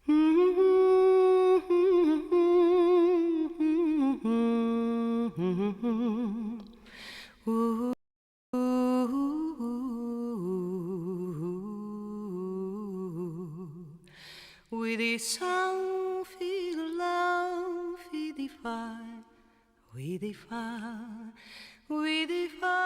Ooh, with the sound feel love, we defy, we defy, we defy.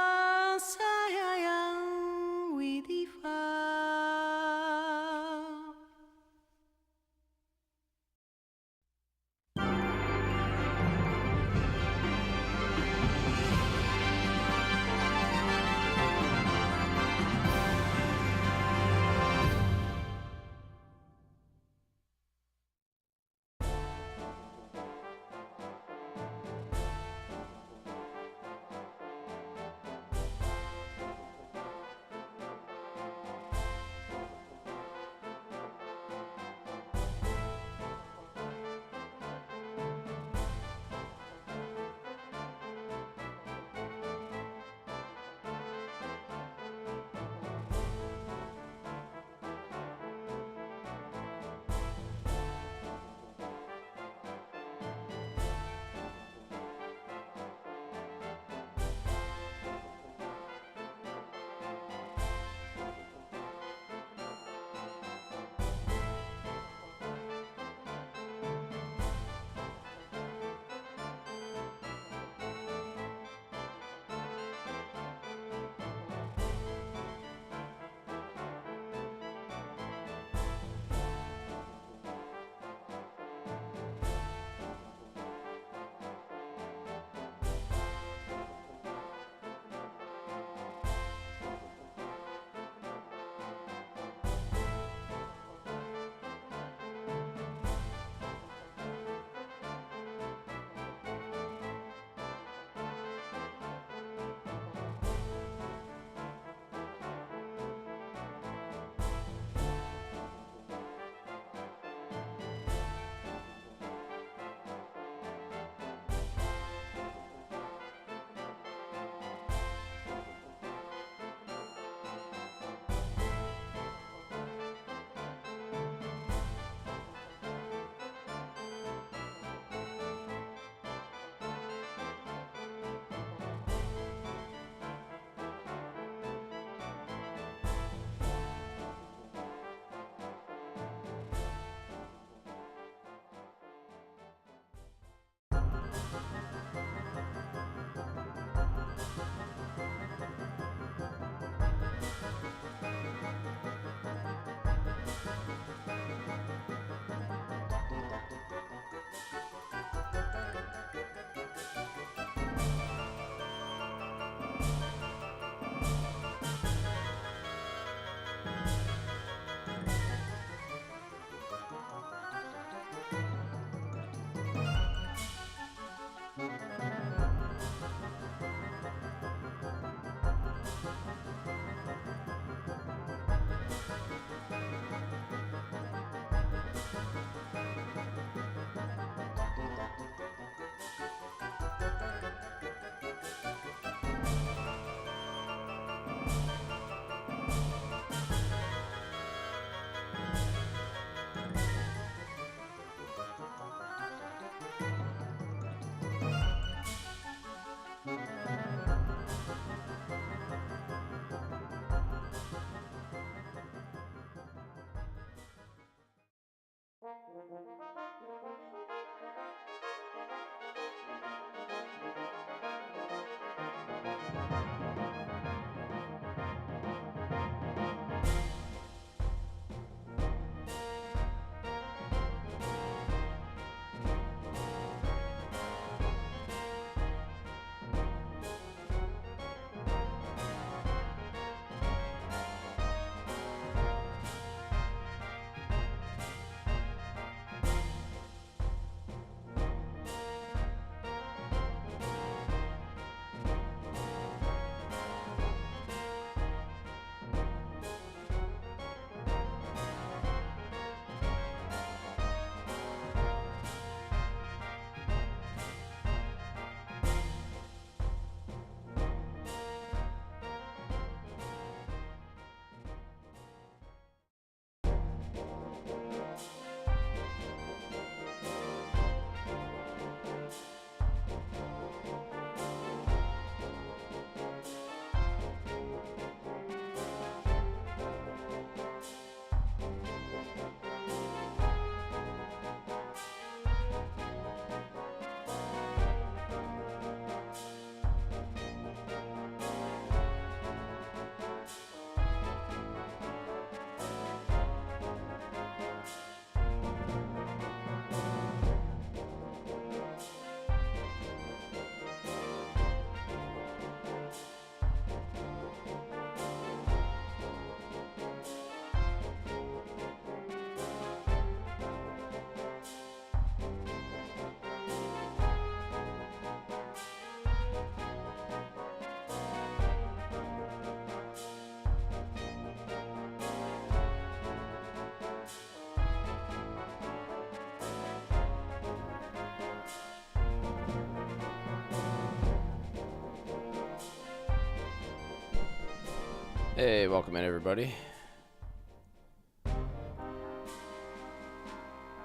Hey, welcome in everybody.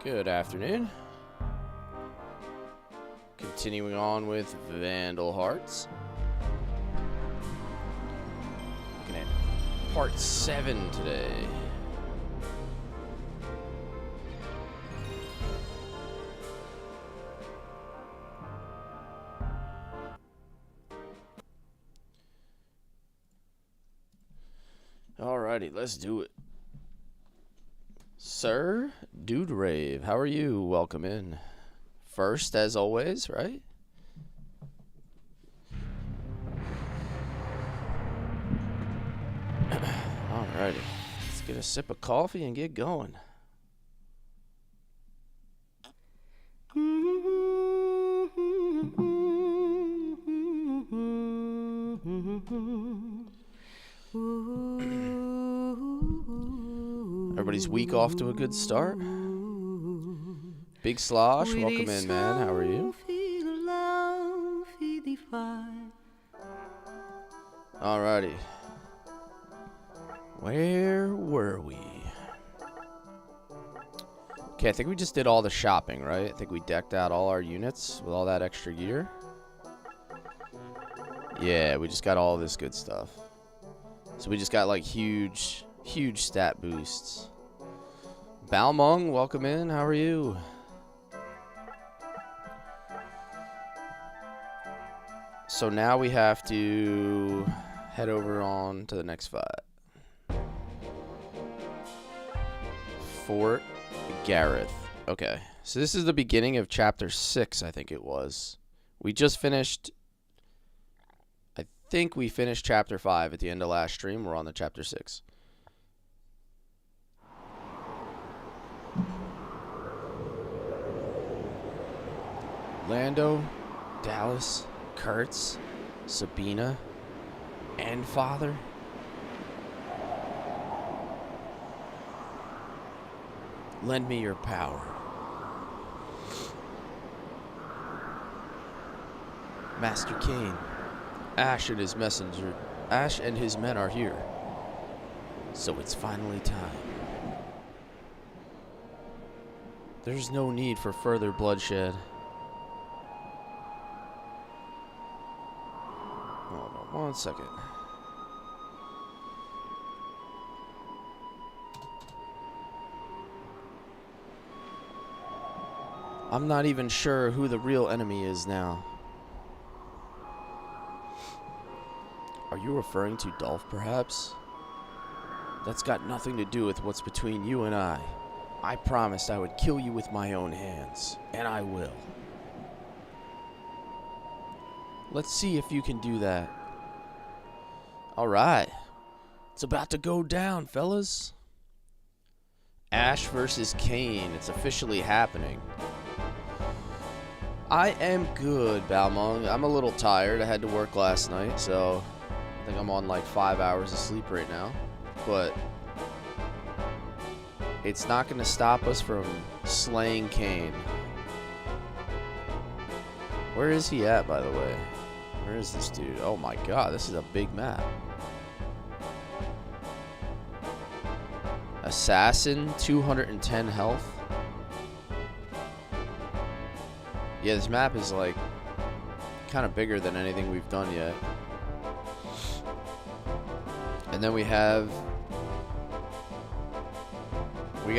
Good afternoon. Continuing on with Vandal Hearts. Looking at part 7 today. Alrighty, let's do it. Sir Dude Rave, how are you? Welcome in. First, as always, right? Alrighty, let's get a sip of coffee and get going. Everybody's week off to a good start. Big Slosh, welcome in, man. How are you? Alrighty. Where were we? Okay, I think we just did all the shopping, right? I think we decked out all our units with all that extra gear. Yeah, we just got all this good stuff. So we just got like huge stat boosts. Balmung, welcome in. How are you? So now we have to head over on to the next fight. Fort Gareth. Okay, so this is the beginning of chapter 6, I think it was. We just finished... I think we finished chapter 5 at the end of last stream. We're on the chapter 6. Lando, Dallas, Kurtz, Sabina, and Father. Lend me your power. Master Kane, Ash and his messenger, Ash and his men are here. So it's finally time. There's no need for further bloodshed. Hold on 1 second. I'm not even sure who the real enemy is now. Are you referring to Dolph, perhaps? That's got nothing to do with what's between you and I. I promised I would kill you with my own hands, and I will. Let's see if you can do that. Alright. It's about to go down, fellas. Ash versus Kane. It's officially happening. I am good, Balmung. I'm a little tired. I had to work last night, so I think I'm on like 5 hours of sleep right now. But it's not going to stop us from slaying Kane. Where is he at, by the way? Where is this dude? Oh my god, this is a big map. Assassin, 210 health. Yeah, this map is like kind of bigger than anything we've done yet. And then we got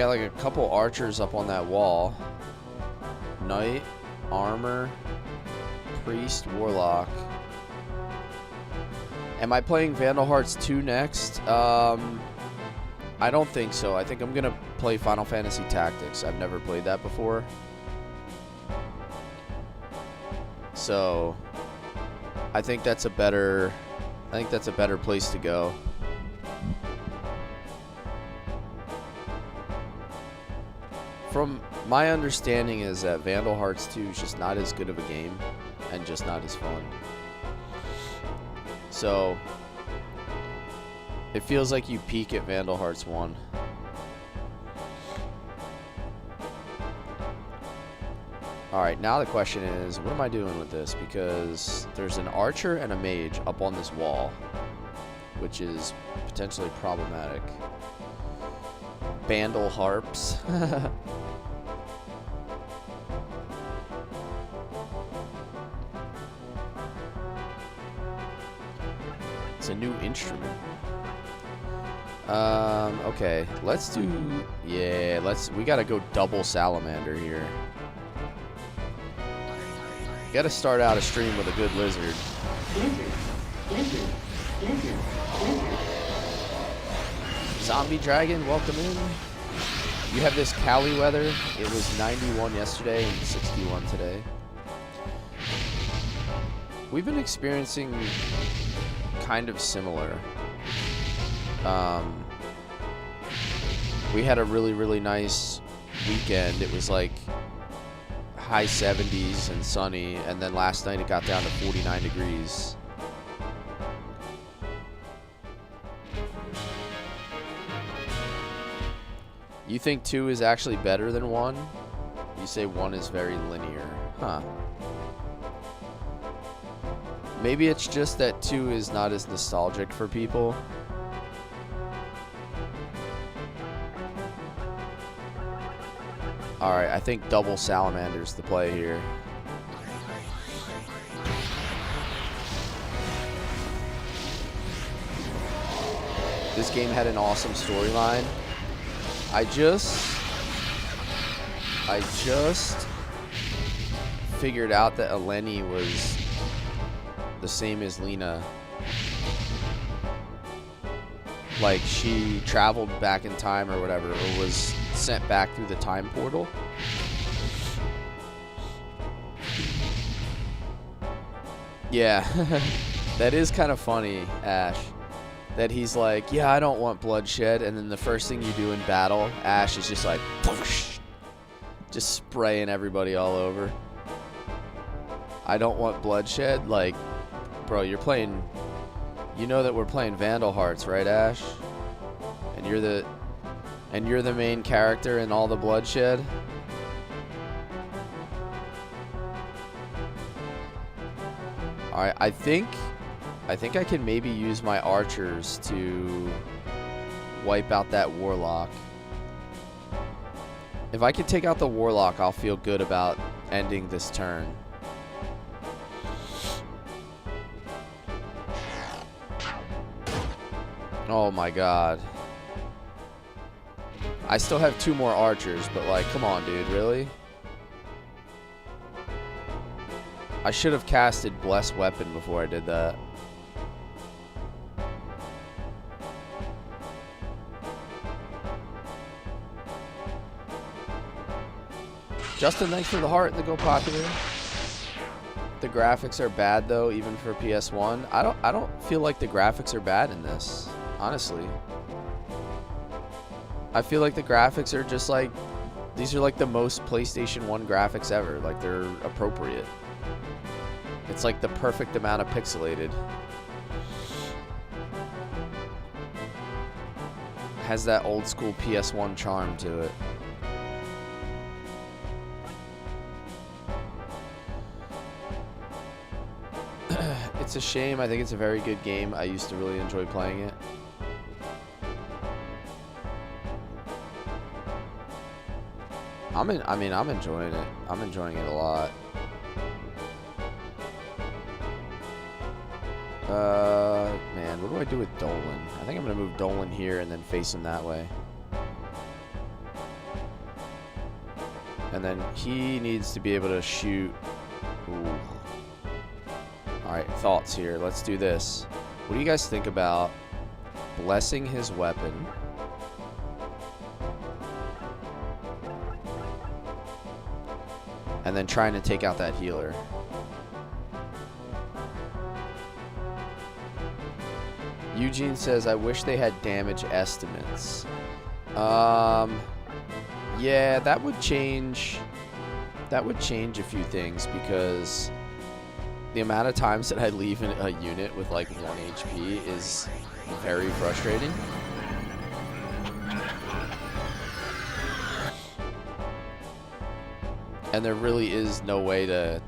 like a couple archers up on that wall. Knight, armor, priest, warlock. Am I playing Vandal Hearts 2 next? I don't think so. I think I'm gonna play Final Fantasy Tactics. I've never played that before. So I think that's a better place to go. From my understanding is that Vandal Hearts 2 is just not as good of a game and just not as fun. So it feels like you peak at Vandal Hearts 1. Alright, now the question is, what am I doing with this? Because there's an archer and a mage up on this wall which is potentially problematic. Vandal Hearts. It's a new instrument. Okay, let's do, yeah, we gotta go double salamander here. Gotta start out a stream with a good lizard. Zombie dragon, welcome in. You have this Cali weather. It was 91 yesterday and 61 today. We've been experiencing kind of similar. We had a really nice weekend. It was like high 70s and sunny, and then last night it got down to 49 degrees. You think 2 is actually better than 1? You say 1 is very linear. Huh. Maybe it's just that 2 is not as nostalgic for people. Alright, I think double salamander's the play here. This game had an awesome storyline. I just figured out that Eleni was the same as Lena. Like, she traveled back in time or whatever, or was sent back through the time portal. Yeah, that is kind of funny, Ash. That he's like, yeah, I don't want bloodshed, and then the first thing you do in battle, Ash is just like, whoosh, just spraying everybody all over. I don't want bloodshed. Like, bro, you're playing, you know that we're playing Vandal Hearts, right, Ash? And you're the main character in all the bloodshed. All right, I think I can maybe use my archers to wipe out that warlock. If I can take out the warlock, I'll feel good about ending this turn. Oh my god. I still have 2 more archers, but like, come on, dude, really? I should have casted Bless Weapon before I did that. Justin, thanks for the heart and the Go Popular. The graphics are bad though, even for PS1. I don't feel like the graphics are bad in this, honestly. I feel like the graphics are just like, these are like the most PlayStation 1 graphics ever. Like, they're appropriate. It's like the perfect amount of pixelated. Has that old school PS1 charm to it. It's a shame. I think it's a very good game. I used to really enjoy playing it. I'm enjoying it. I'm enjoying it a lot. Man, what do I do with Dolan? I think I'm gonna move Dolan here and then face him that way. And then he needs to be able to shoot. Ooh. Alright, thoughts here. Let's do this. What do you guys think about blessing his weapon? And then trying to take out that healer. Eugene says, I wish they had damage estimates. Yeah, that would change a few things, because the amount of times that I leave a unit with like 1 HP is very frustrating. And there really is no way to...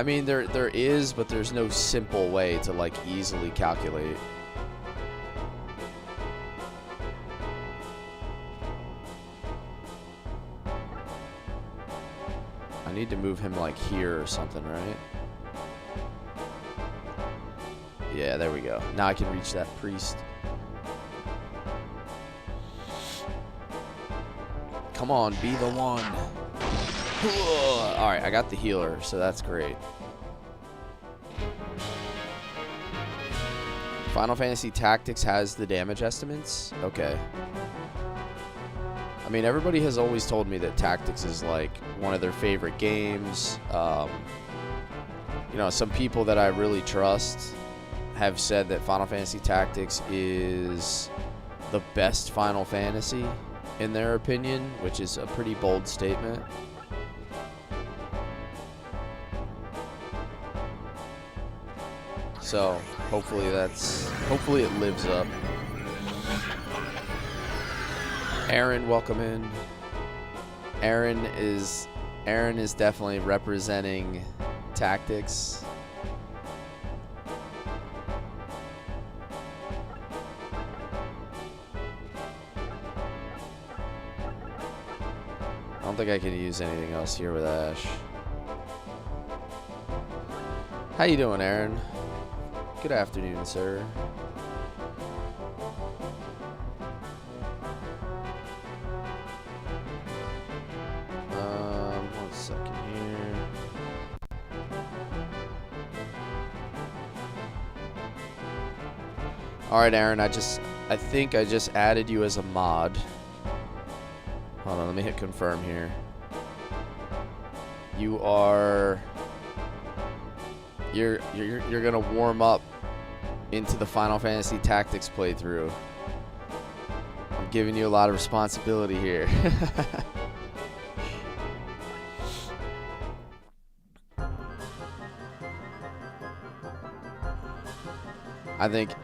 I mean, there is, but there's no simple way to, like, easily calculate. I need to move him, like, here or something, right? Yeah, there we go. Now I can reach that priest. Come on, be the one. Alright, I got the healer, so that's great. Final Fantasy Tactics has the damage estimates? Okay. I mean, everybody has always told me that Tactics is, like, one of their favorite games. You know, some people that I really trust have said that Final Fantasy Tactics is the best Final Fantasy, in their opinion, which is a pretty bold statement. So, hopefully it lives up. Aaron, welcome in. Aaron is definitely representing Tactics. I don't think I can use anything else here with Ash. How you doing, Aaron? Good afternoon, sir. One second here. All right, Aaron. I think I just added you as a mod. Hold on, let me hit confirm here. You're gonna warm up into the Final Fantasy Tactics playthrough. I'm giving you a lot of responsibility here. I think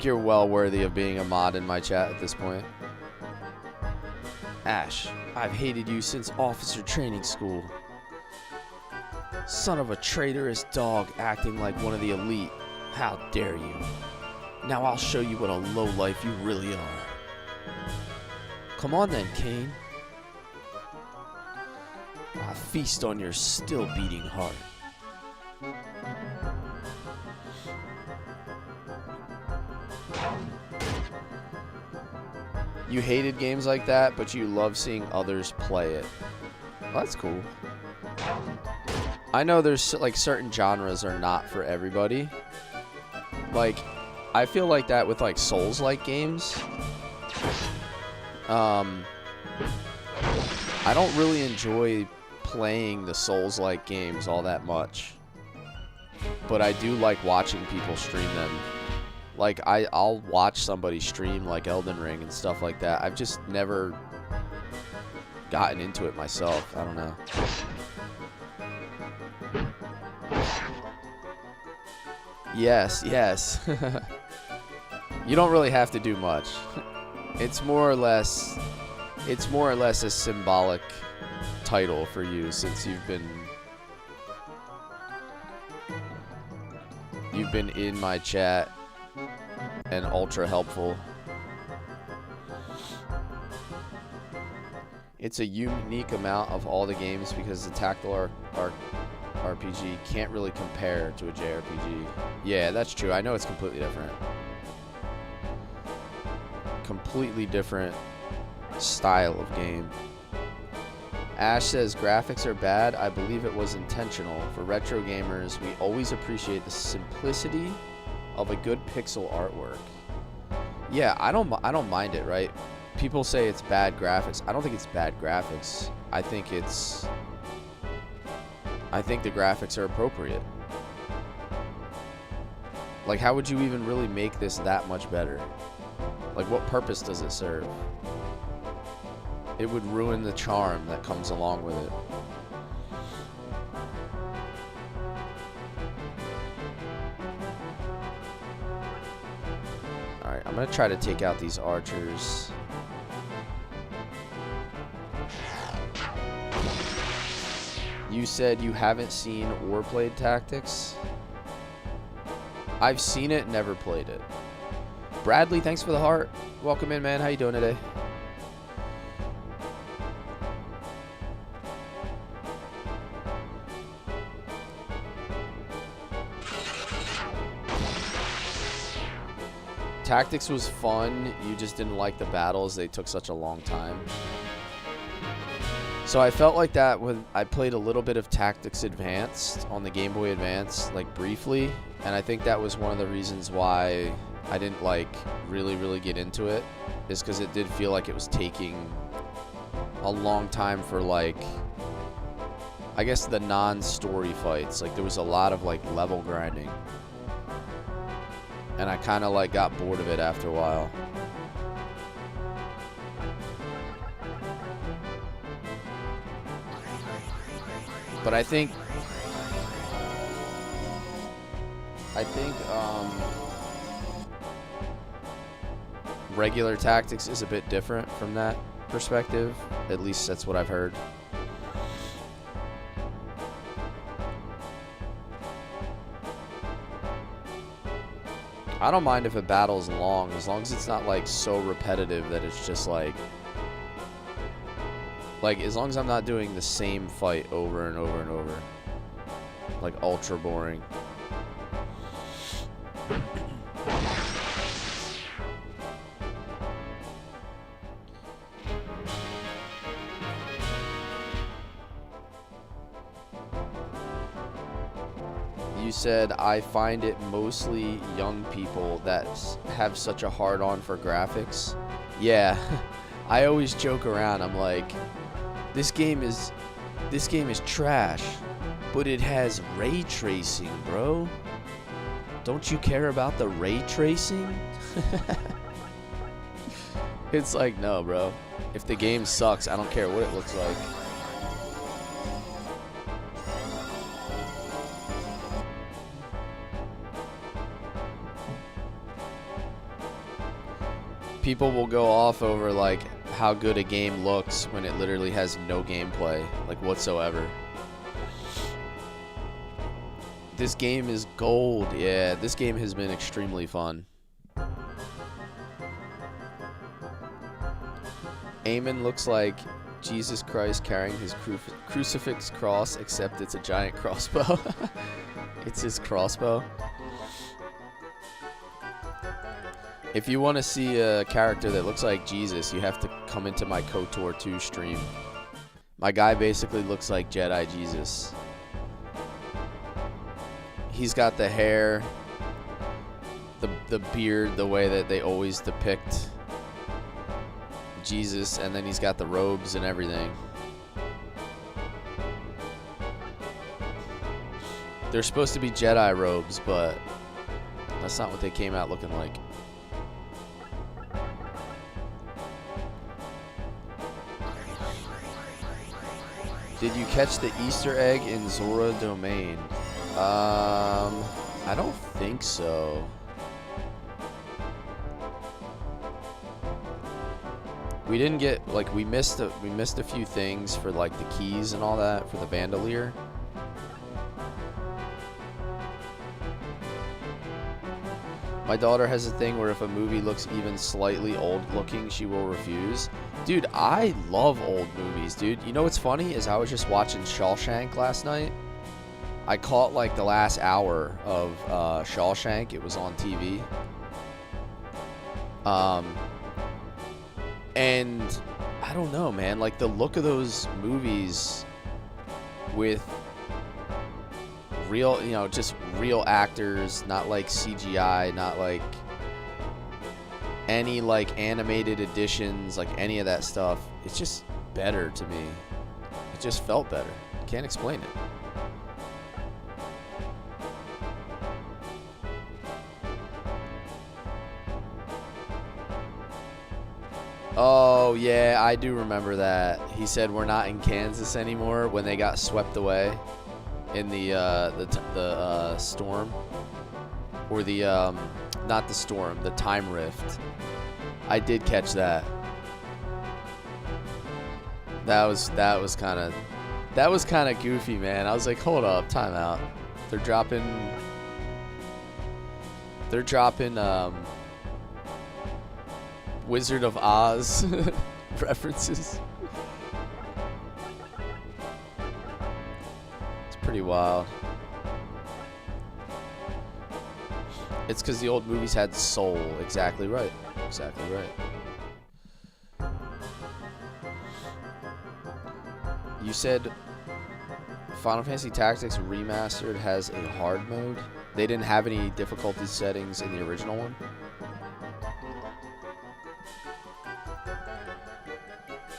you're well worthy of being a mod in my chat at this point. Ash, I've hated you since officer training school. Son of a traitorous dog acting like one of the elite. How dare you? Now I'll show you what a lowlife you really are. Come on then, Kane. I'll feast on your still beating heart. You hated games like that, but you love seeing others play it. Well, that's cool. I know there's, like, certain genres are not for everybody. Like, I feel like that with, like, Souls-like games. I don't really enjoy playing the Souls-like games all that much. But I do like watching people stream them. Like, I'll watch somebody stream, like, Elden Ring and stuff like that. I've just never gotten into it myself. I don't know. Yes. You don't really have to do much. It's more or less a symbolic title for you, since you've been in my chat and ultra helpful. It's a unique amount of all the games because the tactical RPG can't really compare to a JRPG. Yeah, that's true. I know it's completely different. Completely different style of game. Ash says graphics are bad. I believe it was intentional. For retro gamers, we always appreciate the simplicity of a good pixel artwork. Yeah, I don't mind it, right? People say it's bad graphics. I don't think it's bad graphics. I think the graphics are appropriate. Like, how would you even really make this that much better? Like, what purpose does it serve? It would ruin the charm that comes along with it. Alright, I'm gonna try to take out these archers. You said you haven't seen or played Tactics? I've seen it, never played it. Bradley, thanks for the heart. Welcome in, man. How you doing today? Tactics was fun. You just didn't like the battles. They took such a long time. So I felt like that when I played a little bit of Tactics Advanced on the Game Boy Advance, like briefly, and I think that was one of the reasons why I didn't like really get into it, is because it did feel like it was taking a long time for, like, I guess the non-story fights. Like there was a lot of like level grinding, and I kind of like got bored of it after a while. But I think regular Tactics is a bit different from that perspective. At least that's what I've heard. I don't mind if a battle's long, as long as it's not like so repetitive that it's just like as long as I'm not doing the same fight over and over and over. Like ultra boring. You said, I find it mostly young people that have such a hard-on for graphics. Yeah, I always joke around. I'm like, this game is trash, but it has ray tracing, bro. Don't you care about the ray tracing? It's like, no, bro. If the game sucks, I don't care what it looks like. People will go off over like how good a game looks when it literally has no gameplay, like whatsoever. This game is gold. Yeah, this game has been extremely fun. Eamon looks like Jesus Christ carrying his crucifix cross, except it's a giant crossbow. It's his crossbow. If you want to see a character that looks like Jesus, you have to come into my KOTOR 2 stream. My guy basically looks like Jedi Jesus. He's got the hair, the beard, the way that they always depict Jesus, and then he's got the robes and everything. They're supposed to be Jedi robes, but that's not what they came out looking like. Did you catch the Easter egg in Zora Domain? I don't think so. We didn't get, like, we missed a few things for like the keys and all that for the Vandalier. My daughter has a thing where if a movie looks even slightly old looking, she will refuse. Dude, I love old movies, dude. You know what's funny is I was just watching Shawshank last night. I caught like the last hour of Shawshank. It was on TV. And I don't know, man. Like the look of those movies with real, you know, just real actors, not like CGI, not like any like animated additions, like any of that stuff. It's just better to me. It just felt better. Can't explain it. Oh yeah, I do remember that. He said we're not in Kansas anymore when they got swept away in the storm, or the not the storm, the time rift. I did catch that. That was kind of That was kind of goofy, man. I was like, hold up, time out. They're dropping Wizard of Oz references. It's pretty wild. It's because the old movies had soul. Exactly right. Exactly right. You said Final Fantasy Tactics Remastered has a hard mode. They didn't have any difficulty settings in the original one.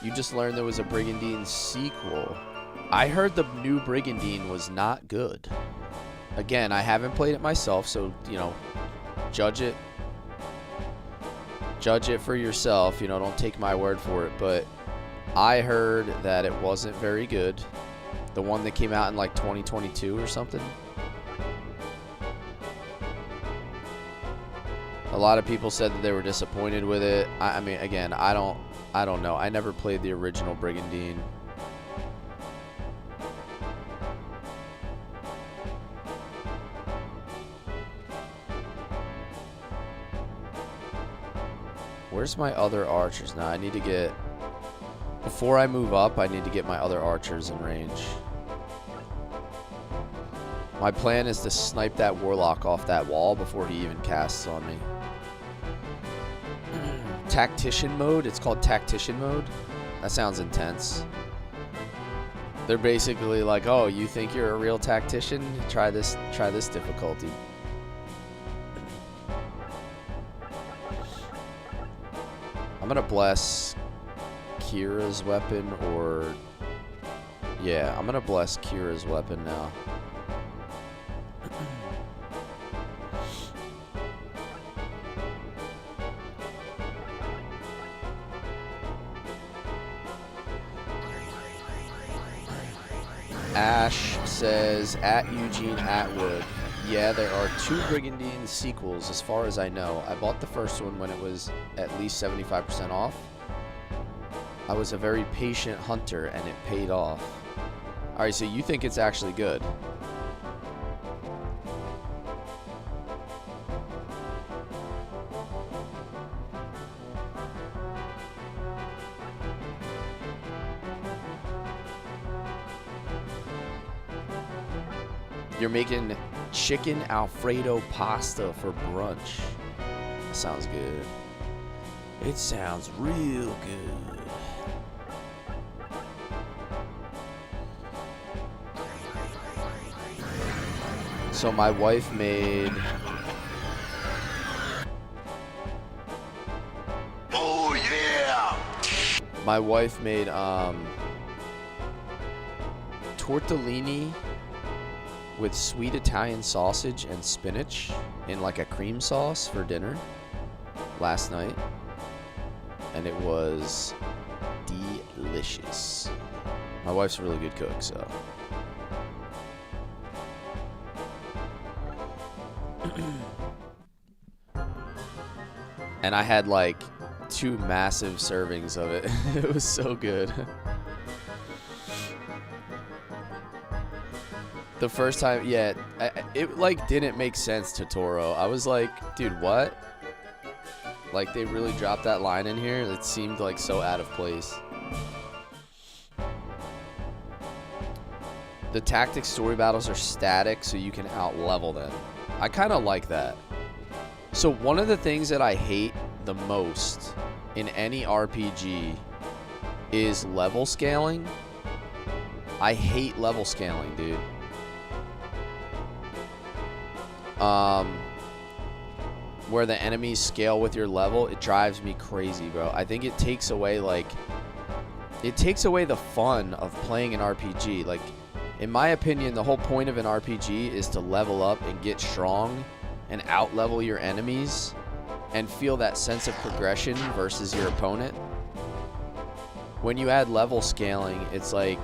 You just learned there was a Brigandine sequel. I heard the new Brigandine was not good. Again, I haven't played it myself, so, you know, judge it for yourself. You know, don't take my word for it. But I heard that it wasn't very good. The one that came out in like 2022 or something. A lot of people said that they were disappointed with it. I mean, again, I don't know. I never played the original Brigandine. Where's my other archers now? I need to get... Before I move up, I need to get my other archers in range. My plan is to snipe that warlock off that wall before he even casts on me. Tactician mode? It's called Tactician mode? That sounds intense. They're basically like, oh, you think you're a real tactician? Try this difficulty. I'm gonna bless Kira's weapon, or... Yeah, I'm gonna bless Kira's weapon now. Ash says, at Eugene Atwood. Yeah, there are 2 Brigandine sequels as far as I know. I bought the first one when it was at least 75% off. I was a very patient hunter and it paid off. Alright, so you think it's actually good? You're making chicken Alfredo pasta for brunch. That sounds good. It sounds real good. So my wife made... Oh yeah! My wife made tortellini with sweet Italian sausage and spinach in like a cream sauce for dinner last night, and it was delicious. My wife's a really good cook, so. And I had like 2 massive servings of it. It was so good. The first time, yeah, it like didn't make sense to Toro. I was like, dude, what? Like, they really dropped that line in here? It seemed like so out of place. The tactics story battles are static, so you can out-level them. I kind of like that. So one of the things that I hate the most in any RPG is level scaling. I hate level scaling, dude. Where the enemies scale with your level, it drives me crazy, bro. I think it takes away, like, it takes away the fun of playing an RPG. Like, in my opinion, the whole point of an RPG is to level up and get strong and out-level your enemies and feel that sense of progression versus your opponent. When you add level scaling, it's like,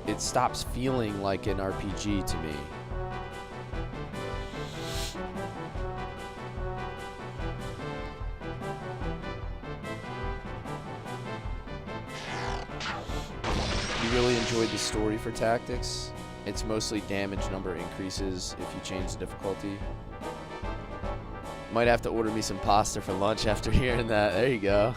it stops feeling like an RPG to me. You really enjoyed the story for Tactics. It's mostly damage number increases if you change the difficulty. Might have to order me some pasta for lunch after hearing that. There you go.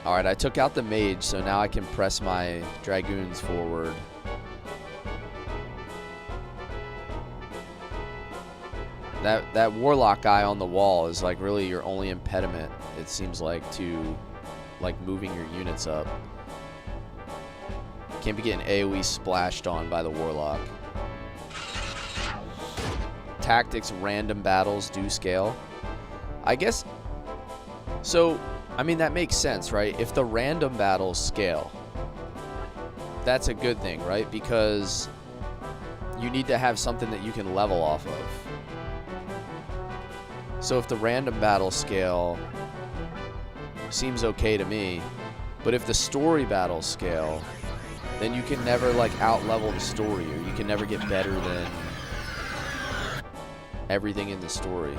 Alright, I took out the mage, so now I can press my dragoons forward. That warlock guy on the wall is like really your only impediment, it seems like, to like moving your units up. Can't be getting AoE splashed on by the warlock. Tactics random battles do scale. I guess so. I mean, that makes sense, right? If the random battles scale, that's a good thing, right? Because you need to have something that you can level off of. So if the random battles scale, seems okay to me. But if the story battles scale, then you can never like out-level the story, or you can never get better than everything in the story.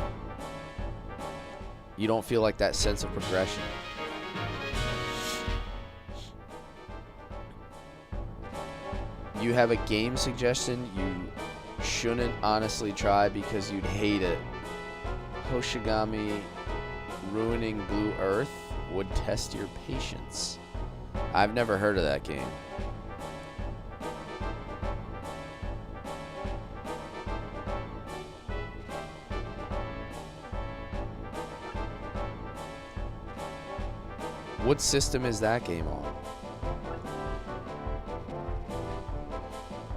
You don't feel like that sense of progression. You have a game suggestion you shouldn't honestly try because you'd hate it. Hoshigami Ruining Blue Earth would test your patience. I've never heard of that game. What system is that game on?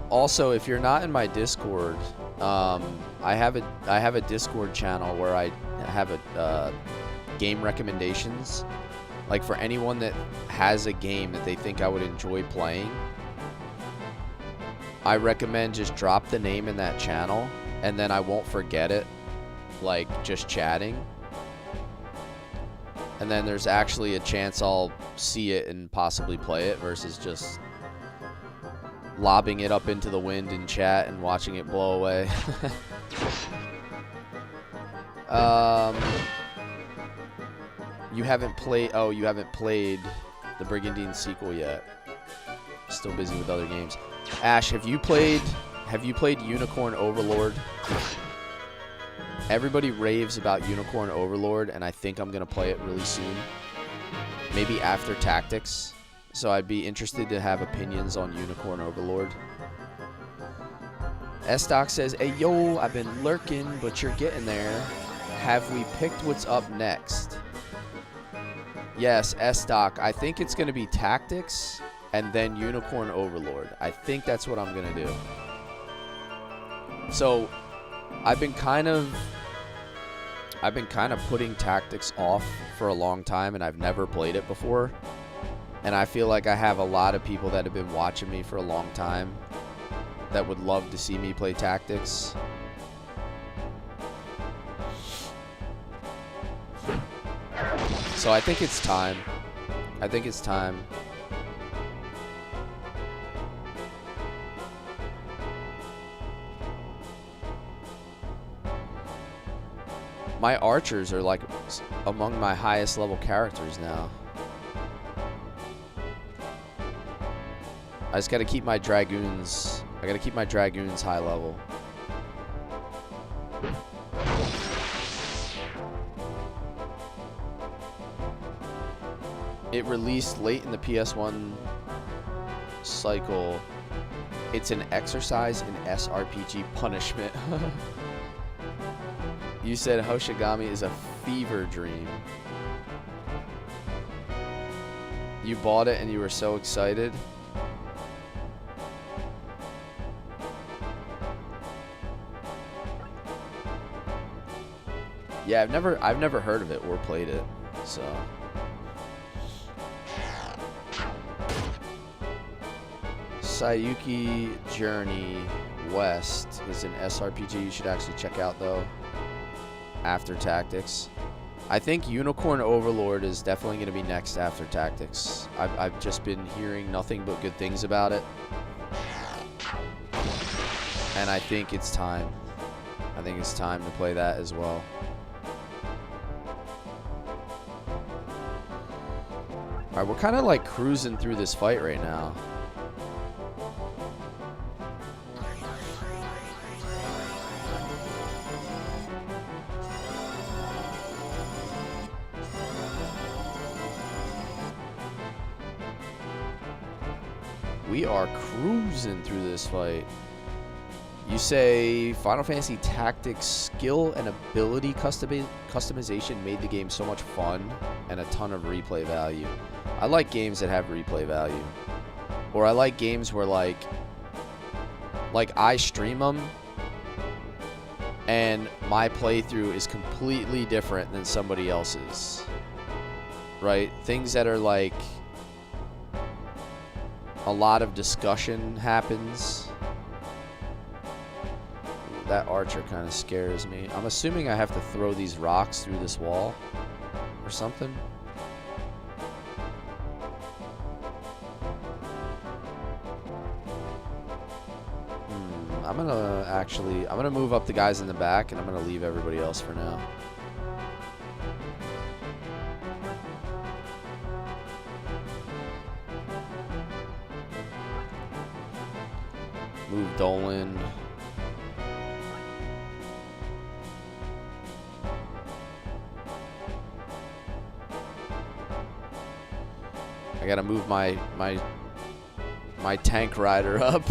Also, if you're not in my Discord, I have a Discord channel where I have a game recommendations. Like for anyone that has a game that they think I would enjoy playing, I recommend just drop the name in that channel, and then I won't forget it, like just chatting. And then there's actually a chance I'll see it and possibly play it versus just lobbing it up into the wind in chat and watching it blow away. You haven't played the Brigandine sequel yet. Still busy with other games. Ash, have you played Unicorn Overlord? Everybody raves about Unicorn Overlord, and I think I'm gonna play it really soon. Maybe after Tactics. So I'd be interested to have opinions on Unicorn Overlord. S-Doc says, "Hey yo, I've been lurking, but you're getting there. Have we picked what's up next?" Yes, S-Doc. I think it's gonna be Tactics and then Unicorn Overlord. I think that's what I'm gonna do. So I've been kind of putting Tactics off for a long time, and I've never played it before. And I feel like I have a lot of people that have been watching me for a long time that would love to see me play Tactics. So I think it's time. I think it's time. My archers are like among my highest level characters now. I just gotta keep my dragoons. I gotta keep my dragoons high level. It released late in the PS1 cycle. It's an exercise in SRPG punishment. You said Hoshigami is a fever dream. You bought it and you were so excited. Yeah, I've never heard of it or played it, so. Sayuki Journey West is an SRPG you should actually check out though. After Tactics. I think Unicorn Overlord is definitely going to be next after Tactics. I've just been hearing nothing but good things about it. And I think it's time. I think it's time to play that as well. Alright, we're kind of like cruising through this fight right now. We are cruising through this fight. You say Final Fantasy Tactics skill and ability customization made the game so much fun and a ton of replay value. I like games that have replay value. Or I like games where like I stream them and my playthrough is completely different than somebody else's. Right? Things that are like a lot of discussion happens. That archer kind of scares me. I'm assuming I have to throw these rocks through this wall or something. I'm gonna move up the guys in the back and I'm gonna leave everybody else for now. Move Dolan. I gotta move my tank rider up.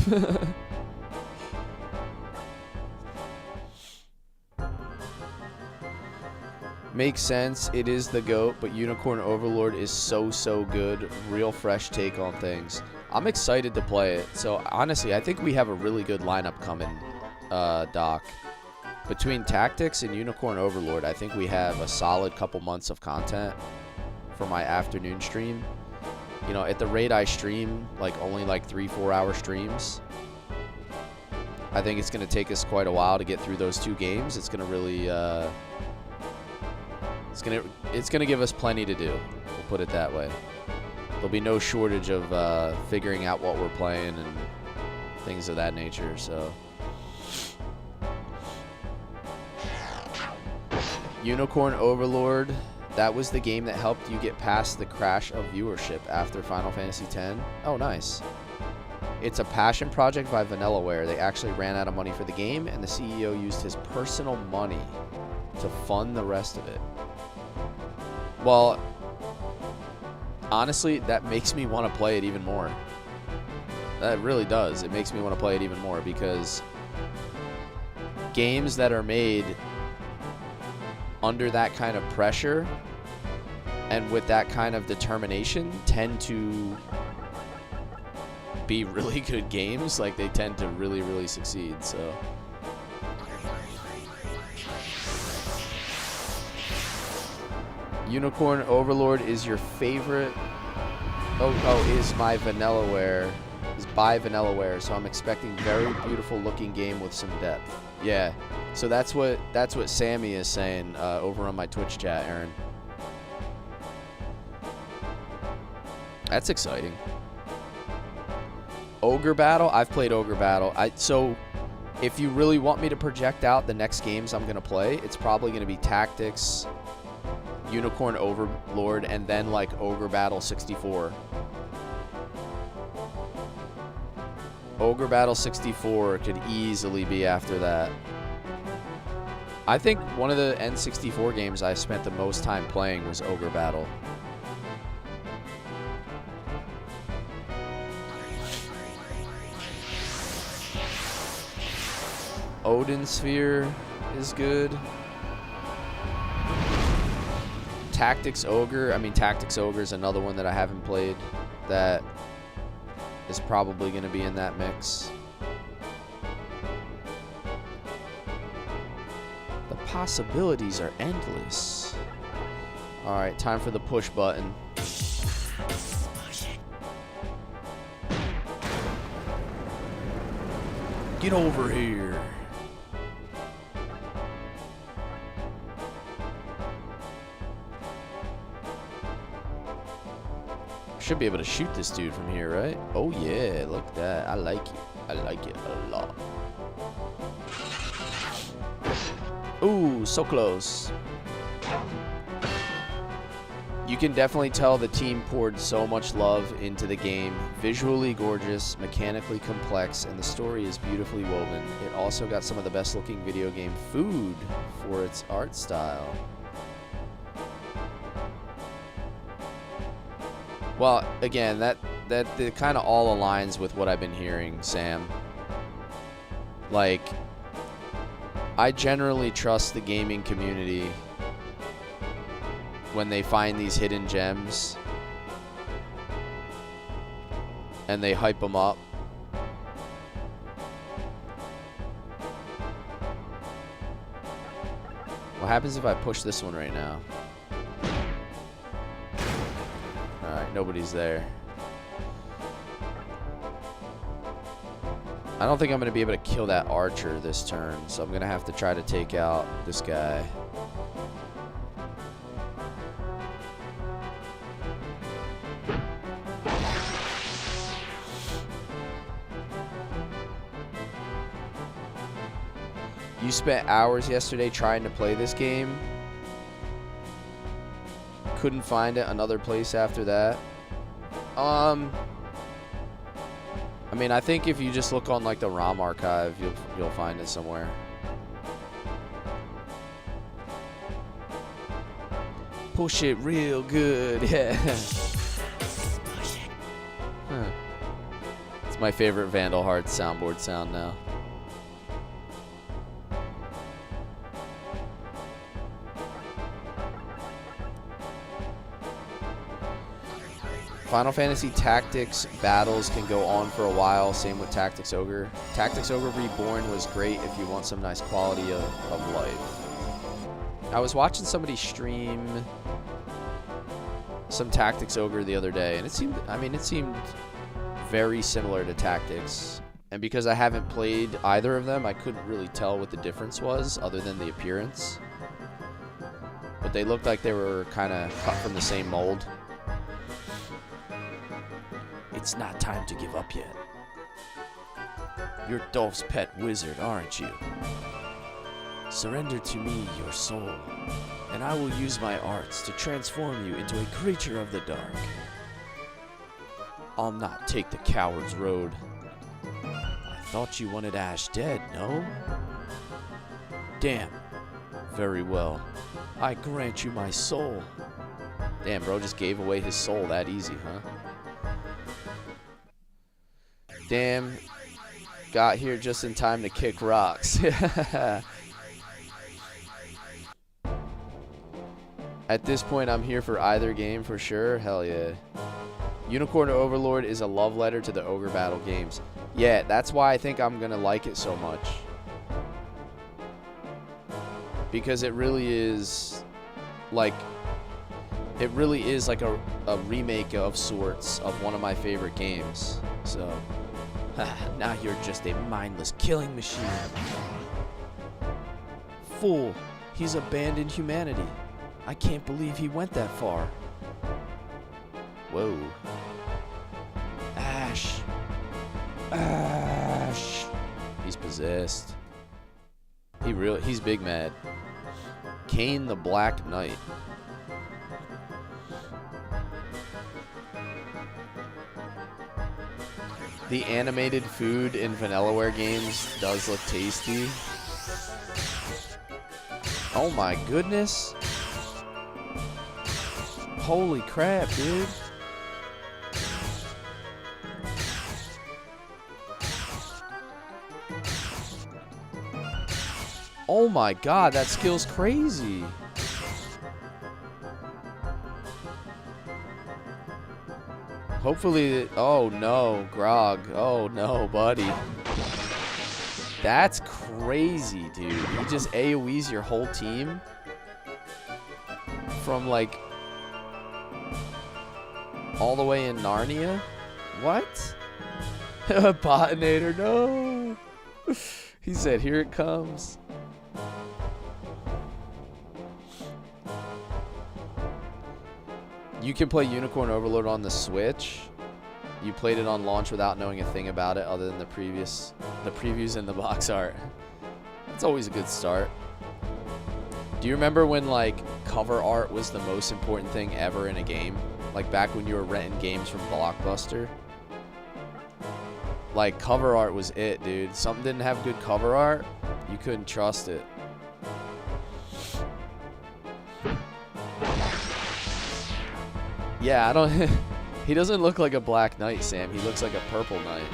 Makes sense. It is the GOAT, but Unicorn Overlord is so good. Real fresh take on things. I'm excited to play it. So honestly, I think we have a really good lineup coming, Doc. Between Tactics and Unicorn Overlord, I think we have a solid couple months of content for my afternoon stream. You know, at the rate I stream, like only like 3-4 hour streams, I think it's going to take us quite a while to get through those two games. It's going to really, it's gonna give us plenty to do. We'll put it that way. There'll be no shortage of figuring out what we're playing and things of that nature. So, Unicorn Overlord. That was the game that helped you get past the crash of viewership after Final Fantasy X. Oh, nice. It's a passion project by Vanillaware. They actually ran out of money for the game, and the CEO used his personal money to fund the rest of it. Well, honestly, that makes me want to play it even more. That really does. It makes me want to play it even more because games that are made under that kind of pressure and with that kind of determination tend to be really good games. Like, they tend to really succeed. So Unicorn Overlord is your favorite. Is my Vanillaware. Is by Vanillaware, so I'm expecting very beautiful looking game with some depth. Yeah. So that's what Sammy is saying over on my Twitch chat, Aaron. That's exciting. Ogre Battle? I've played Ogre Battle. So if you really want me to project out the next games I'm gonna play, it's probably gonna be Tactics, Unicorn Overlord, and then like Ogre Battle 64. Ogre Battle 64 could easily be after that. I think one of the N64 games I spent the most time playing was Ogre Battle. Odin Sphere is good. Tactics Ogre. I mean, Tactics Ogre is another one that I haven't played that is probably going to be in that mix. The possibilities are endless. All right, time for the push button. Get over here. Should be able to shoot this dude from here, right? Oh yeah, look at that. I like it. I like it a lot. Ooh, so close. You can definitely tell the team poured so much love into the game. Visually gorgeous, mechanically complex, and the story is beautifully woven. It also got some of the best looking video game food for its art style. Well, again, that kind of all aligns with what I've been hearing, Sam. Like, I generally trust the gaming community when they find these hidden gems and they hype them up. What happens if I push this one right now? Alright, nobody's there. I don't think I'm going to be able to kill that archer this turn, so I'm going to have to try to take out this guy. You spent hours yesterday trying to play this game. Couldn't find it another place after that. I mean, I think if you just look on like the ROM archive, you'll find it somewhere. Push it real good, yeah. Huh. It's my favorite Vandal Hearts soundboard sound now. Final Fantasy Tactics battles can go on for a while, same with Tactics Ogre. Tactics Ogre Reborn was great if you want some nice quality of life. I was watching somebody stream some Tactics Ogre the other day, and it seemed very similar to Tactics. And because I haven't played either of them, I couldn't really tell what the difference was other than the appearance. But they looked like they were kind of cut from the same mold. It's not time to give up yet. You're Dolph's pet wizard, aren't you? Surrender to me your soul, and I will use my arts to transform you into a creature of the dark. I'll not take the coward's road. I thought you wanted Ash dead, no? Damn. Very well. I grant you my soul. Damn, bro just gave away his soul that easy, huh? Damn, got here just in time to kick rocks. At this point, I'm here for either game for sure. Hell yeah. Unicorn Overlord is a love letter to the Ogre Battle games. Yeah, that's why I think I'm going to like it so much. Because it really is like a remake of sorts of one of my favorite games. So... now you're just a mindless killing machine. Fool, he's abandoned humanity. I can't believe he went that far. Whoa. Ash. Ash. He's possessed. He's big mad. Cain the Black Knight. The animated food in Vanillaware games does look tasty. Oh my goodness. Holy crap, dude. Oh my god, that skill's crazy. Hopefully, oh no, Grog. Oh no, buddy. That's crazy, dude. You just AoEs your whole team from like all the way in Narnia? What? Botinator, no. He said, here it comes. You can play Unicorn Overlord on the Switch. You played it on launch without knowing a thing about it other than the previews and the box art. It's always a good start. Do you remember when like cover art was the most important thing ever in a game. Like back when you were renting games from Blockbuster. Like cover art was it, dude. Something didn't have good cover art, you couldn't trust it. Yeah, I don't... He doesn't look like a black knight, Sam. He looks like a purple knight.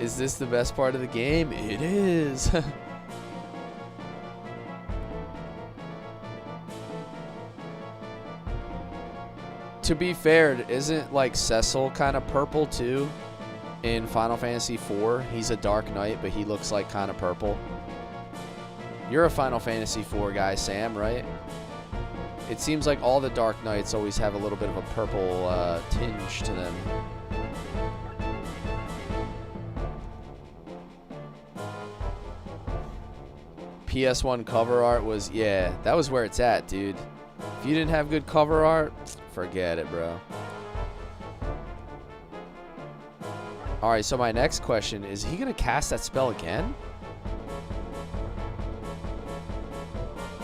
Is this the best part of the game? It is. To be fair, isn't like Cecil kind of purple too in Final Fantasy IV? He's a dark knight, but he looks like kind of purple. You're a Final Fantasy IV guy, Sam, right? It seems like all the Dark Knights always have a little bit of a purple tinge to them. PS1 cover art was, yeah, that was where it's at, dude. If you didn't have good cover art, forget it, bro. Alright, so my next question is he going to cast that spell again?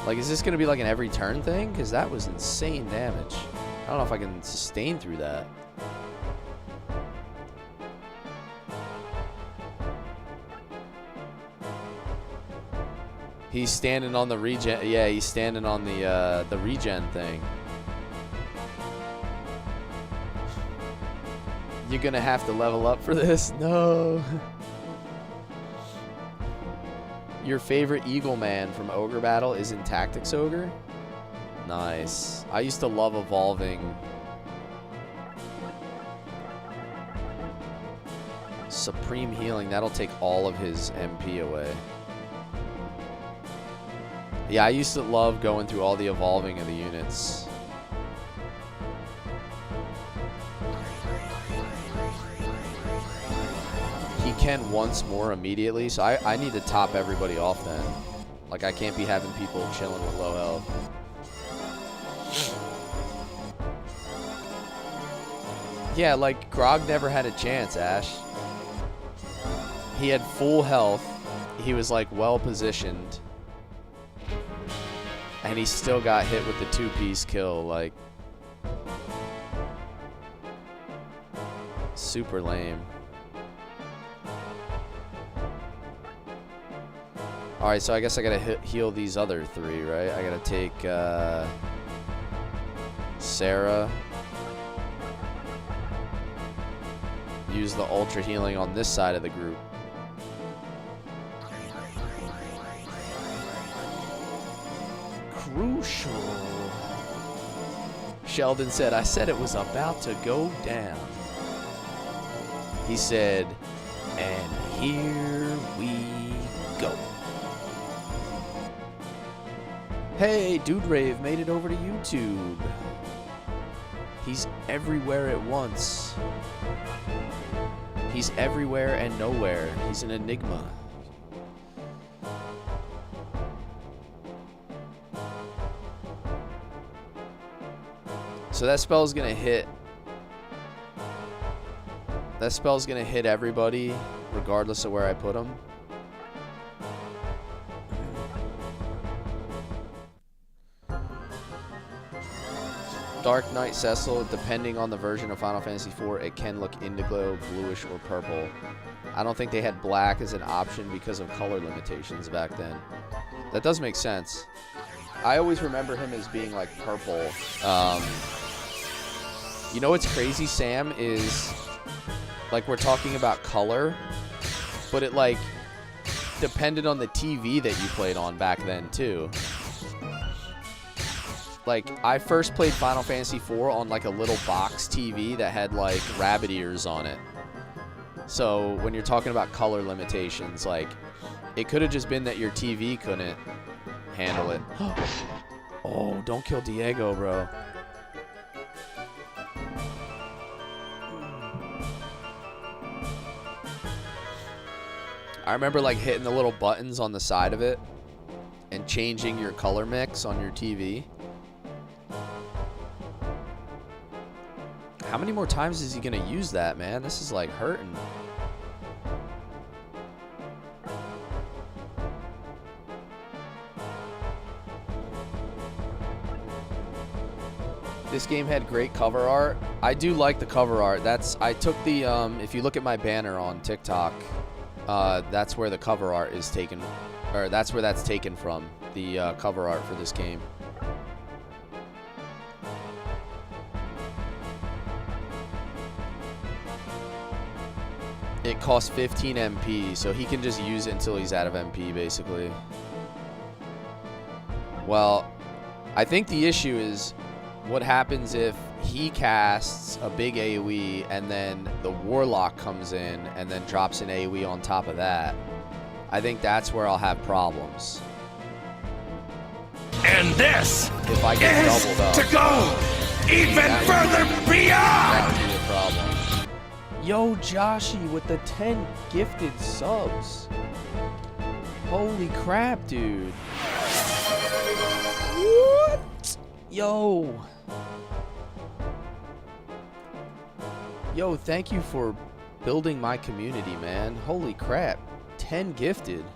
Like, is this going to be like an every turn thing? Because that was insane damage. I don't know if I can sustain through that. He's standing on the regen. Yeah, he's standing on the regen thing. You're going to have to level up for this? No. Your favorite Eagle Man from Ogre Battle is in Tactics Ogre? Nice. I used to love evolving Supreme Healing. That'll take all of his MP away. Yeah, I used to love going through all the evolving of the units. He can once more immediately, so I need to top everybody off then. Like, I can't be having people chilling with low health. Yeah, like, Grog never had a chance, Ash. He had full health. He was, like, well-positioned. And he still got hit with the two-piece kill, like... super lame. Alright, so I guess I gotta heal these other three, right? I gotta take, Sarah. Use the ultra healing on this side of the group. Crucial. Sheldon said, I said it was about to go down. He said, and here we go. Hey, Dude Rave made it over to YouTube. He's everywhere at once. He's everywhere and nowhere. He's an enigma. So that spell's gonna hit. That spell's gonna hit everybody, regardless of where I put them. Dark Knight Cecil, depending on the version of Final Fantasy IV, it can look indigo, bluish, or purple. I don't think they had black as an option because of color limitations back then. That does make sense. I always remember him as being like purple. You know what's crazy, Sam, is like we're talking about color, but it like depended on the TV that you played on back then too. Like, I first played Final Fantasy IV on, like, a little box TV that had, like, rabbit ears on it. So, when you're talking about color limitations, like, it could have just been that your TV couldn't handle it. Oh, don't kill Diego, bro. I remember, like, hitting the little buttons on the side of it and changing your color mix on your TV. How many more times is he going to use that, man? This is, like, hurting. This game had great cover art. I do like the cover art. I took the if you look at my banner on TikTok, that's where the cover art is taken, or that's where that's taken from. The cover art for this game. It costs 15 MP, so he can just use it until he's out of MP, basically. Well, I think the issue is what happens if he casts a big AoE and then the Warlock comes in and then drops an AoE on top of that. I think that's where I'll have problems. And this if I get is doubled up, to go even further beyond! That would be a problem. Yo, Joshy with the 10 gifted subs. Holy crap, dude. What? Yo. Yo, thank you for building my community, man. Holy crap. 10 gifted.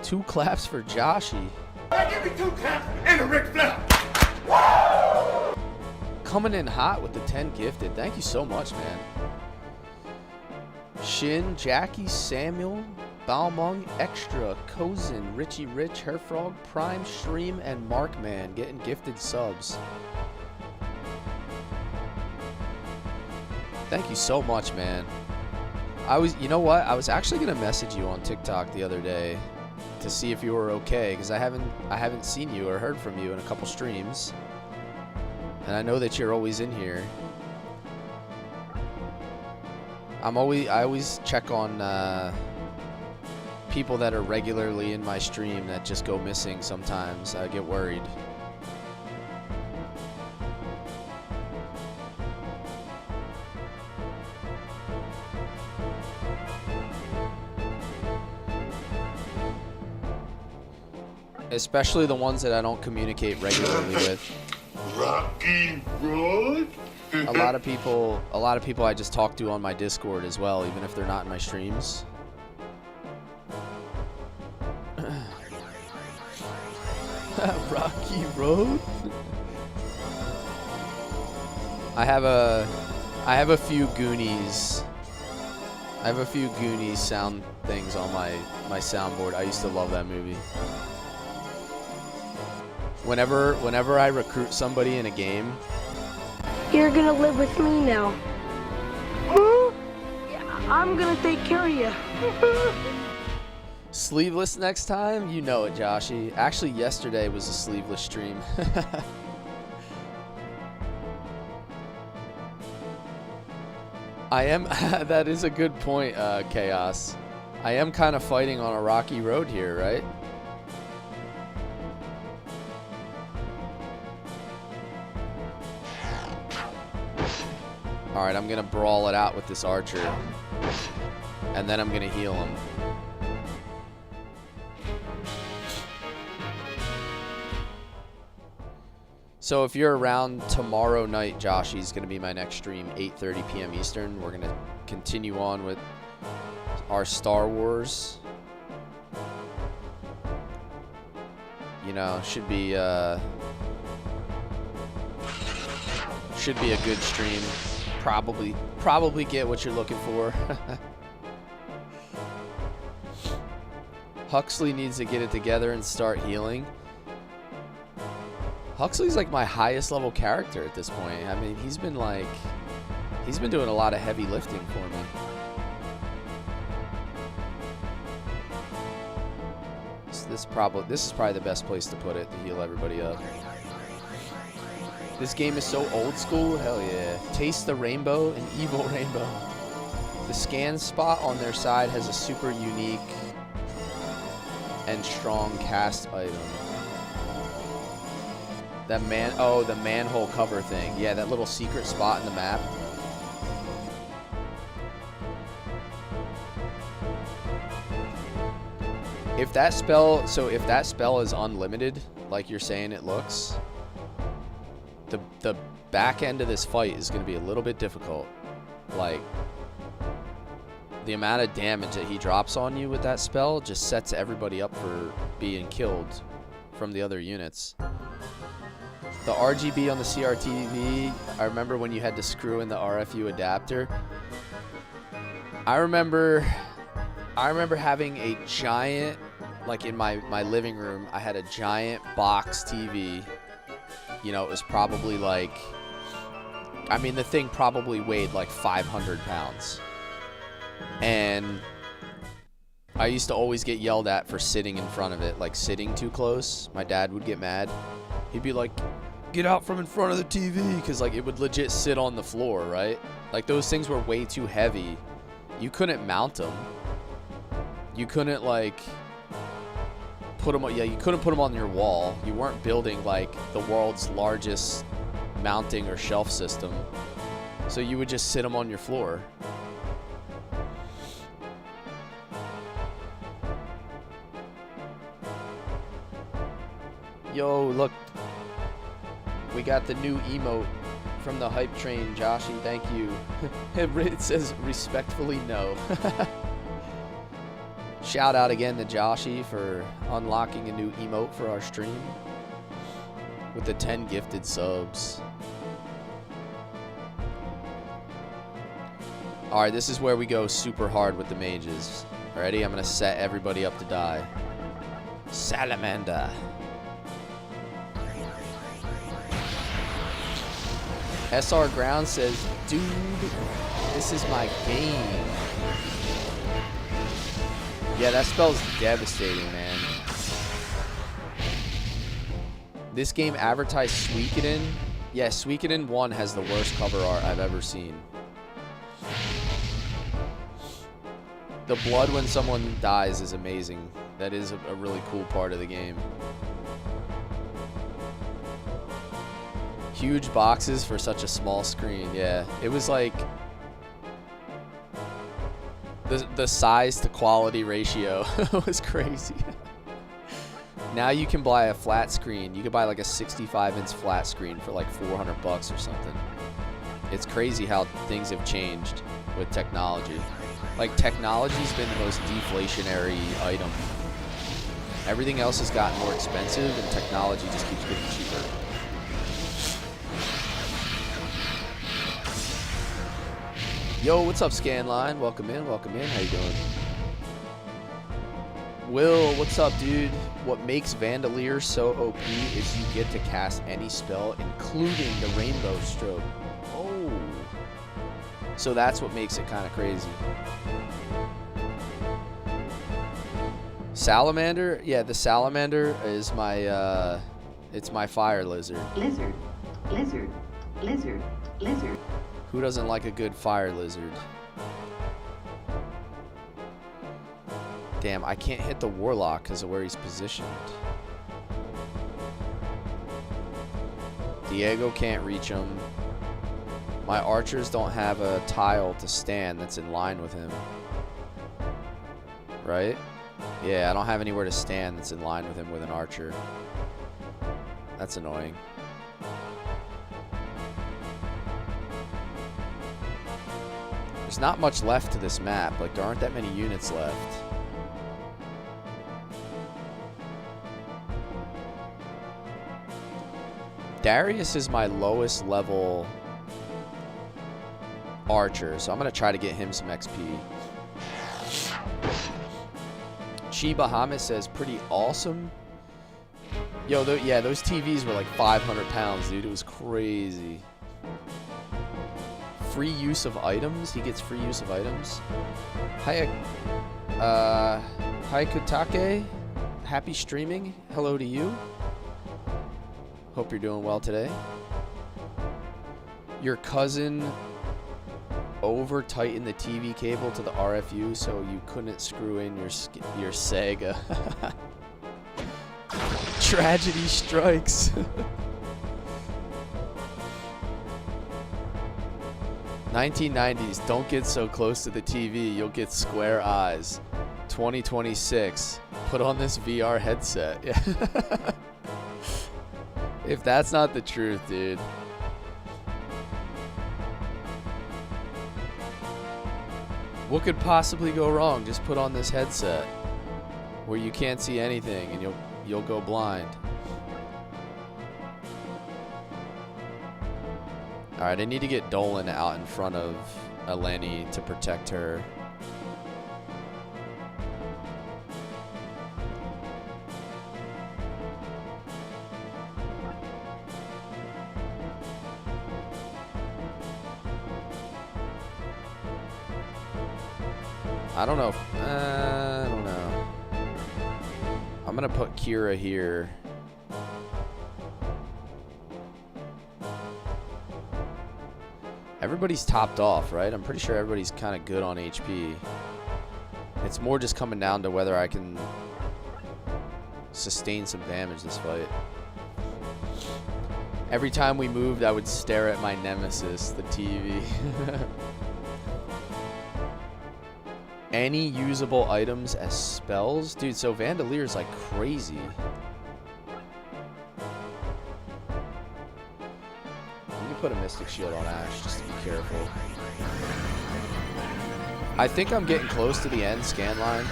2 claps for Joshy. Give me 2 claps and a Ric Flair. Coming in hot with the 10 gifted. Thank you so much, man. Shin, Jackie, Samuel, Balmung, Extra, Kozin, Richie Rich, Herfrog, Prime, Stream, and Markman getting gifted subs. Thank you so much, man. You know what? I was actually gonna message you on TikTok the other day to see if you were okay, because I haven't seen you or heard from you in a couple streams. And I know that you're always in here. I always check on people that are regularly in my stream that just go missing sometimes. I get worried. Especially the ones that I don't communicate regularly with. Rocky Road? A lot of people I just talk to on my Discord as well, even if they're not in my streams. Rocky Road? I have a few Goonies. I have a few Goonies sound things on my soundboard. I used to love that movie. Whenever I recruit somebody in a game, you're gonna live with me now. Huh? Yeah, I'm gonna take care of you. Sleeveless next time? You know it, Joshy. Actually, yesterday was a sleeveless stream. I am. That is a good point, Chaos. I am kind of fighting on a rocky road here, right? Alright, I'm gonna brawl it out with this archer. And then I'm gonna heal him. So if you're around tomorrow night, Joshy's gonna be my next stream, 8:30 p.m. Eastern. We're gonna continue on with our Star Wars. You know, should be a good stream. Probably get what you're looking for. Huxley needs to get it together and start healing. Huxley's like my highest level character at this point. I mean, he's been doing a lot of heavy lifting for me. So this is probably the best place to put it to heal everybody up. This game is so old school. Hell yeah. Taste the rainbow and evil rainbow. The scan spot on their side has a super unique and strong cast item. The manhole cover thing. Yeah, that little secret spot in the map. If that spell is unlimited, like you're saying it looks, the back end of this fight is going to be a little bit difficult. Like, the amount of damage that he drops on you with that spell just sets everybody up for being killed from the other units. The RGB on the CRTV, I remember when you had to screw in the RFU adapter. I remember having a giant, like in my living room, I had a giant box TV. You know, it was probably like, I mean, the thing probably weighed like 500 pounds. And I used to always get yelled at for sitting in front of it, like sitting too close. My dad would get mad. He'd be like, get out from in front of the TV, because like it would legit sit on the floor, right? Like those things were way too heavy. You couldn't mount them. You couldn't like put them, yeah, you couldn't put them on your wall. You weren't building like the world's largest mounting or shelf system. So you would just sit them on your floor. Yo, look. We got the new emote from the hype train, Joshy. Thank you. It says respectfully no. Shout out again to Joshy for unlocking a new emote for our stream with the 10 gifted subs. Alright, this is where we go super hard with the mages. Ready? I'm going to set everybody up to die. Salamander. SR Ground says, dude, this is my game. Yeah, that spell's devastating, man. This game advertised Suikoden. Yeah, Suikoden 1 has the worst cover art I've ever seen. The blood when someone dies is amazing. That is a really cool part of the game. Huge boxes for such a small screen. Yeah, it was like the size to quality ratio was crazy. Now you can buy a flat screen. You can buy like a 65-inch flat screen for like $400 or something. It's crazy how things have changed with technology. Like technology's been the most deflationary item. Everything else has gotten more expensive and technology just keeps getting cheaper. Yo, what's up, Scanline? Welcome in, welcome in. How you doing? Will, what's up, dude? What makes Vandal so OP is you get to cast any spell, including the Rainbow Stroke. Oh. So that's what makes it kind of crazy. Salamander? Yeah, the Salamander is my, it's my fire lizard. Lizard, lizard, lizard, lizard. Who doesn't like a good fire lizard? Damn, I can't hit the warlock because of where he's positioned. Diego can't reach him. My archers don't have a tile to stand that's in line with him. Right? Yeah, I don't have anywhere to stand that's in line with him with an archer. That's annoying. There's not much left to this map. Like, there aren't that many units left. Darius is my lowest level archer, so I'm going to try to get him some XP. Chi Bahamut says, pretty awesome. Yo, yeah, those TVs were like 500 pounds, dude. It was crazy. Free use of items. He gets free use of items. Hi, Kutake. Happy streaming. Hello to you. Hope you're doing well today. Your cousin over tightened the TV cable to the RFU so you couldn't screw in your Sega. Tragedy strikes. 1990s, don't get so close to the TV, you'll get square eyes. 2026, put on this VR headset. Yeah. If that's not the truth, dude. What could possibly go wrong? Just put on this headset where you can't see anything and you'll go blind. Alright, I need to get Dolan out in front of Eleni to protect her. I don't know. I don't know. I'm gonna put Kira here. Everybody's topped off, right? I'm pretty sure everybody's kind of good on HP. It's more just coming down to whether I can sustain some damage this fight. Every time we moved, I would stare at my nemesis, the TV. Any usable items as spells? Dude, so Vandelier's like crazy. Let me put a Mystic Shield on Ash just to be careful. I think I'm getting close to the end scan line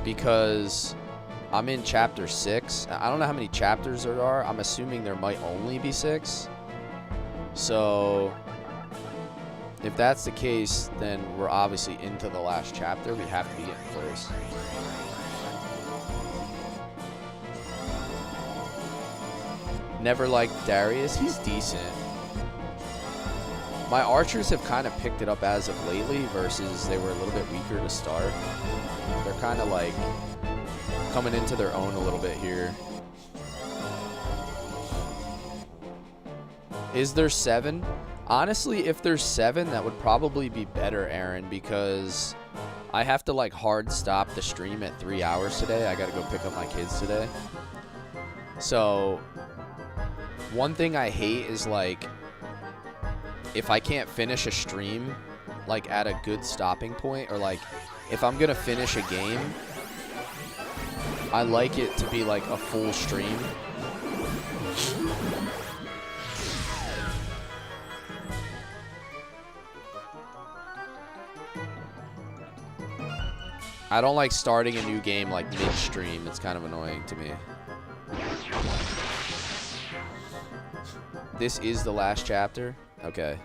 because I'm in chapter 6. I don't know how many chapters there are. I'm assuming there might only be 6. So if that's the case, then we're obviously into the last chapter. We have to be getting close. Never liked Darius. He's decent. My archers have kind of picked it up as of lately versus they were a little bit weaker to start. They're kind of like coming into their own a little bit here. Is there 7? Honestly, if there's 7, that would probably be better, Aaron, because I have to like hard stop the stream at 3 hours today. I gotta go pick up my kids today. So one thing I hate is like if I can't finish a stream like at a good stopping point, or like if I'm gonna finish a game, I like it to be like a full stream. I don't like starting a new game like mid-stream. It's kind of annoying to me. This is the last chapter? Okay.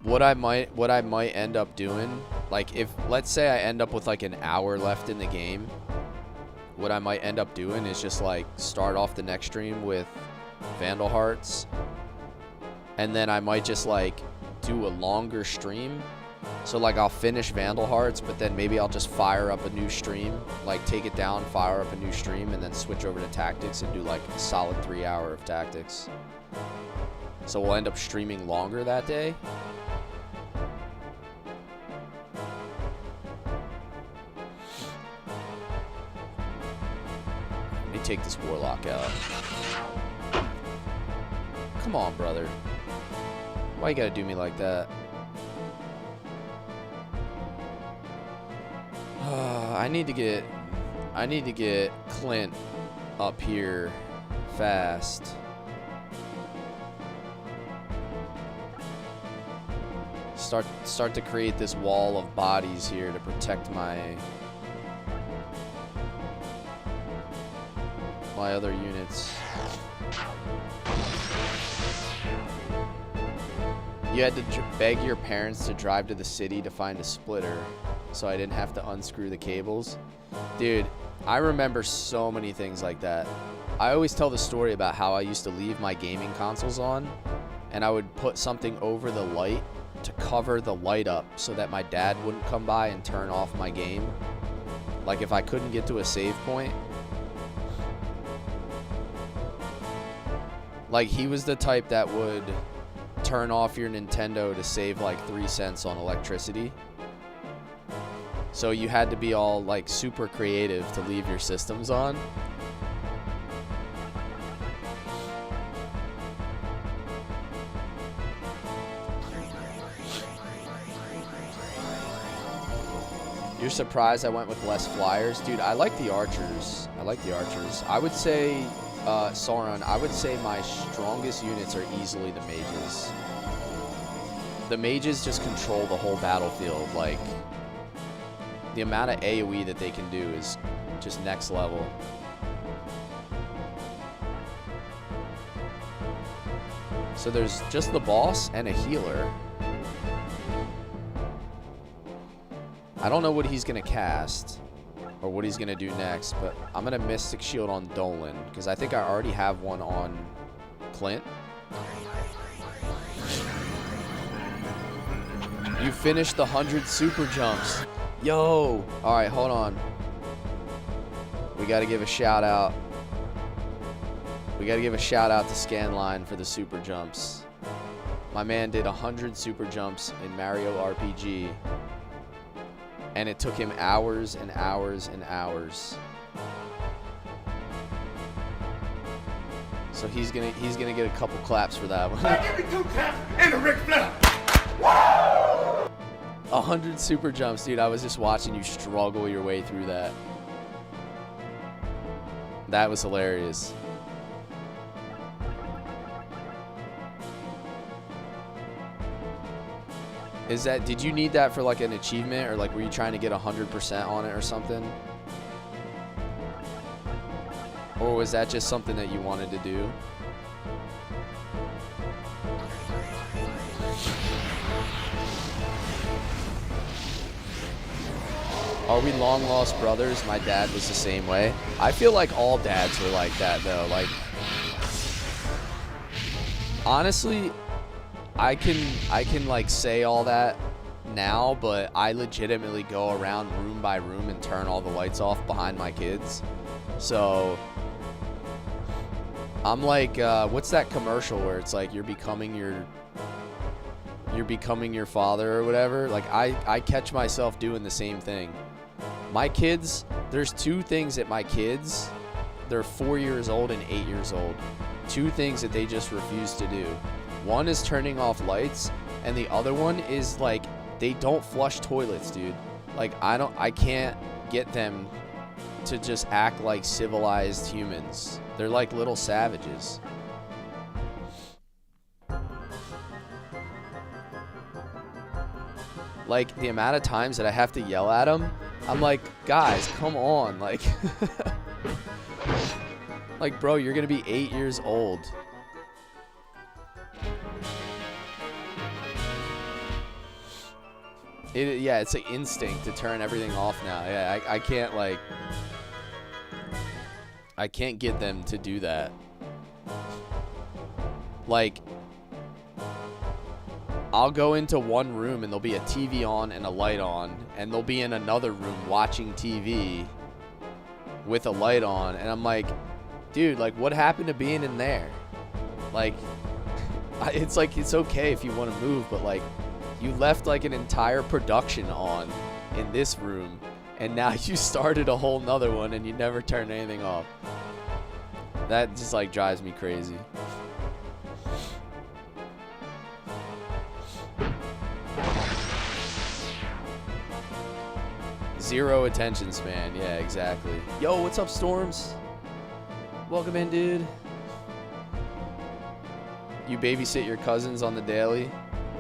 What I might end up doing, like if let's say I end up with like an hour left in the game, what I might end up doing is just like start off the next stream with Vandal Hearts, and then I might just like do a longer stream. So like I'll finish Vandal Hearts, but then maybe I'll just fire up a new stream, like take it down, fire up a new stream, and then switch over to Tactics and do like a solid 3 hour of Tactics. So we'll end up streaming longer that day. Let me take this Warlock out. Come on, brother. Why you gotta do me like that? I need to get Clint up here fast. Start to create this wall of bodies here to protect my other units. You had to beg your parents to drive to the city to find a splitter, so I didn't have to unscrew the cables. Dude, I remember so many things like that. I always tell the story about how I used to leave my gaming consoles on, and I would put something over the light to cover the light up so that my dad wouldn't come by and turn off my game. Like if I couldn't get to a save point. Like he was the type that would turn off your Nintendo to save like 3 cents on electricity. So you had to be all like super creative to leave your systems on. You're surprised I went with less flyers? Dude, I like the archers. I would say, Sauron, I would say my strongest units are easily the mages. The mages just control the whole battlefield. Like, the amount of AoE that they can do is just next level. So there's just the boss and a healer. I don't know what he's going to cast or what he's going to do next, but I'm going to Mystic Shield on Dolan because I think I already have one on Clint. You finished the 100 super jumps. Yo! Alright, hold on. We got to give a shout out. We got to give a shout out to Scanline for the super jumps. My man did 100 super jumps in Mario RPG. And it took him hours and hours and hours. So he's gonna get a couple claps for that one. Give me 2 claps and a Ric Flair. 100 super jumps, dude. I was just watching you struggle your way through that. That was hilarious. Is that, did you need that for like an achievement, or like were you trying to get 100% on it or something? Or was that just something that you wanted to do? Are we long lost brothers? My dad was the same way. I feel like all dads were like that though. Like, honestly, I can like say all that now, but I legitimately go around room by room and turn all the lights off behind my kids. So I'm like, what's that commercial where it's like you're becoming your father or whatever? Like I catch myself doing the same thing. My kids, there's 2 things that my kids, they're 4 years old and 8 years old. 2 things that they just refuse to do. One is turning off lights, and the other one is like they don't flush toilets, dude. Like I can't get them to just act like civilized humans. They're like little savages. Like the amount of times that I have to yell at them, I'm like, guys, come on, like like bro, you're gonna be 8 years old. Yeah, it's an instinct to turn everything off now. Yeah, I can't like, I can't get them to do that. Like, I'll go into one room and there'll be a TV on and a light on, and they'll be in another room watching TV with a light on, and I'm like, dude, like, what happened to being in there? Like, it's like, it's okay if you want to move, but like, you left like an entire production on in this room, and now you started a whole nother one and you never turned anything off. That just like drives me crazy. Zero attention span. Yeah, exactly. Yo, what's up, Storms? Welcome in, dude. You babysit your cousins on the daily?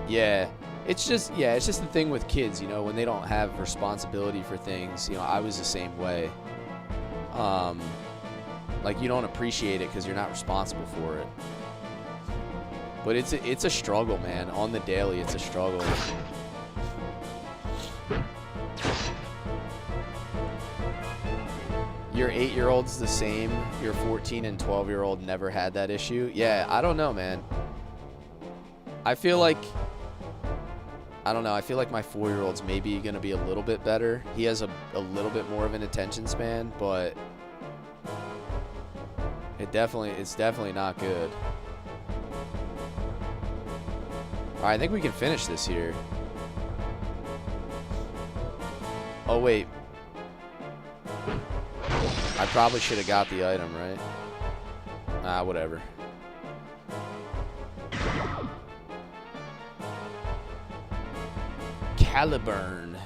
Yeah. It's just the thing with kids, you know, when they don't have responsibility for things. You know, I was the same way. Like, you don't appreciate it because you're not responsible for it. But it's a struggle, man. On the daily, it's a struggle. Your 8-year-old's the same. Your 14 and 12-year-old never had that issue. Yeah, I don't know, man. I feel like, I don't know. I feel like my 4-year-old's maybe going to be a little bit better. He has a little bit more of an attention span, but it's definitely not good. All right, I think we can finish this here. Oh, wait. I probably should have got the item, right? Ah, whatever. Caliburn.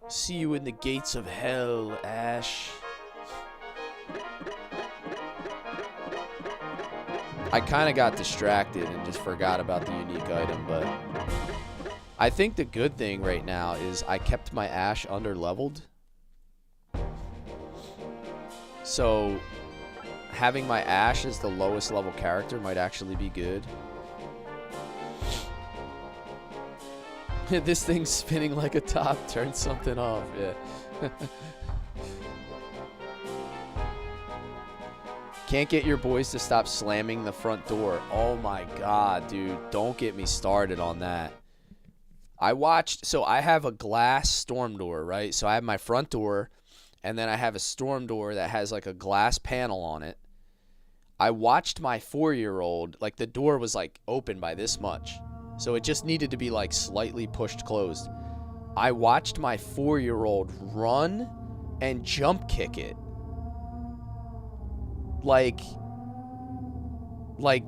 See you in the gates of hell, Ash. I kind of got distracted and just forgot about the unique item, but I think the good thing right now is I kept my Ash under leveled, So having my Ash as the lowest level character might actually be good. This thing's spinning like a top. Turn something off. Yeah. Can't get your boys to stop slamming the front door. Oh my god, dude. Don't get me started on that. I watched, so I have a glass storm door, right? So I have my front door, and then I have a storm door that has like a glass panel on it. I watched my 4-year-old, like the door was like open by this much. So it just needed to be like slightly pushed closed. I watched my 4-year-old run and jump kick it. Like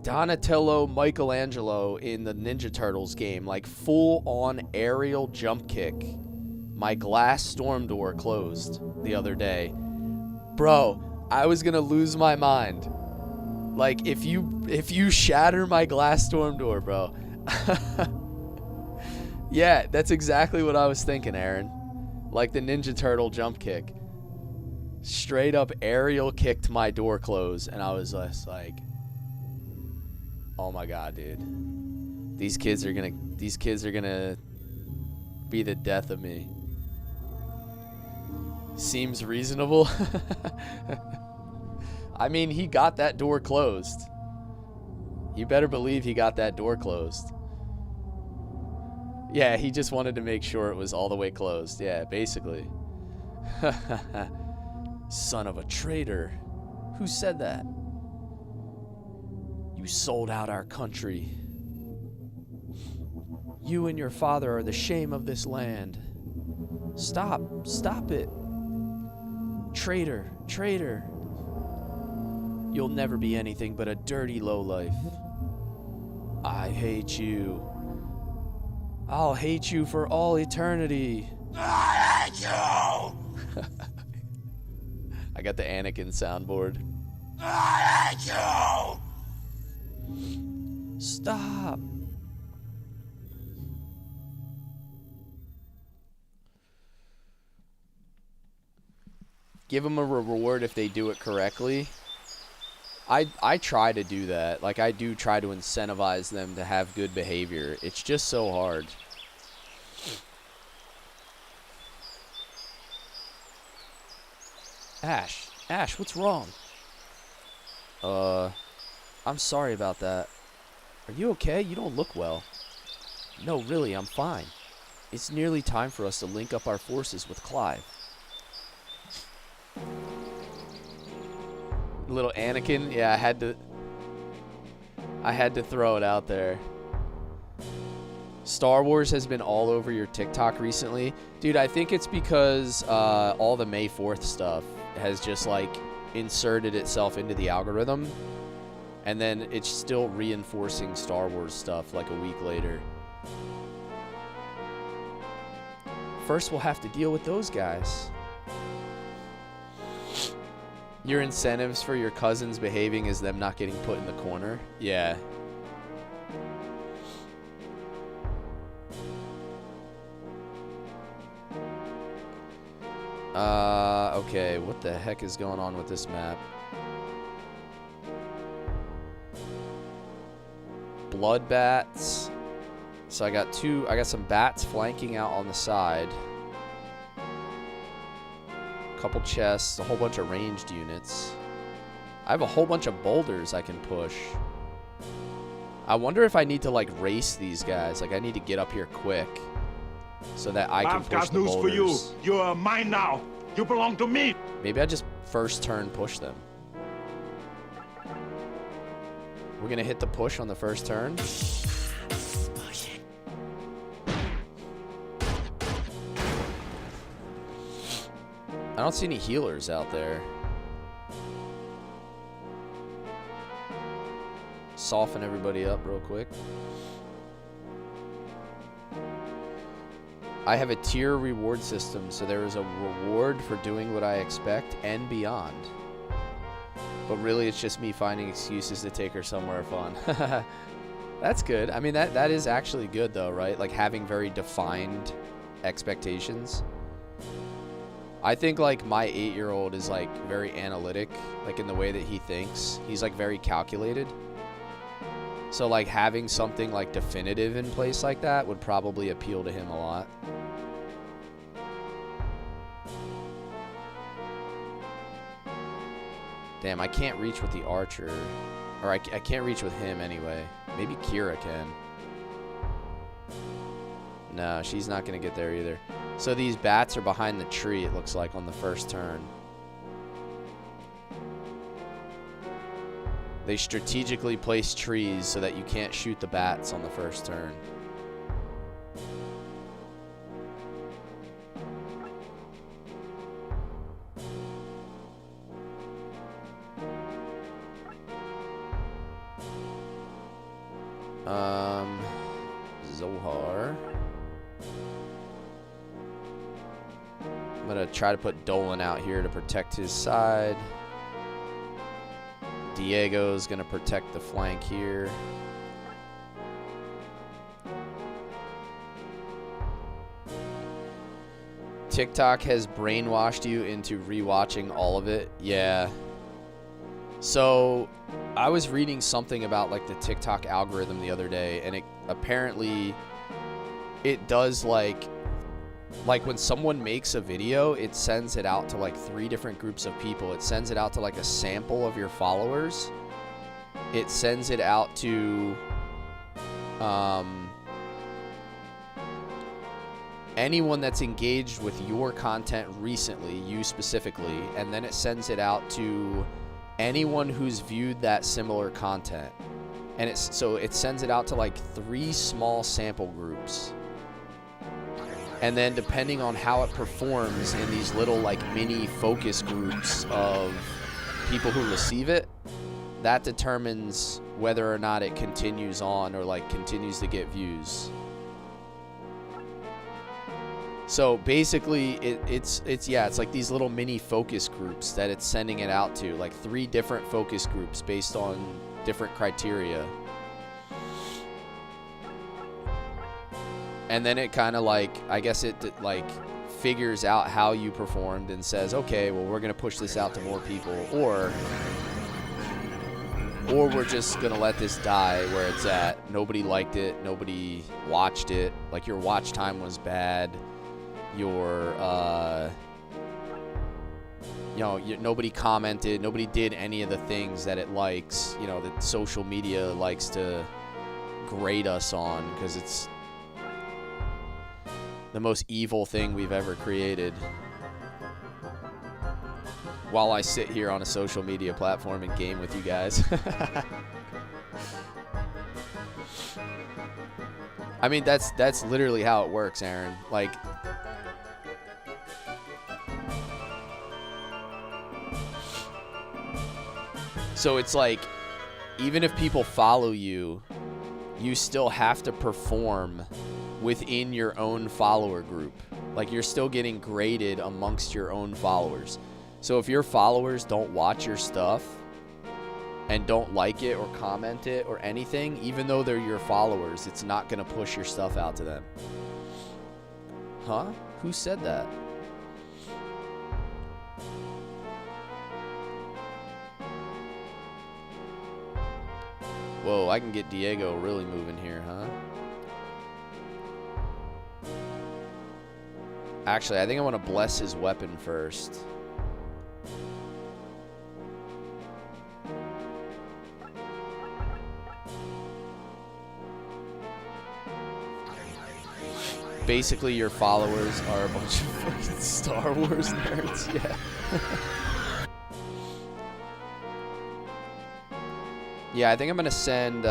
Donatello Michelangelo in the Ninja Turtles game. Like full on aerial jump kick. My glass storm door closed the other day. Bro, I was gonna lose my mind. Like if you shatter my glass storm door, bro. Yeah, that's exactly what I was thinking, Aaron. Like the Ninja Turtle jump kick. Straight up aerial kicked my door closed, and I was just like, oh my god, dude. These kids are gonna be the death of me. Seems reasonable. I mean, he got that door closed. You better believe he got that door closed. Yeah, he just wanted to make sure it was all the way closed. Yeah, basically. Son of a traitor. Who said that? You sold out our country. You and your father are the shame of this land. Stop it. Traitor, traitor. You'll never be anything but a dirty lowlife. I hate you. I'll hate you for all eternity. I hate you! I got the Anakin soundboard. I hate you! Stop. Give them a reward if they do it correctly. I try to do that. Like, I do try to incentivize them to have good behavior. It's just so hard. Ash, what's wrong? I'm sorry about that. Are you okay? You don't look well. No, really, I'm fine. It's nearly time for us to link up our forces with Clive. Little Anakin, yeah, I had to throw it out there. Star Wars has been all over your TikTok recently. Dude, I think it's because all the May 4th stuff has just like inserted itself into the algorithm, and then it's still reinforcing Star Wars stuff like a week later. First we'll have to deal with those guys. Your incentives for your cousins behaving is them not getting put in the corner? Yeah. Okay, what the heck is going on with this map? Blood bats. So I got some bats flanking out on the side. Couple chests, a whole bunch of ranged units. I have a whole bunch of boulders I can push. I wonder if I need to like race these guys. Like I need to get up here quick so that I can push the boulders. I've got news for you. You are mine now. You belong to me. Maybe I just first turn push them. We're gonna hit the push on the first turn. I don't see any healers out there. Soften everybody up real quick. I have a tier reward system, so there is a reward for doing what I expect and beyond. But really, it's just me finding excuses to take her somewhere fun. That's good. I mean, that is actually good, though, right? Like, having very defined expectations. I think like my 8-year-old is like very analytic, like in the way that he thinks. He's like very calculated. So like having something like definitive in place like that would probably appeal to him a lot. Damn, I can't reach with the archer. Or I can't reach with him anyway. Maybe Kira can. No, she's not going to get there either. So these bats are behind the tree, it looks like, on the first turn. They strategically place trees so that you can't shoot the bats on the first turn. Zohar. I'm gonna try to put Dolan out here to protect his side. Diego's gonna protect the flank here. TikTok has brainwashed you into rewatching all of it. Yeah. So I was reading something about like the TikTok algorithm the other day, and it apparently it does like when someone makes a video, it sends it out to like 3 different groups of people. It sends it out to like a sample of your followers. It sends it out to anyone that's engaged with your content recently, you specifically, and then it sends it out to anyone who's viewed that similar content. And it sends it out to like 3 small sample groups. And then depending on how it performs in these little like mini focus groups of people who receive it, that determines whether or not it continues on or like continues to get views. So basically it's like these little mini focus groups that it's sending it out to, like 3 different focus groups based on different criteria. And then it kind of like, I guess it like figures out how you performed and says, okay, well, we're going to push this out to more people, or we're just going to let this die where it's at. Nobody liked it. Nobody watched it. Like your watch time was bad. Your, nobody commented. Nobody did any of the things that it likes, that social media likes to grade us on, because it's the most evil thing we've ever created. While I sit here on a social media platform and game with you guys. I mean, that's literally how it works, Aaron. Like, so it's like, even if people follow you, you still have to perform within your own follower group. Like, you're still getting graded amongst your own followers. So if your followers don't watch your stuff and don't like it or comment it or anything, even though they're your followers, it's not going to push your stuff out to them. Huh? Who said that? Whoa, I can get Diego really moving here, huh? Actually, I think I want to bless his weapon first. Basically, your followers are a bunch of fucking Star Wars nerds. Yeah. Yeah, I think I'm gonna send.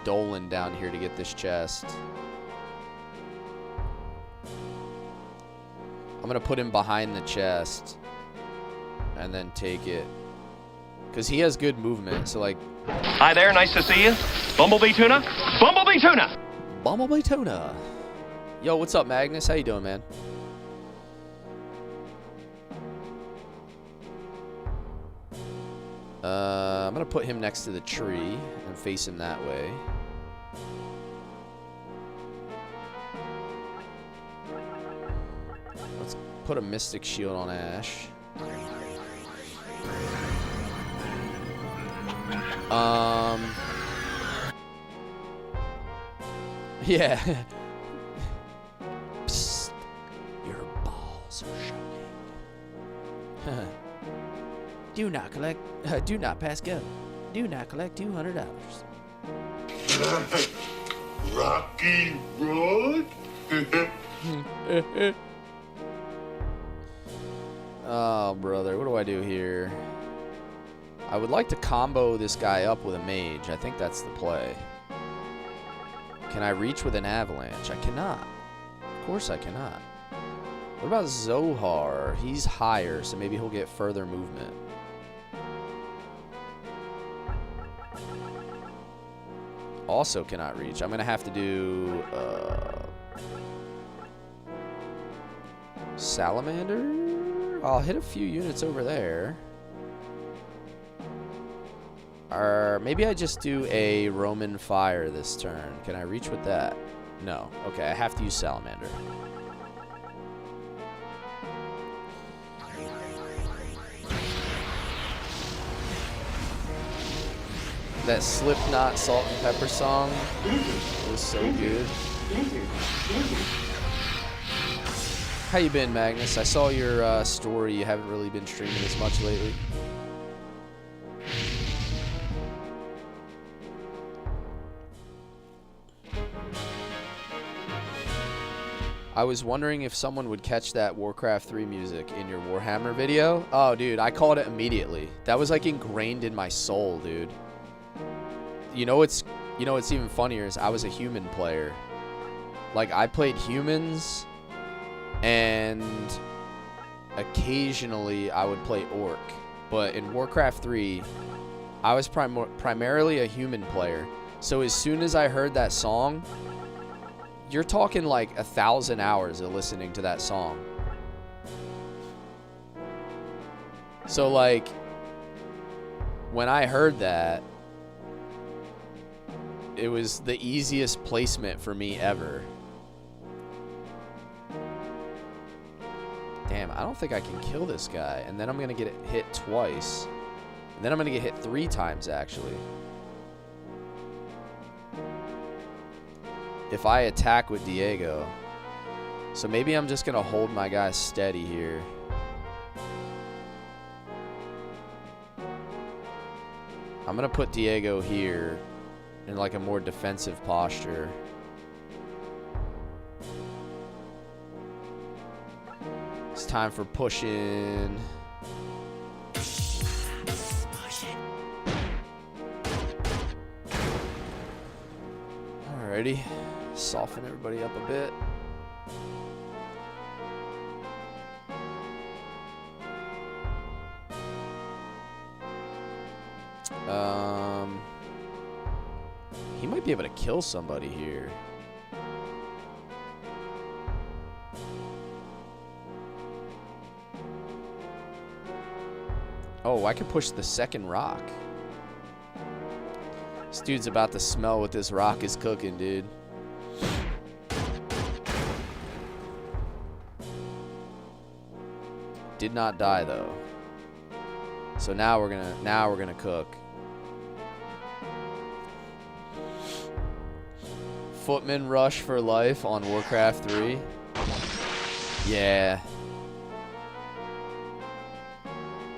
Dolan down here to get this chest. I'm gonna put him behind the chest and then take it, because he has good movement. So like, hi there, nice to see you. Bumblebee tuna, Bumblebee tuna, Bumblebee tuna. Yo, what's up, Magnus? How you doing, man? I'm gonna put him next to the tree and face him that way. Let's put a Mystic Shield on Ash. Yeah. Psst. Your balls are showing. Do not collect. Do not pass go. Do not collect $200. Rocky Road? Oh, brother. What do I do here? I would like to combo this guy up with a mage. I think that's the play. Can I reach with an avalanche? I cannot. Of course I cannot. What about Zohar? He's higher, so maybe he'll get further movement. Also cannot reach. I'm going to have to do... Salamander? I'll hit a few units over there. Or maybe I just do a Roman Fire this turn. Can I reach with that? No. Okay, I have to use Salamander. That Slipknot Salt and Pepper song was so good. How you been, Magnus? I saw your story. You haven't really been streaming as much lately. I was wondering if someone would catch that Warcraft 3 music in your Warhammer video. Oh, dude, I caught it immediately. That was like ingrained in my soul, dude. You know what's even funnier is I was a human player. Like, I played humans, and occasionally I would play orc. But in Warcraft 3, I was primarily a human player. So as soon as I heard that song, you're talking like 1,000 hours of listening to that song. So like, when I heard that, it was the easiest placement for me ever. Damn, I don't think I can kill this guy. And then I'm going to get hit twice. And then I'm going to get hit 3 times, actually. If I attack with Diego. So maybe I'm just going to hold my guy steady here. I'm going to put Diego here in like a more defensive posture. It's time for pushing. Alrighty. Soften everybody up a bit. He might be able to kill somebody here. Oh, I could push the second rock. This dude's about to smell what this rock is cooking, dude. Did not die though. So now we're gonna cook. Footman rush for life on Warcraft 3. Yeah.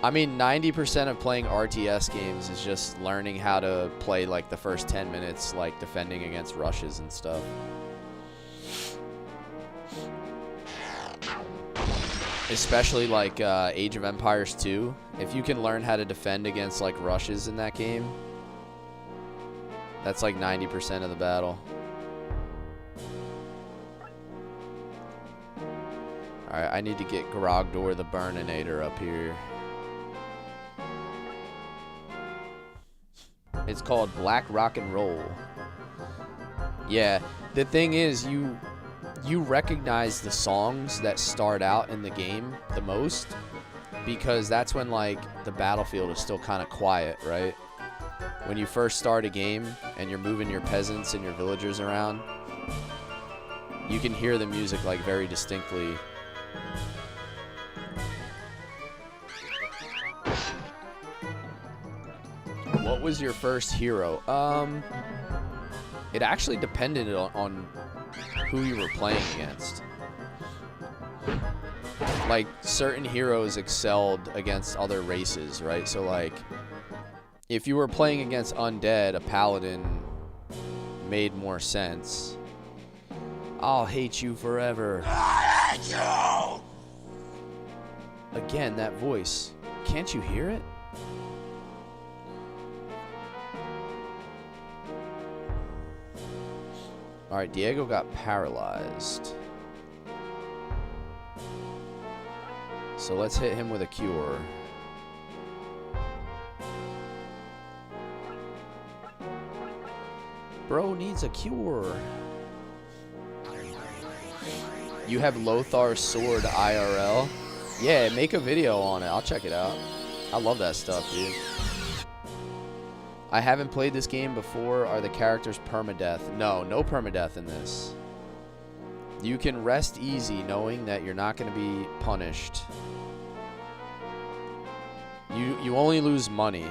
I mean, 90% of playing RTS games is just learning how to play like the first 10 minutes, like defending against rushes and stuff. Especially like Age of Empires 2. If you can learn how to defend against like rushes in that game, that's like 90% of the battle. Alright, I need to get Grogdor the Burninator up here. It's called Black Rock and Roll. Yeah, the thing is, you recognize the songs that start out in the game the most, because that's when like the battlefield is still kind of quiet, right? When you first start a game and you're moving your peasants and your villagers around, you can hear the music like very distinctly. What was your first hero? It actually depended on who you were playing against. Like, certain heroes excelled against other races, right? So, like, if you were playing against undead, a paladin made more sense. I'll hate you forever. I hate you! Again, that voice. Can't you hear it? Alright, Diego got paralyzed. So let's hit him with a cure. Bro needs a cure. You have Lothar's sword IRL? Yeah, make a video on it. I'll check it out. I love that stuff, dude. I haven't played this game before. Are the characters permadeath? No, no permadeath in this. You can rest easy knowing that you're not going to be punished. You only lose money.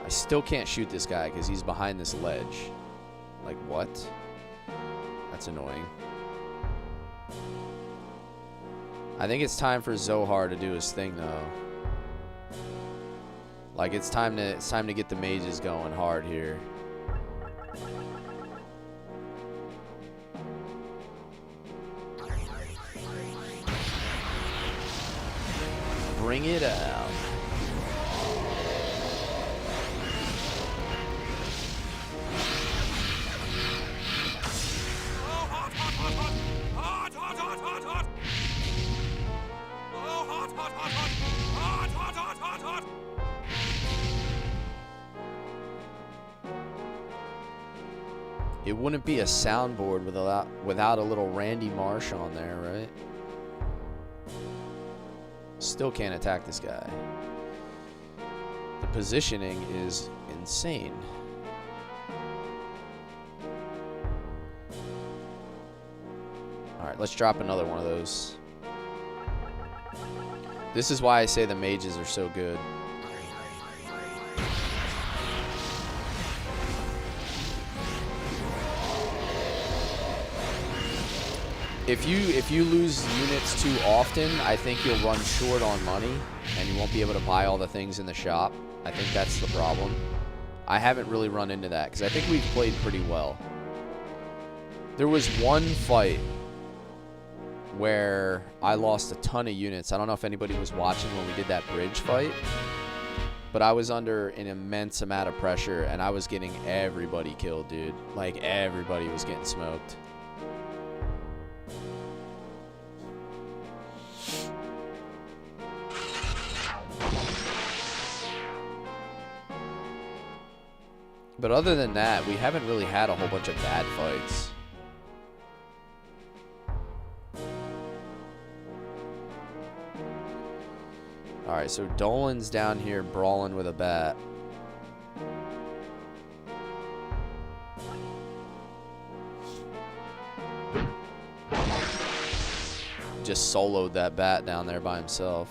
I still can't shoot this guy because he's behind this ledge. Like, what? That's annoying. I think it's time for Zohar to do his thing, though. Like, it's time to get the mages going hard here. Bring it out. It wouldn't be a soundboard without a little Randy Marsh on there, right? Still can't attack this guy. The positioning is insane. Alright, let's drop another one of those. This is why I say the mages are so good. If you lose units too often, I think you'll run short on money and you won't be able to buy all the things in the shop. I think that's the problem. I haven't really run into that because I think we've played pretty well. There was one fight where I lost a ton of units. I don't know if anybody was watching when we did that bridge fight, but I was under an immense amount of pressure and I was getting everybody killed, dude. Like, everybody was getting smoked. But other than that, we haven't really had a whole bunch of bad fights. Alright, so Dolan's down here brawling with a bat. Just soloed that bat down there by himself.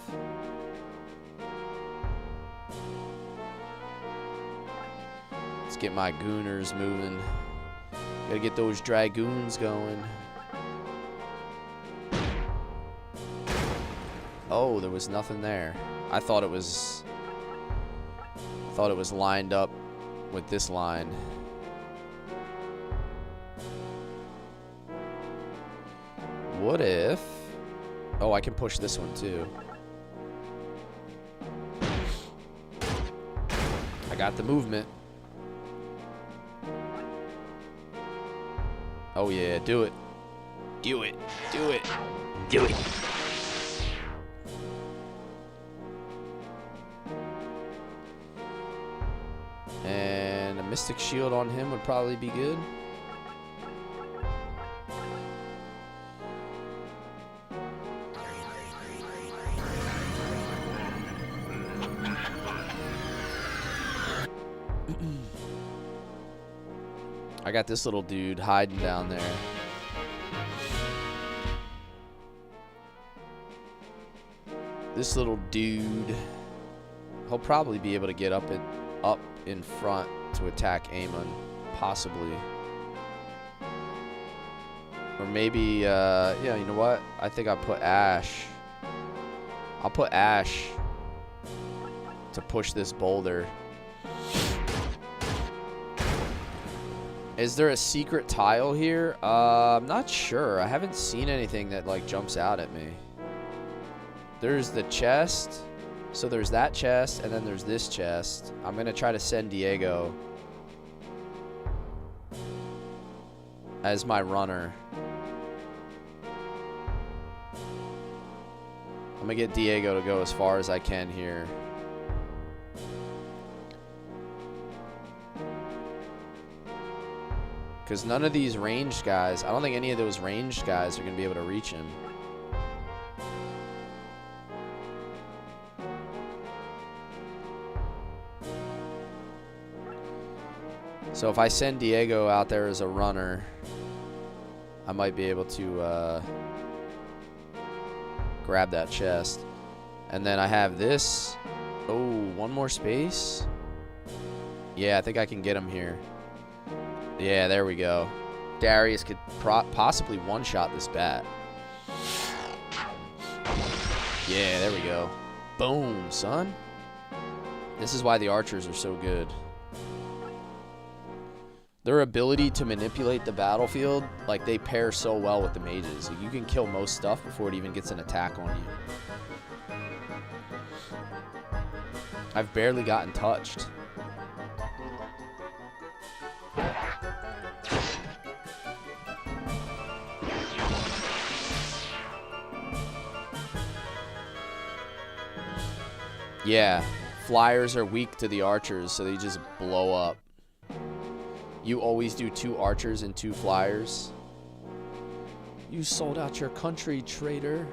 Let's get my gooners moving. Gotta get those dragoons going. Oh, there was nothing there. I thought it was lined up with this line. What if... Oh, I can push this one too. I got the movement. Oh yeah, do it. Do it. Do it. Do it. And a Mystic Shield on him would probably be good. I got this little dude hiding down there. This little dude, he'll probably be able to get up in front to attack Amon, possibly. Or maybe, yeah, you know what? I think I'll put Ash. I'll put Ash to push this boulder. Is there a secret tile here? I'm not sure. I haven't seen anything that like jumps out at me. There's the chest. So there's that chest, and then there's this chest. I'm gonna try to send Diego as my runner. I'm gonna get Diego to go as far as I can here. Because none of these ranged guys, I don't think any of those ranged guys are gonna be able to reach him. So if I send Diego out there as a runner, I might be able to grab that chest. And then I have this. Oh, one more space. Yeah, I think I can get him here. Yeah, there we go. Darius could possibly one-shot this bat. Yeah, there we go. Boom, son. This is why the archers are so good. Their ability to manipulate the battlefield, like, they pair so well with the mages. Like, you can kill most stuff before it even gets an attack on you. I've barely gotten touched. Yeah, flyers are weak to the archers, so they just blow up. You always do 2 archers and 2 flyers. You sold out your country, traitor.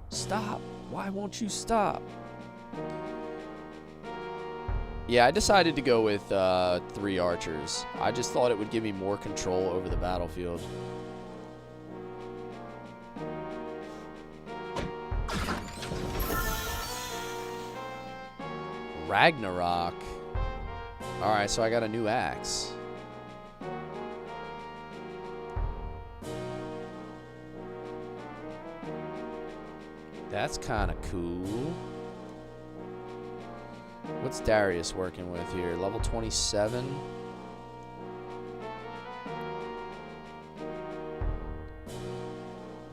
Stop. Why won't you stop? Yeah, I decided to go with 3 archers. I just thought it would give me more control over the battlefield. Ragnarok. Alright, so I got a new axe. That's kind of cool. What's Darius working with here? Level 27.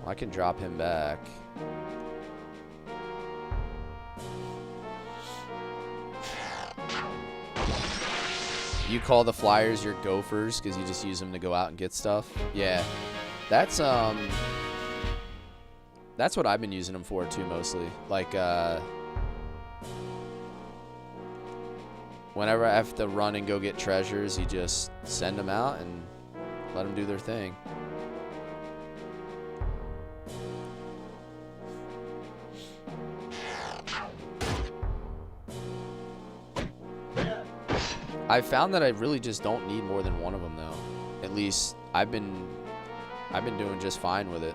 I can drop him back. You call the flyers your gophers because you just use them to go out and get stuff? Yeah. That's what I've been using them for too, mostly. Like, whenever I have to run and go get treasures, you just send them out and let them do their thing. I found that I really just don't need more than one of them, though. At least I've been doing just fine with it.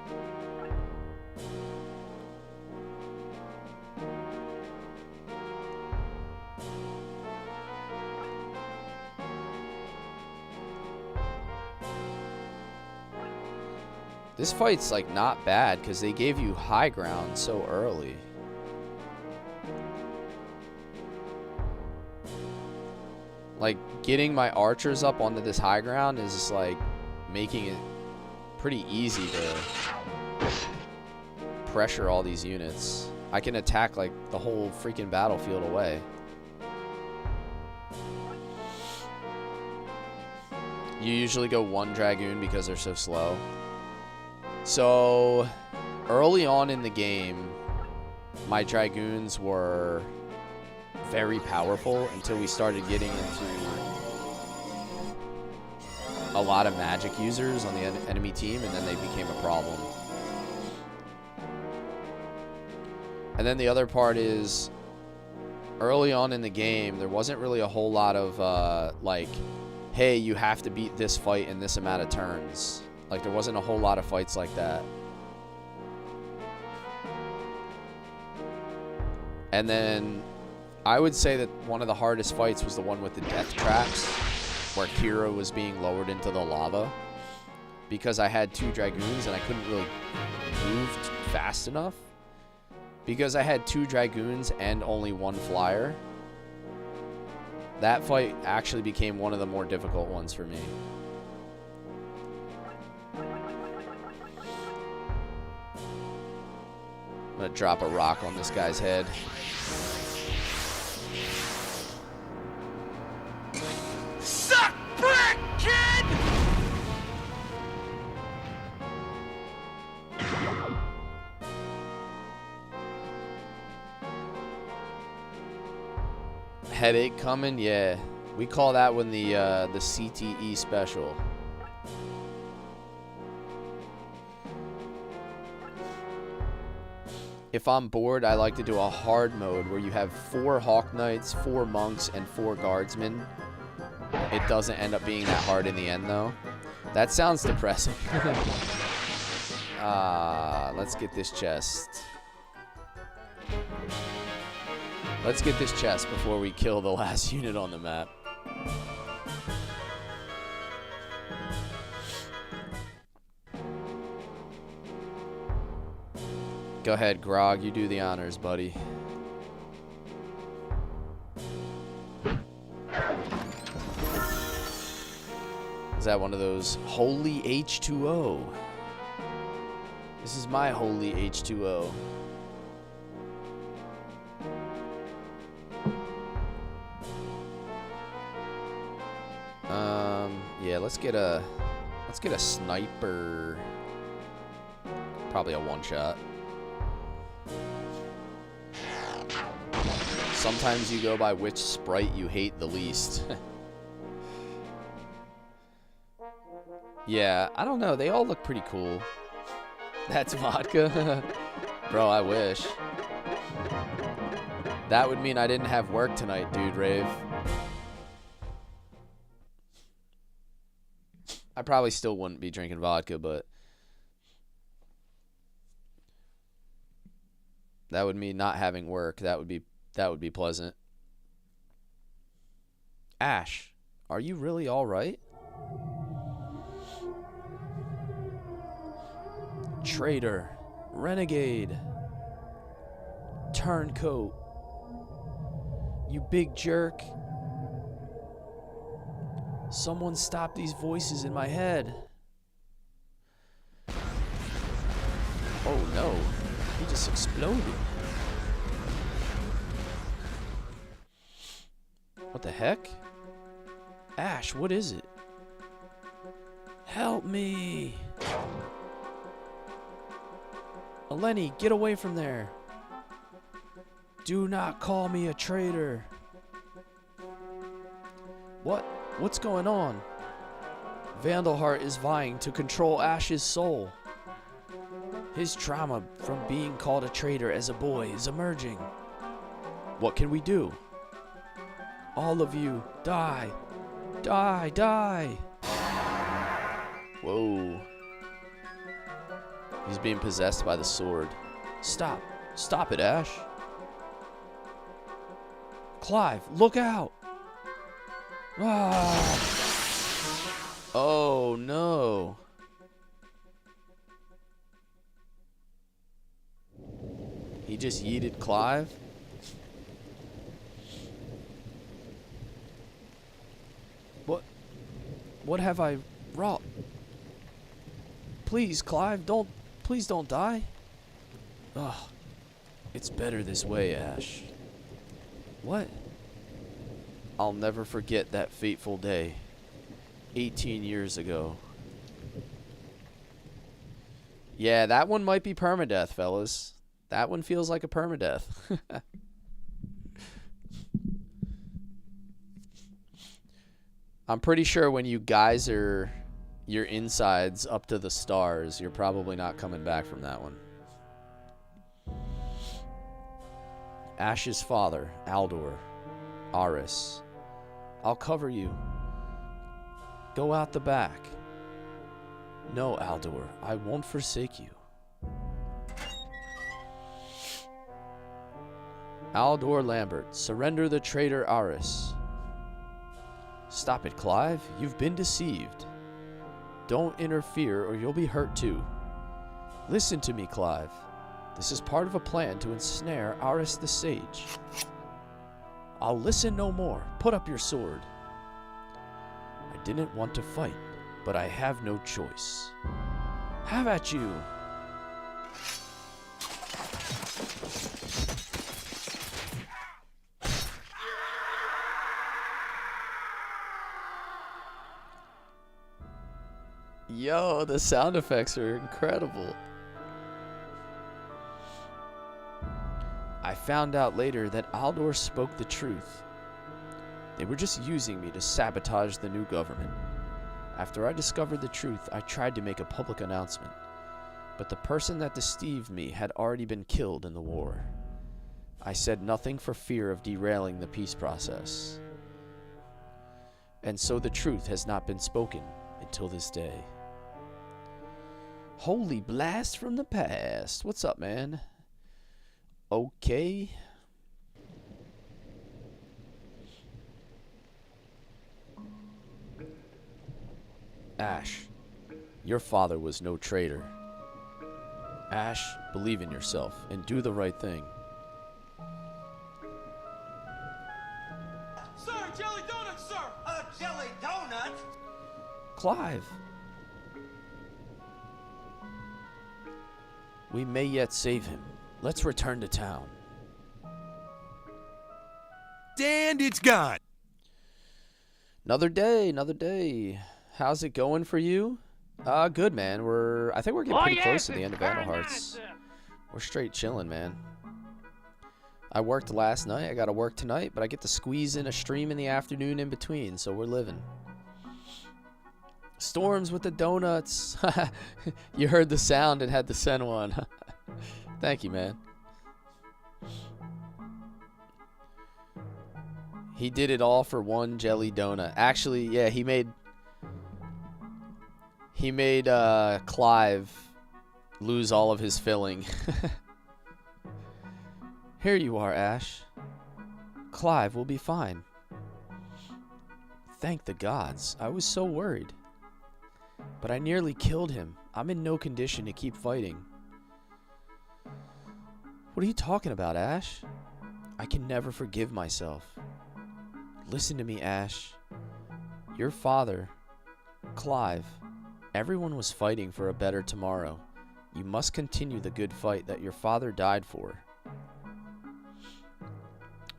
This fight's like not bad because they gave you high ground so early. Like, getting my archers up onto this high ground is just like making it pretty easy to pressure all these units. I can attack like the whole freaking battlefield away. You usually go 1 Dragoon because they're so slow. So, early on in the game, my Dragoons were very powerful until we started getting into a lot of magic users on the enemy team, and then they became a problem. And then the other part is, early on in the game, there wasn't really a whole lot of, like, hey, you have to beat this fight in this amount of turns. Like, there wasn't a whole lot of fights like that. And then I would say that one of the hardest fights was the one with the death traps, where Kira was being lowered into the lava. Because I had 2 Dragoons and I couldn't really move fast enough. Because I had 2 Dragoons and only 1 flyer. That fight actually became one of the more difficult ones for me. I'm gonna drop a rock on this guy's head. Suck brick, kid! Headache coming? Yeah. We call that one the CTE special. If I'm bored, I like to do a hard mode where you have 4 Hawk Knights, 4 Monks, and 4 Guardsmen. It doesn't end up being that hard in the end, though. That sounds depressing. Let's get this chest. Let's get this chest before we kill the last unit on the map. Go ahead, Grog. You do the honors, buddy. Is that one of those holy H2O? This is my holy H2O. Yeah, let's get a sniper. Probably a one-shot. Sometimes you go by which sprite you hate the least. Yeah, I don't know. They all look pretty cool. That's vodka? Bro, I wish. That would mean I didn't have work tonight, dude, Rave. I probably still wouldn't be drinking vodka, but that would mean not having work. That would be pleasant. Ash, are you really all right? Traitor, renegade, turncoat, you big jerk. Someone stop these voices in my head. Oh no, he just exploded. What the heck? Ash, what is it? Help me! Eleni, get away from there! Do not call me a traitor! What's going on? Vandal Heart is vying to control Ash's soul. His trauma from being called a traitor as a boy is emerging. What can we do? All of you, die! Die, die! Whoa. He's being possessed by the sword. Stop. Stop it, Ash. Clive, look out! Ah. Oh, no. He just yeeted Clive? What have I wrought? Please, Clive, please don't die. Ugh. It's better this way, Ash. What? I'll never forget that fateful day. 18 years ago. Yeah, that one might be permadeath, fellas. That one feels like a permadeath. I'm pretty sure when you geyser your insides up to the stars, you're probably not coming back from that one. Ash's father, Aldor. Aris. I'll cover you. Go out the back. No, Aldor, I won't forsake you. Aldor Lambert, surrender the traitor Aris. Stop it, Clive. You've been deceived. Don't interfere or you'll be hurt too. Listen to me, Clive. This is part of a plan to ensnare Aris the Sage. I'll listen no more. Put up your sword. I didn't want to fight, but I have no choice. Have at you. Yo, the sound effects are incredible. I found out later that Aldor spoke the truth. They were just using me to sabotage the new government. After I discovered the truth, I tried to make a public announcement. But the person that deceived me had already been killed in the war. I said nothing for fear of derailing the peace process. And so the truth has not been spoken until this day. Holy blast from the past. What's up, man? Okay. Ash, your father was no traitor. Ash, believe in yourself and do the right thing. Sir, jelly donut, sir! A jelly donut? Clive. We may yet save him. Let's return to town. And it's gone. Another day, another day. How's it going for you? Good, man. I think we're getting pretty close to the end of Vandal Hearts. We're straight chilling, man. I worked last night. I got to work tonight, but I get to squeeze in a stream in the afternoon in between, so we're living. Storms with the donuts. You heard the sound and had to send one. Thank you, man. He did it all for one jelly donut. Actually, yeah, he made Clive lose all of his filling. Here you are, Ash. Clive will be fine. Thank the gods. I was so worried. But I nearly killed him. I'm in no condition to keep fighting. What are you talking about, Ash? I can never forgive myself. Listen to me, Ash. Your father, Clive, everyone was fighting for a better tomorrow. You must continue the good fight that your father died for.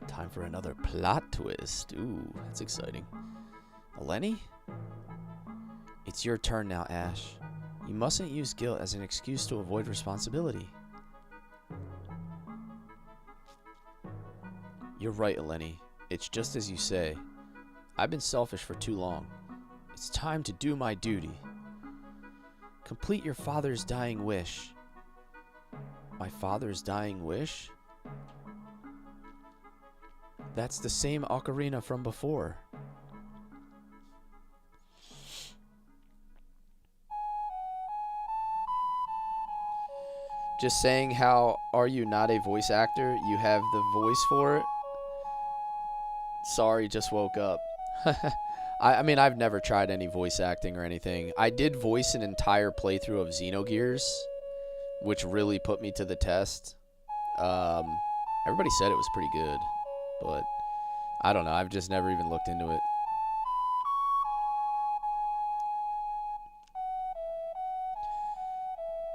Time for another plot twist. Ooh, that's exciting. Eleni? It's your turn now, Ash. You mustn't use guilt as an excuse to avoid responsibility. You're right, Eleni. It's just as you say. I've been selfish for too long. It's time to do my duty. Complete your father's dying wish. My father's dying wish? That's the same ocarina from before. Just saying, how are you not a voice actor? You have the voice for it? Sorry, just woke up. I mean, I've never tried any voice acting or anything. I did voice an entire playthrough of Xenogears, which really put me to the test. Everybody said it was pretty good, but I don't know. I've just never even looked into it.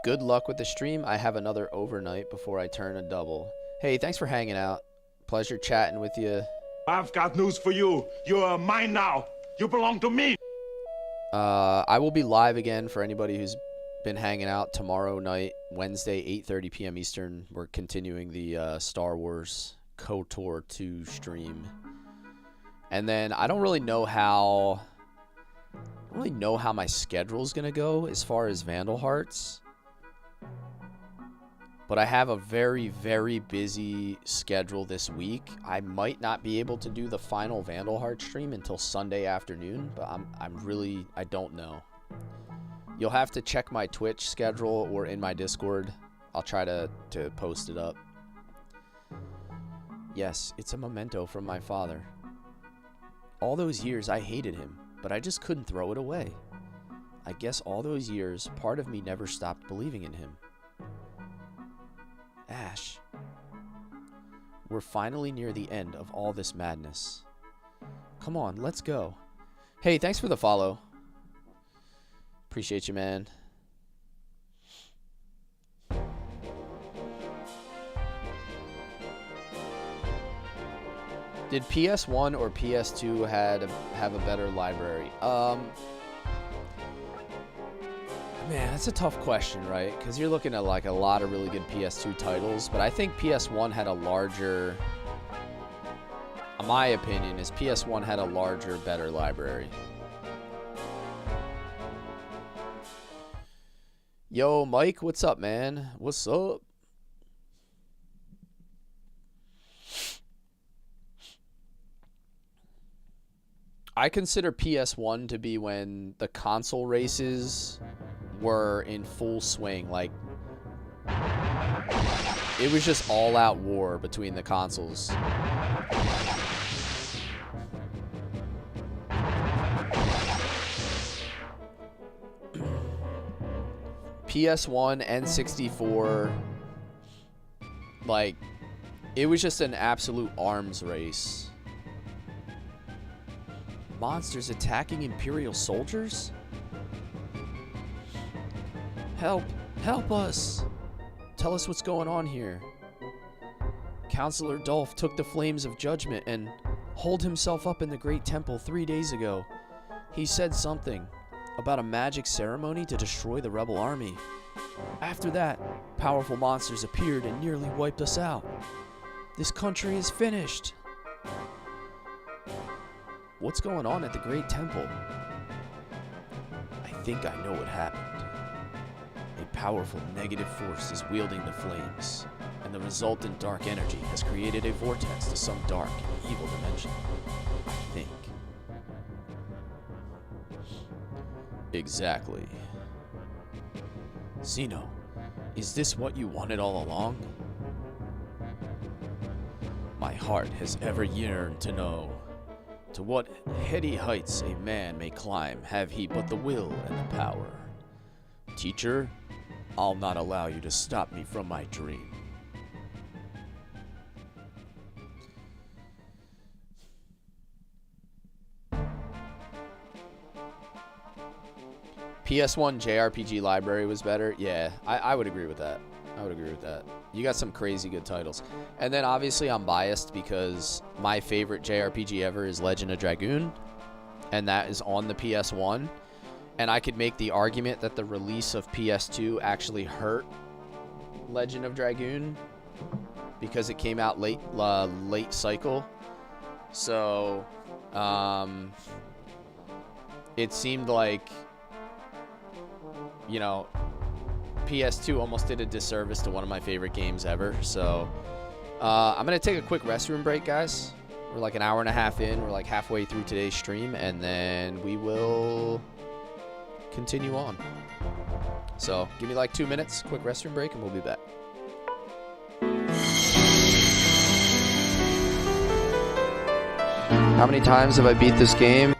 Good luck with the stream. I have another overnight before I turn a double. Hey, thanks for hanging out. Pleasure chatting with you. I've got news for you. You're mine now. You belong to me. I will be live again for anybody who's been hanging out tomorrow night, Wednesday, 8:30 p.m. Eastern. We're continuing the Star Wars KOTOR 2 stream. And then I don't really know how my schedule is going to go as far as Vandal Hearts. But I have a very, very busy schedule this week. I might not be able to do the final Vandal Hearts stream until Sunday afternoon, but I don't know. You'll have to check my Twitch schedule or in my Discord. I'll try to post it up. Yes, it's a memento from my father. All those years I hated him, but I just couldn't throw it away. I guess all those years, part of me never stopped believing in him. Ash. We're finally near the end of all this madness. Come on, let's go. Hey, thanks for the follow. Appreciate you, man. Did PS1 or PS2 have a better library? Man, that's a tough question, right? Because you're looking at like a lot of really good PS2 titles, but I think PS1 had a larger, my opinion is PS1 had a larger, better library. Yo, Mike, what's up, man? What's up? I consider PS1 to be when the console races were in full swing. Like, it was just all-out war between the consoles. PS1, N64, like, it was just an absolute arms race. Monsters attacking Imperial soldiers? Help! Help us! Tell us what's going on here. Counselor Dolph took the flames of judgment and holed himself up in the Great Temple 3 days ago. He said something about a magic ceremony to destroy the rebel army. After that, powerful monsters appeared and nearly wiped us out. This country is finished. What's going on at the Great Temple? I think I know what happened. A powerful negative force is wielding the flames, and the resultant dark energy has created a vortex to some dark and evil dimension. I think. Exactly. Zeno, is this what you wanted all along? My heart has ever yearned to know. To what heady heights a man may climb, have he but the will and the power. Teacher, I'll not allow you to stop me from my dream. PS1 JRPG library was better? Yeah, I would agree with that. I would agree with that. You got some crazy good titles. And then obviously I'm biased because my favorite JRPG ever is Legend of Dragoon, and that is on the PS1. And I could make the argument that the release of PS2 actually hurt Legend of Dragoon because it came out late cycle. So it seemed like, you know, PS2 almost did a disservice to one of my favorite games ever. So I'm going to take a quick restroom break, guys. We're like an hour and a half in. We're like halfway through today's stream, and then we will continue on. So give me like 2 minutes, quick restroom break, and we'll be back. How many times have I beat this game?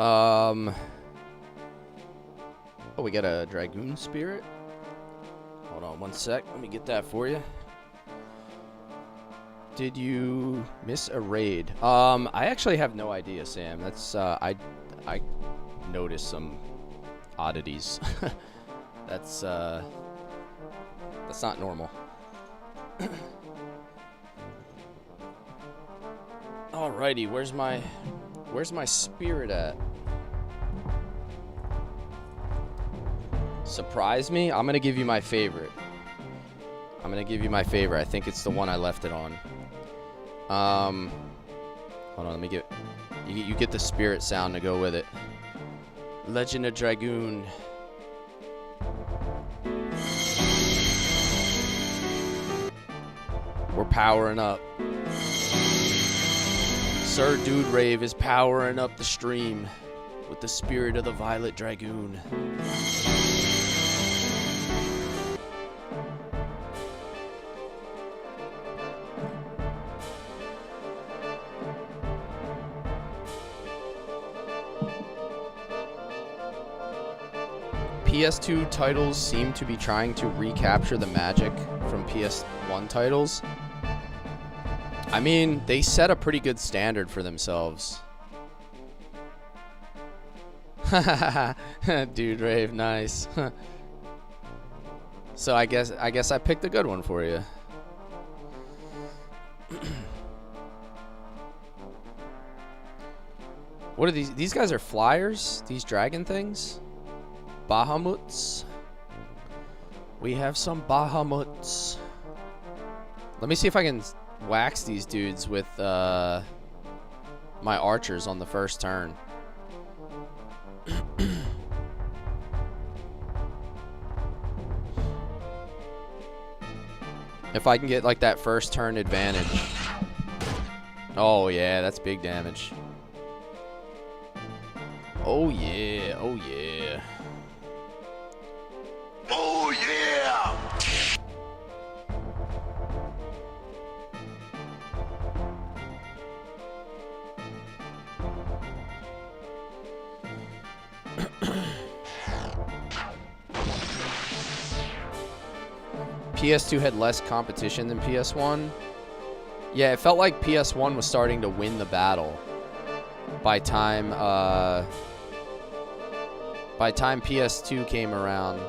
Oh, we got a Dragoon Spirit. Hold on one sec. Let me get that for you. Did you miss a raid? I actually have no idea, Sam. That's I noticed some oddities. That's not normal. Alrighty, where's my spirit at? Surprise me? I'm gonna give you my favorite. I think it's the one I left it on. Hold on, let me get you get the spirit sound to go with it. Legend of Dragoon. We're powering up. Sir Dude Rave is powering up the stream with the spirit of the Violet Dragoon. PS2 titles seem to be trying to recapture the magic from PS1 titles. I mean, they set a pretty good standard for themselves. Dude Rave, nice. So I guess I picked a good one for you. What are these? These guys are flyers? These dragon things? Bahamuts. We have some Bahamuts. Let me see if I can wax these dudes with my archers on the first turn. If I can get like that first turn advantage. Oh yeah, that's big damage. Oh yeah, oh yeah. Oh, yeah! PS2 had less competition than PS1. Yeah, it felt like PS1 was starting to win the battle by time PS2 came around.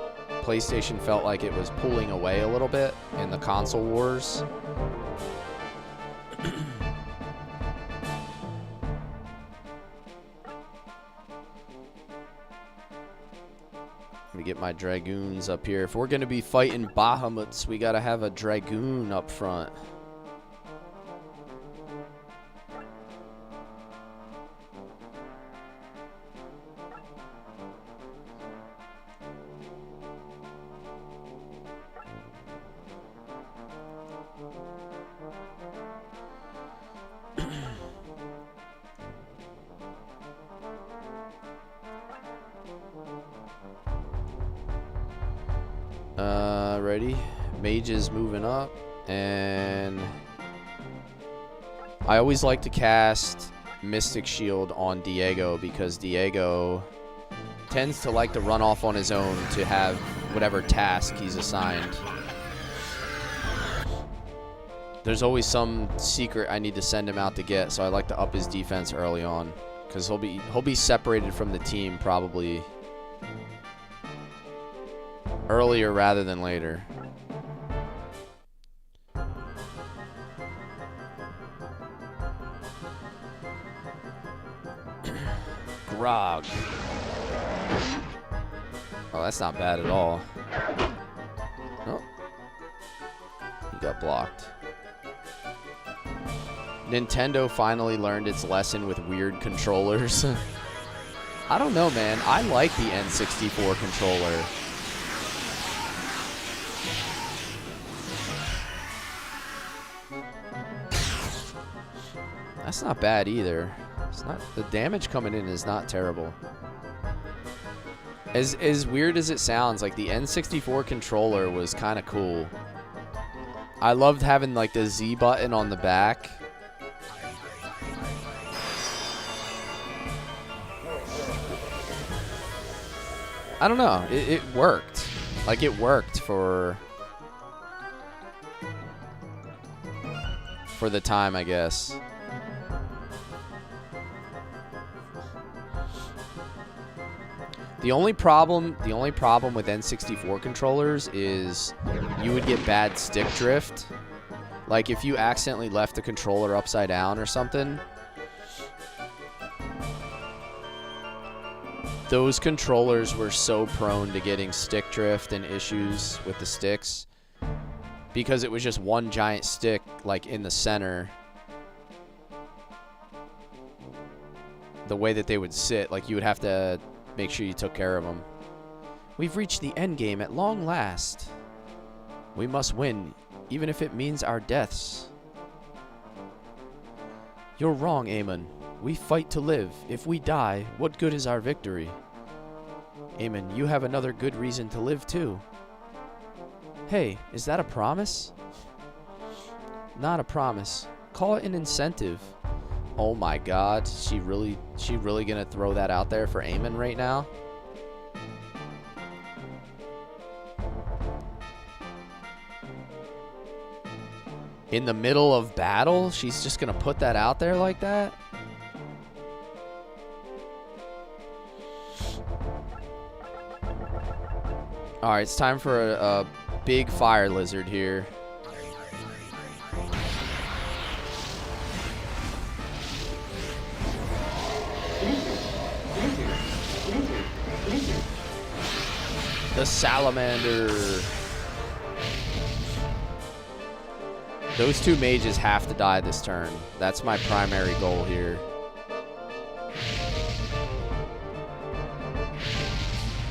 PlayStation felt like it was pulling away a little bit in the console wars. Let me get my Dragoons up here. If we're going to be fighting Bahamuts, we got to have a Dragoon up front. Ready? Mage is moving up, and I always like to cast Mystic Shield on Diego because Diego tends to like to run off on his own to have whatever task he's assigned. There's always some secret I need to send him out to get, so I like to up his defense early on because he'll be separated from the team probably earlier rather than later. Grog. Oh, that's not bad at all. Oh. He got blocked. Nintendo finally learned its lesson with weird controllers. I don't know, man. I like the N64 controller. That's not bad either. It's not, the damage coming in is not terrible. As weird as it sounds, like the N64 controller was kind of cool. I loved having like the Z button on the back. I don't know. It worked. Like, it worked for the time, I guess. The only problem with N64 controllers is you would get bad stick drift. Like, if you accidentally left the controller upside down or something, those controllers were so prone to getting stick drift and issues with the sticks because it was just one giant stick, like, in the center. The way that they would sit, like, you would have to make sure you took care of them. We've reached the end game at long last. We must win, even if it means our deaths. You're wrong, Eamon. We fight to live. If we die, what good is our victory? Eamon, you have another good reason to live too. Hey, is that a promise? Not a promise. Call it an incentive. Oh my god, she really gonna throw that out there for Eamon right now? In the middle of battle, she's just gonna put that out there like that? Alright, it's time for a big fire lizard here. The salamander. Those two mages have to die this turn. That's my primary goal here.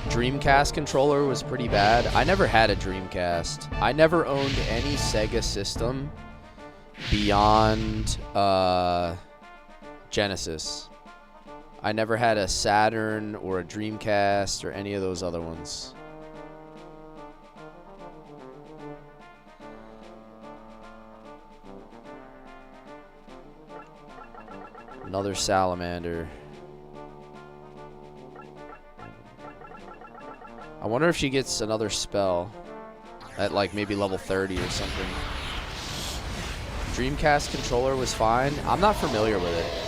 Dreamcast controller was pretty bad. I never had a Dreamcast. I never owned any Sega system beyond Genesis. I never had a Saturn or a Dreamcast or any of those other ones. Another salamander. I wonder if she gets another spell at like maybe level 30 or something. Dreamcast controller was fine. I'm not familiar with it.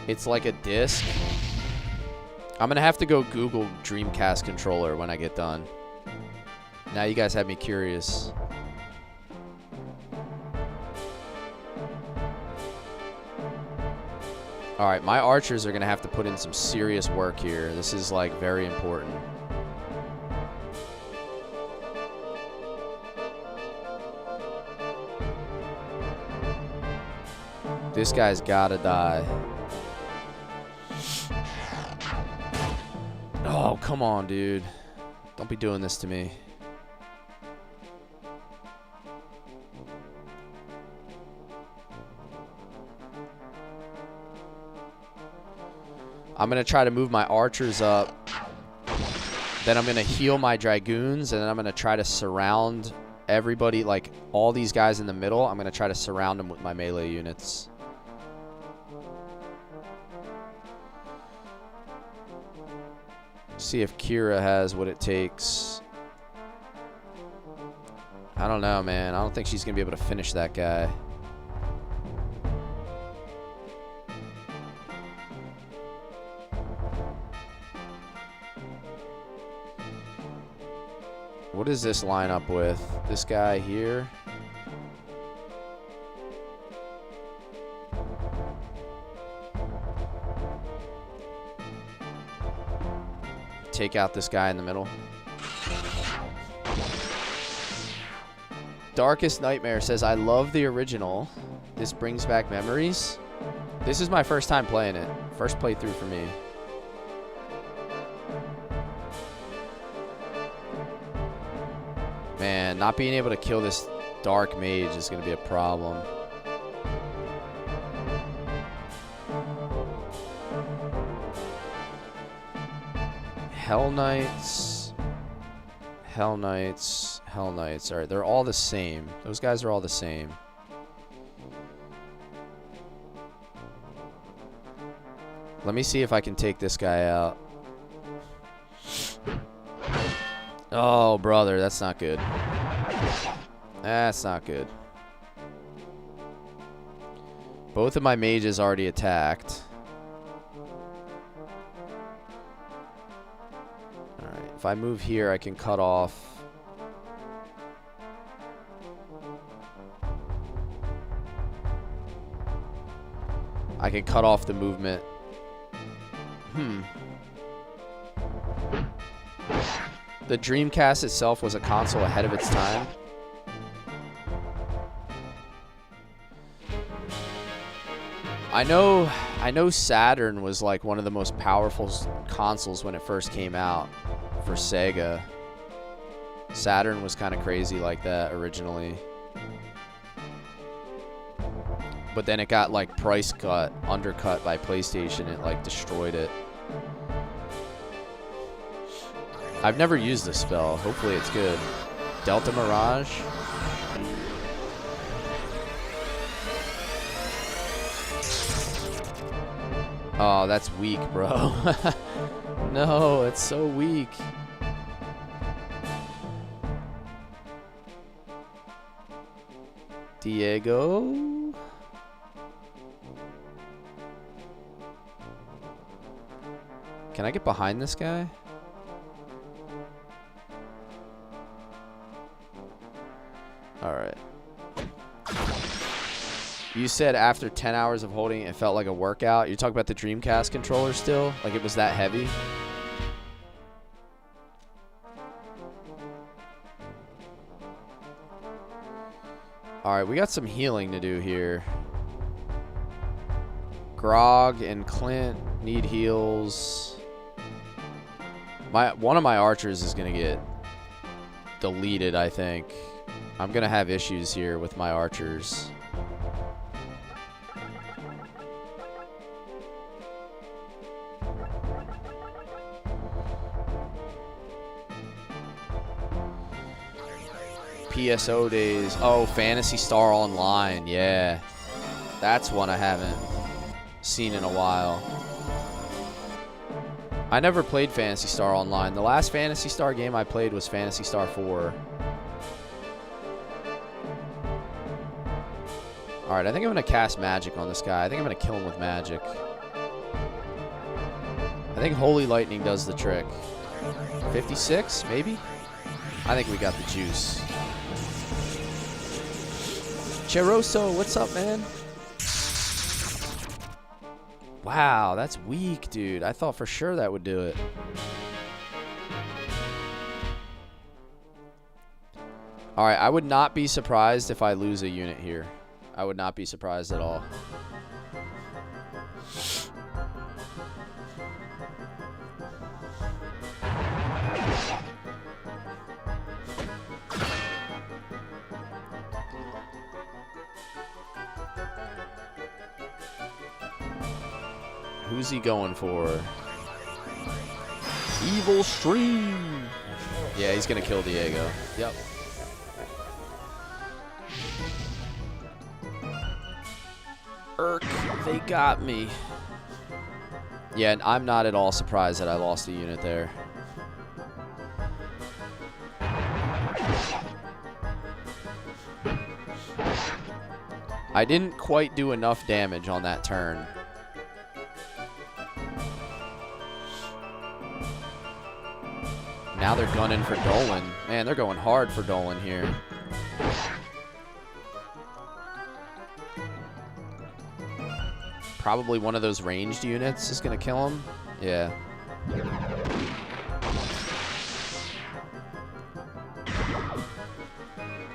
It's like a disc. I'm gonna have to go Google Dreamcast controller when I get done. Now you guys have me curious. Alright, my archers are gonna have to put in some serious work here. This is like very important. This guy's gotta die. Oh, come on, dude. Don't be doing this to me. I'm going to try to move my archers up. Then I'm going to heal my dragoons, and then I'm going to try to surround everybody, like all these guys in the middle. I'm going to try to surround them with my melee units. See if Kira has what it takes. I don't know, man. I don't think she's going to be able to finish that guy. What is this line up with? This guy here? Take out this guy in the middle. Darkest Nightmare says, I love the original. This brings back memories. This is my first time playing it. First playthrough for me. Man, not being able to kill this dark mage is going to be a problem. Hell Knights. Hell Knights. Hell Knights. Alright, they're all the same. Those guys are all the same. Let me see if I can take this guy out. Oh, brother, that's not good. That's not good. Both of my mages already attacked. Alright, if I move here, I can cut off. I can cut off the movement. The Dreamcast itself was a console ahead of its time. I know Saturn was like one of the most powerful consoles when it first came out for Sega. Saturn was kind of crazy like that originally. But then it got like undercut by PlayStation. It like destroyed it. I've never used this spell. Hopefully it's good. Delta Mirage. Oh, that's weak, bro. No, it's so weak. Diego. Can I get behind this guy? Alright. You said after 10 hours of holding it felt like a workout. You're talking about the Dreamcast controller still? Like it was that heavy? Alright, we got some healing to do here. Grog and Clint need heals. One of my archers is going to get deleted, I think. I'm going to have issues here with my archers. PSO days. Oh, Phantasy Star Online. Yeah. That's one I haven't seen in a while. I never played Phantasy Star Online. The last Phantasy Star game I played was Phantasy Star 4. Alright, I think I'm going to cast magic on this guy. I think I'm going to kill him with magic. I think Holy Lightning does the trick. 56, maybe? I think we got the juice. Cheroso, what's up, man? Wow, that's weak, dude. I thought for sure that would do it. Alright, I would not be surprised if I lose a unit here. I would not be surprised at all. Who's he going for? Evil Stream. Yeah, he's going to kill Diego. Yep. They got me. Yeah, and I'm not at all surprised that I lost a unit there. I didn't quite do enough damage on that turn. Now they're gunning for Dolan. Man, they're going hard for Dolan here. Probably one of those ranged units is going to kill him. Yeah.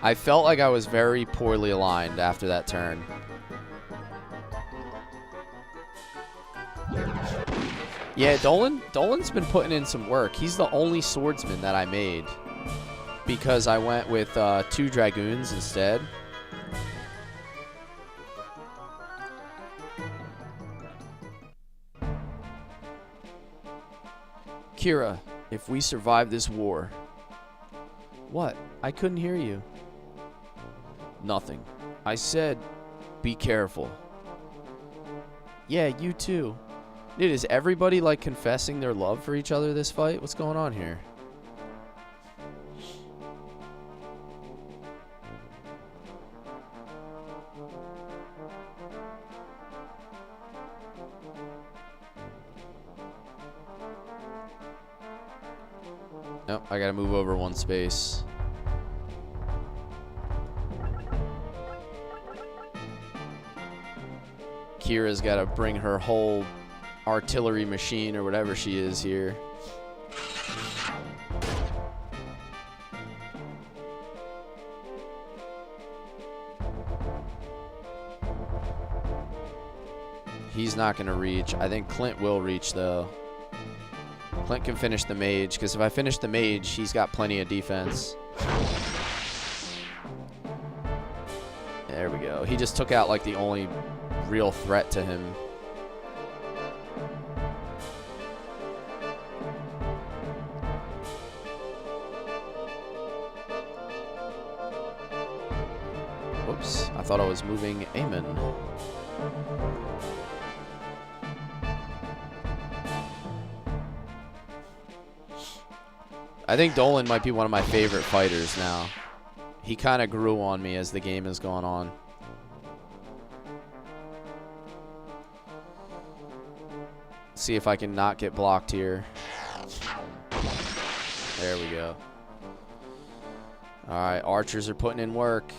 I felt like I was very poorly aligned after that turn. Yeah, Dolan's been putting in some work. He's the only swordsman that I made because I went with 2 dragoons instead. Kira, If we survive this war. What? I couldn't hear you. Nothing. I said, be careful. Yeah, you too. Dude, is everybody like confessing their love for each other this fight? What's going on here? Nope, I gotta move over one space. Kira's gotta bring her whole artillery machine or whatever she is here. He's not gonna reach. I think Clint will reach though. Clint can finish the mage, because if I finish the mage, he's got plenty of defense. There we go. He just took out like the only real threat to him. Whoops, I thought I was moving Aemon. I think Dolan might be one of my favorite fighters now. He kind of grew on me as the game has gone on. See if I can not get blocked here. There we go. Alright, archers are putting in work.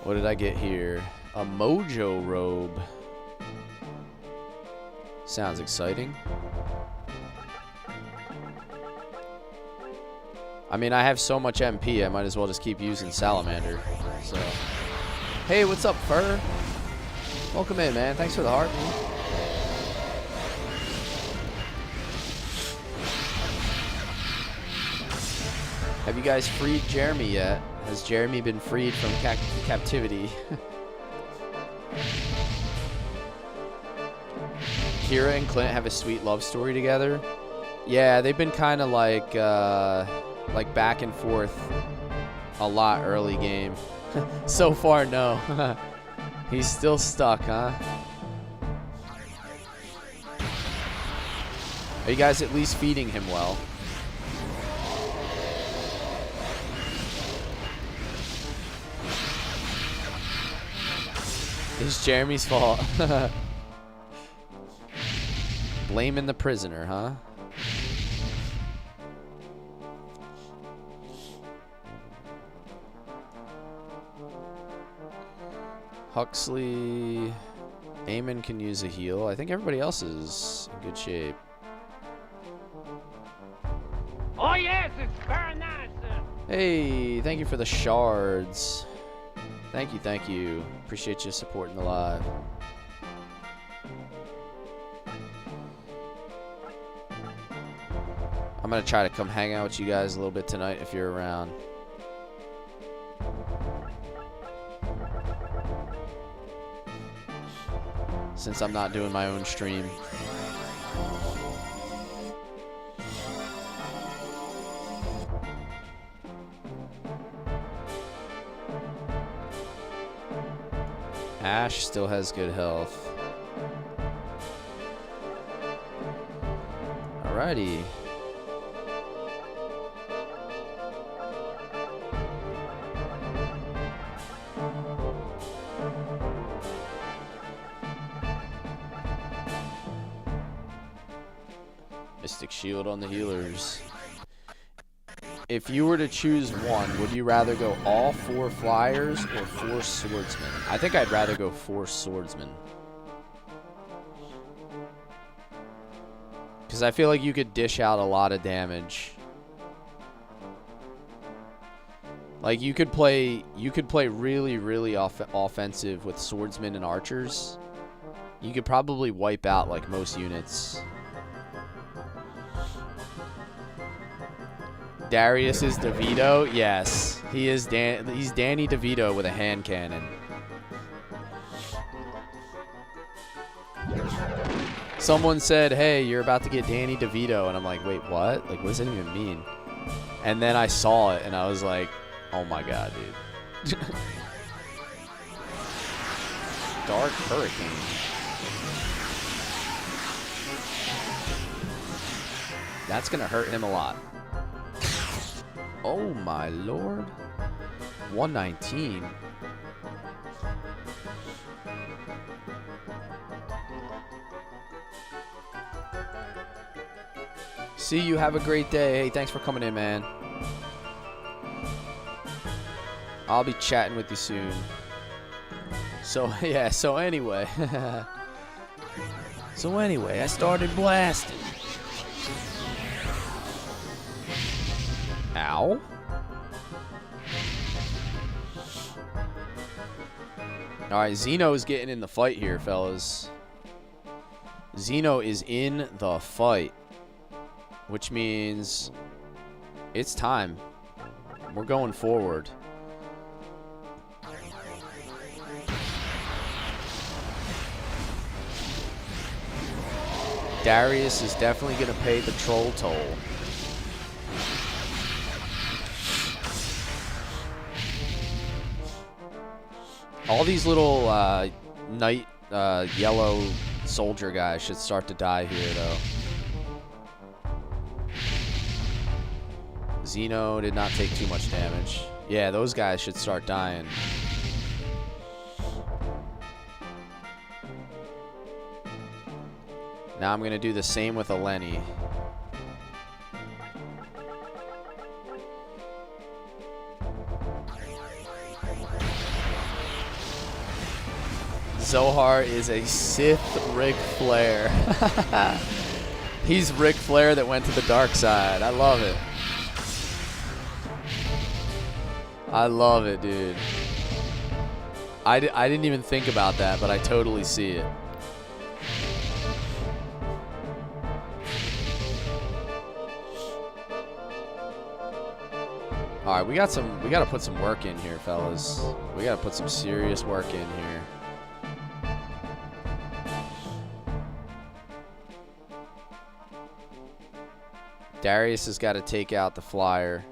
What did I get here? A mojo robe. Sounds exciting. I mean, I have so much MP, I might as well just keep using Salamander. So, hey, what's up, Fur? Welcome in, man. Thanks for the heart, man. Have you guys freed Jeremy yet? Has Jeremy been freed from captivity? Kira and Clint have a sweet love story together. Yeah, they've been kind of like back and forth a lot early game. So far, no. He's still stuck, huh? Are you guys at least feeding him well? It's Jeremy's fault. Blaming the prisoner, huh? Huxley. Eamon can use a heal. I think everybody else is in good shape. Oh yes, it's very nice. Hey, thank you for the shards. Thank you, thank you. Appreciate you supporting the live. I'm gonna try to come hang out with you guys a little bit tonight if you're around. Since I'm not doing my own stream. Ash still has good health. Alrighty. Mystic Shield on the healers. If you were to choose one, would you rather go all 4 flyers or 4 swordsmen? I think I'd rather go 4 swordsmen. Because I feel like you could dish out a lot of damage. Like you could play really, really offensive with swordsmen and archers. You could probably wipe out like most units. Darius is DeVito? Yes. He is he's Danny DeVito with a hand cannon. Someone said, hey, you're about to get Danny DeVito. And I'm like, wait, what? Like, what does that even mean? And then I saw it, and I was like, oh my god, dude. Dark Hurricane. That's going to hurt him a lot. Oh my lord. 119. See you. Have a great day. Hey, thanks for coming in, man. I'll be chatting with you soon. So, yeah, so anyway. I started blasting. Ow. Alright, Zeno's getting in the fight here, fellas. Zeno is in the fight. Which means it's time. We're going forward. Darius is definitely going to pay the troll toll. All these little night yellow soldier guys should start to die here, though. Zeno did not take too much damage. Yeah, those guys should start dying. Now I'm going to do the same with Eleni. Zohar is a Sith Ric Flair. He's Ric Flair that went to the dark side. I love it. I love it, dude. I didn't even think about that, but I totally see it. All right, we got to put some work in here, fellas. We got to put some serious work in here. Darius has got to take out the flyer.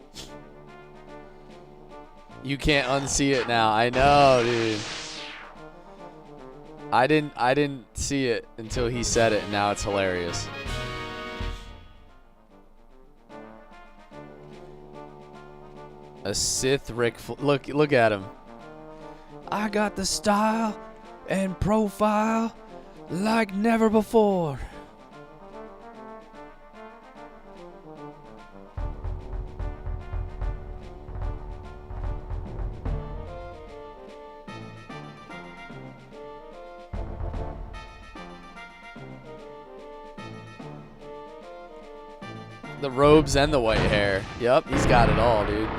You can't unsee it now. I know, dude. I didn't see it until he said it, and now it's hilarious. A Sith Ric Flair. Look at him. I got the style and profile like never before. The robes and the white hair. Yep, he's got it all, dude.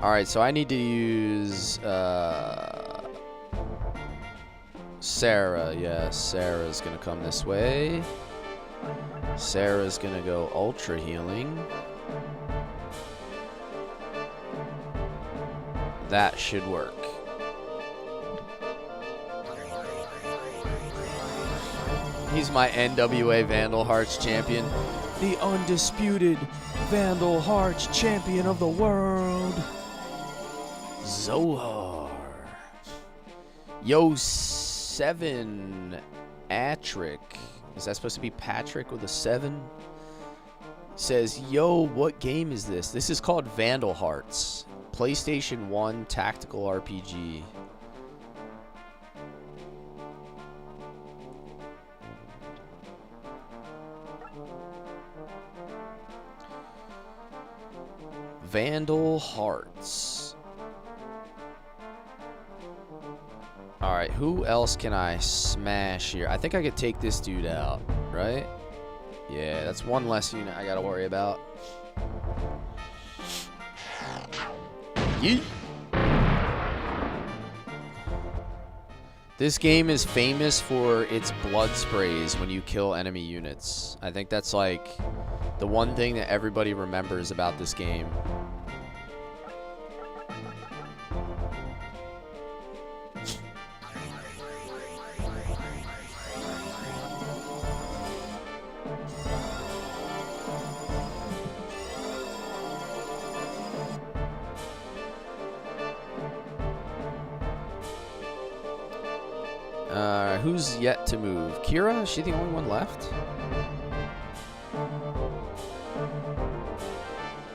Alright, so I need to use Sarah. Yeah, Sarah's gonna come this way. Sarah's gonna go ultra healing. That should work. He's my NWA Vandal Hearts champion. The undisputed Vandal Hearts champion of the world. Zohar. Yo, 7 Atrick. Is that supposed to be Patrick with a 7? Says, yo, what game is this? This is called Vandal Hearts. PlayStation 1 tactical RPG. Vandal Hearts. Alright, who else can I smash here? I think I could take this dude out, right? Yeah, that's one less unit I gotta worry about. Yeet. This game is famous for its blood sprays when you kill enemy units. I think that's like the one thing that everybody remembers about this game. Who's yet to move? Kira? Is she the only one left?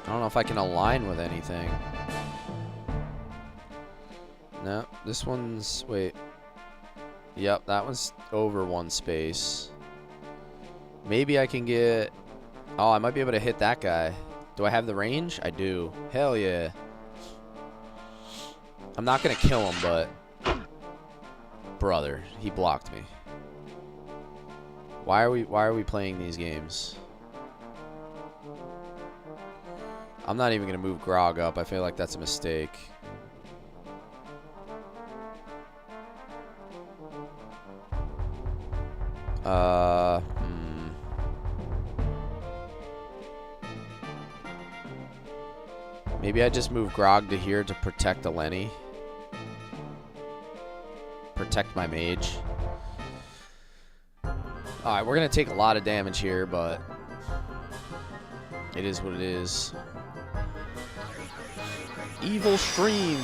I don't know if I can align with anything. No, this one's... Wait. Yep, that one's over one space. Maybe I can get... Oh, I might be able to hit that guy. Do I have the range? I do. Hell yeah. I'm not going to kill him, but... Brother, he blocked me. Why are we playing these games? I'm not even gonna move Grog up. I feel like that's a mistake. Maybe I just move Grog to here to protect Eleni. Protect my mage. Alright, we're going to take a lot of damage here, but it is what it is. Evil Stream.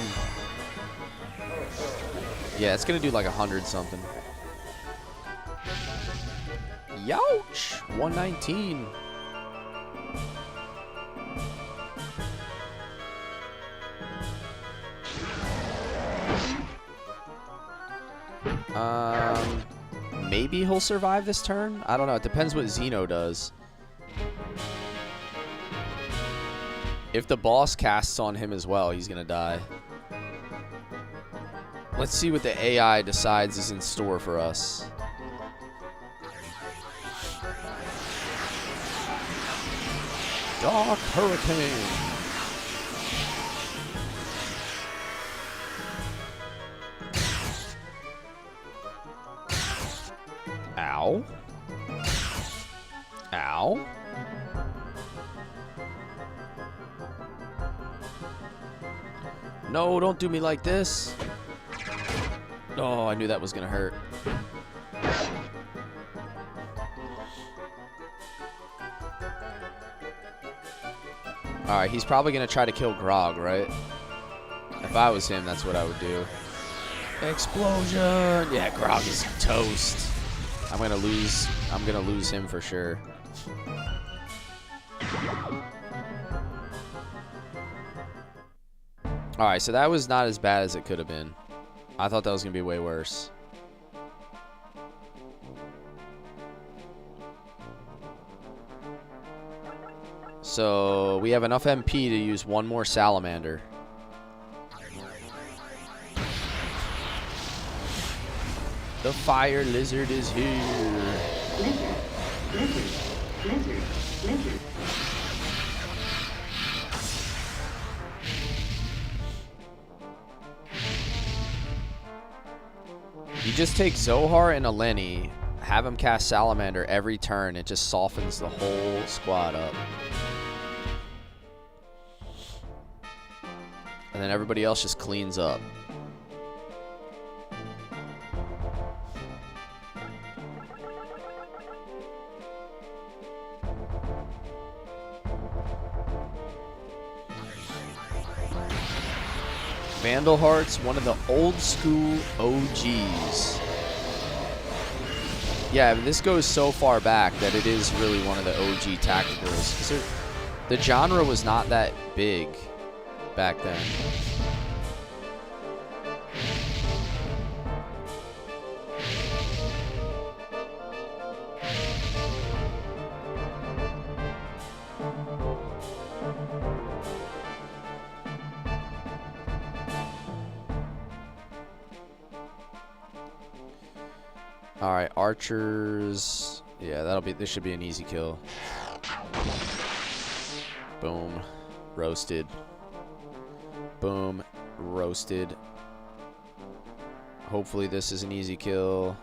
Yeah, it's going to do like 100 something. Youch! 119. Maybe he'll survive this turn? I don't know. It depends what Xeno does. If the boss casts on him as well, he's gonna die. Let's see what the AI decides is in store for us. Dark Hurricane. Ow. Ow. No, don't do me like this. Oh, I knew that was gonna hurt. Alright, he's probably gonna try to kill Grog, right? If I was him, that's what I would do. Explosion! Yeah, Grog is toast. I'm gonna lose him for sure. Alright, so that was not as bad as it could have been. I thought that was gonna be way worse. So we have enough MP to use one more salamander. The fire lizard is here. Lizard, lizard, lizard, lizard. You just take Zohar and Eleni, have him cast Salamander every turn. It just softens the whole squad up. And then everybody else just cleans up. Vandal Hearts, one of the old school OGs. Yeah, I mean, this goes so far back that it is really one of the OG tacticals. 'Cause the genre was not that big back then. Alright, archers. Yeah, this should be an easy kill. Boom. Roasted. Boom. Roasted. Hopefully this is an easy kill.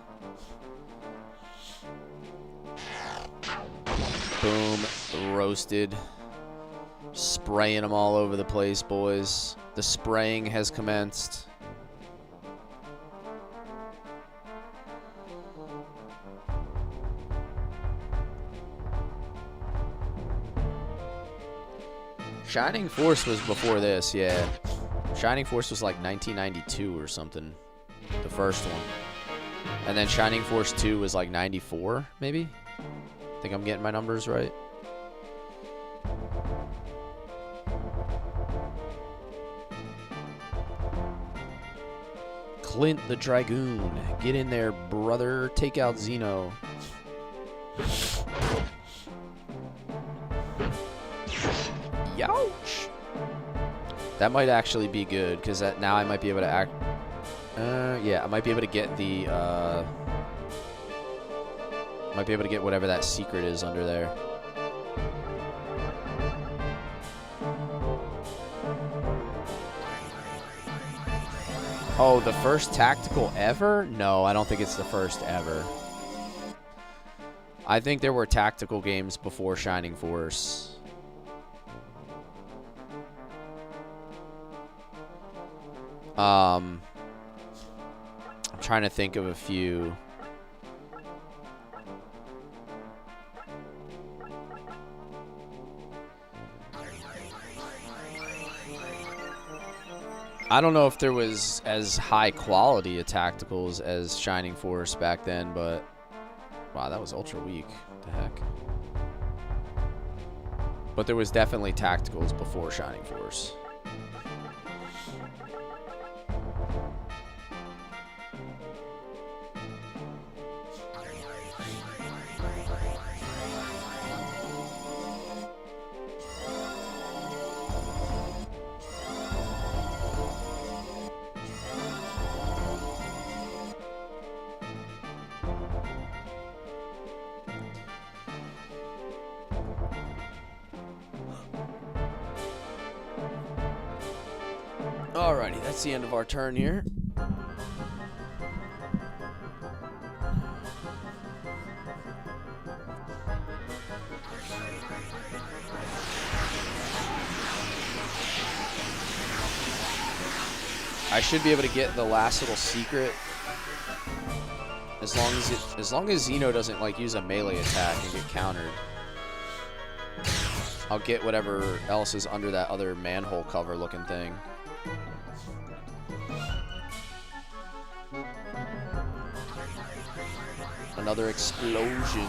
Boom. Roasted. Spraying them all over the place, boys. The spraying has commenced. Shining Force was before this, yeah. Shining Force was like 1992 or something. The first one. And then Shining Force 2 was like 94, maybe? I think I'm getting my numbers right. Clint the Dragoon. Get in there, brother. Take out Xeno. Youch! That might actually be good, because now I might be able to act... yeah, I might be able to get the... might be able to get whatever that secret is under there. Oh, the first tactical ever? No, I don't think it's the first ever. I think there were tactical games before Shining Force. I'm trying to think of a few. I don't know if there was as high quality of tacticals as Shining Force back then, but wow, that was ultra weak. What the heck? But there was definitely tacticals before Shining Force. Alrighty, that's the end of our turn here. I should be able to get the last little secret as long as Xeno doesn't like use a melee attack and get countered. I'll get whatever else is under that other manhole cover looking thing. Another explosion.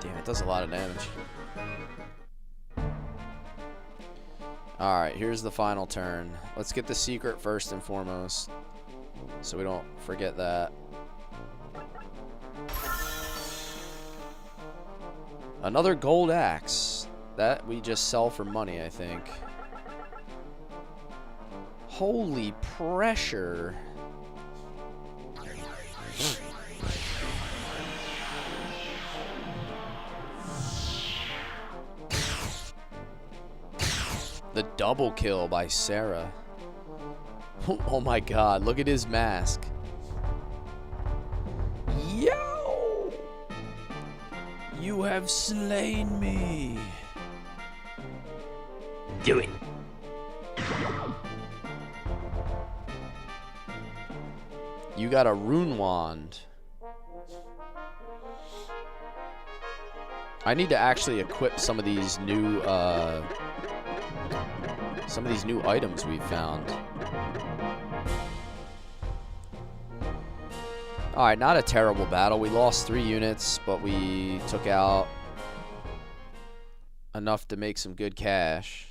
Damn, it does a lot of damage. Alright, here's the final turn. Let's get the secret first and foremost, so we don't forget that. Another gold axe. That we just sell for money, I think. Holy pressure. The double kill by Sarah. Oh my god, look at his mask. Yo! You have slain me. Do it. You got a rune wand. I need to actually equip some of these new items we've found. Alright, not a terrible battle. We lost 3 units, but we took out enough to make some good cash.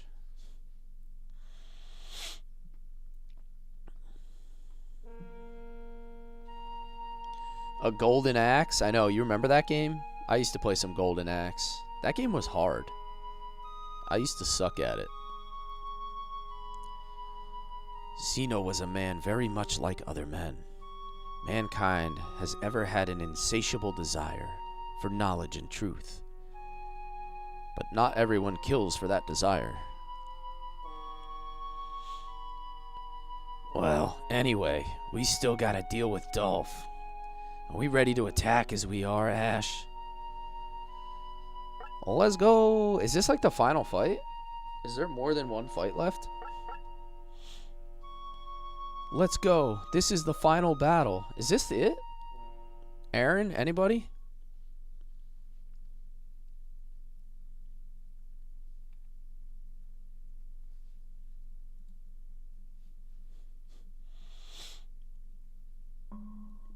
A golden axe? I know, you remember that game? I used to play some golden axe. That game was hard. I used to suck at it. Xeno was a man very much like other men. Mankind has ever had an insatiable desire for knowledge and truth. But not everyone kills for that desire. Well, anyway, we still gotta deal with Dolph. Are we ready to attack as we are, Ash? Let's go. Is this like the final fight? Is there more than one fight left? Let's go. This is the final battle. Is this it? Aaron? Anybody?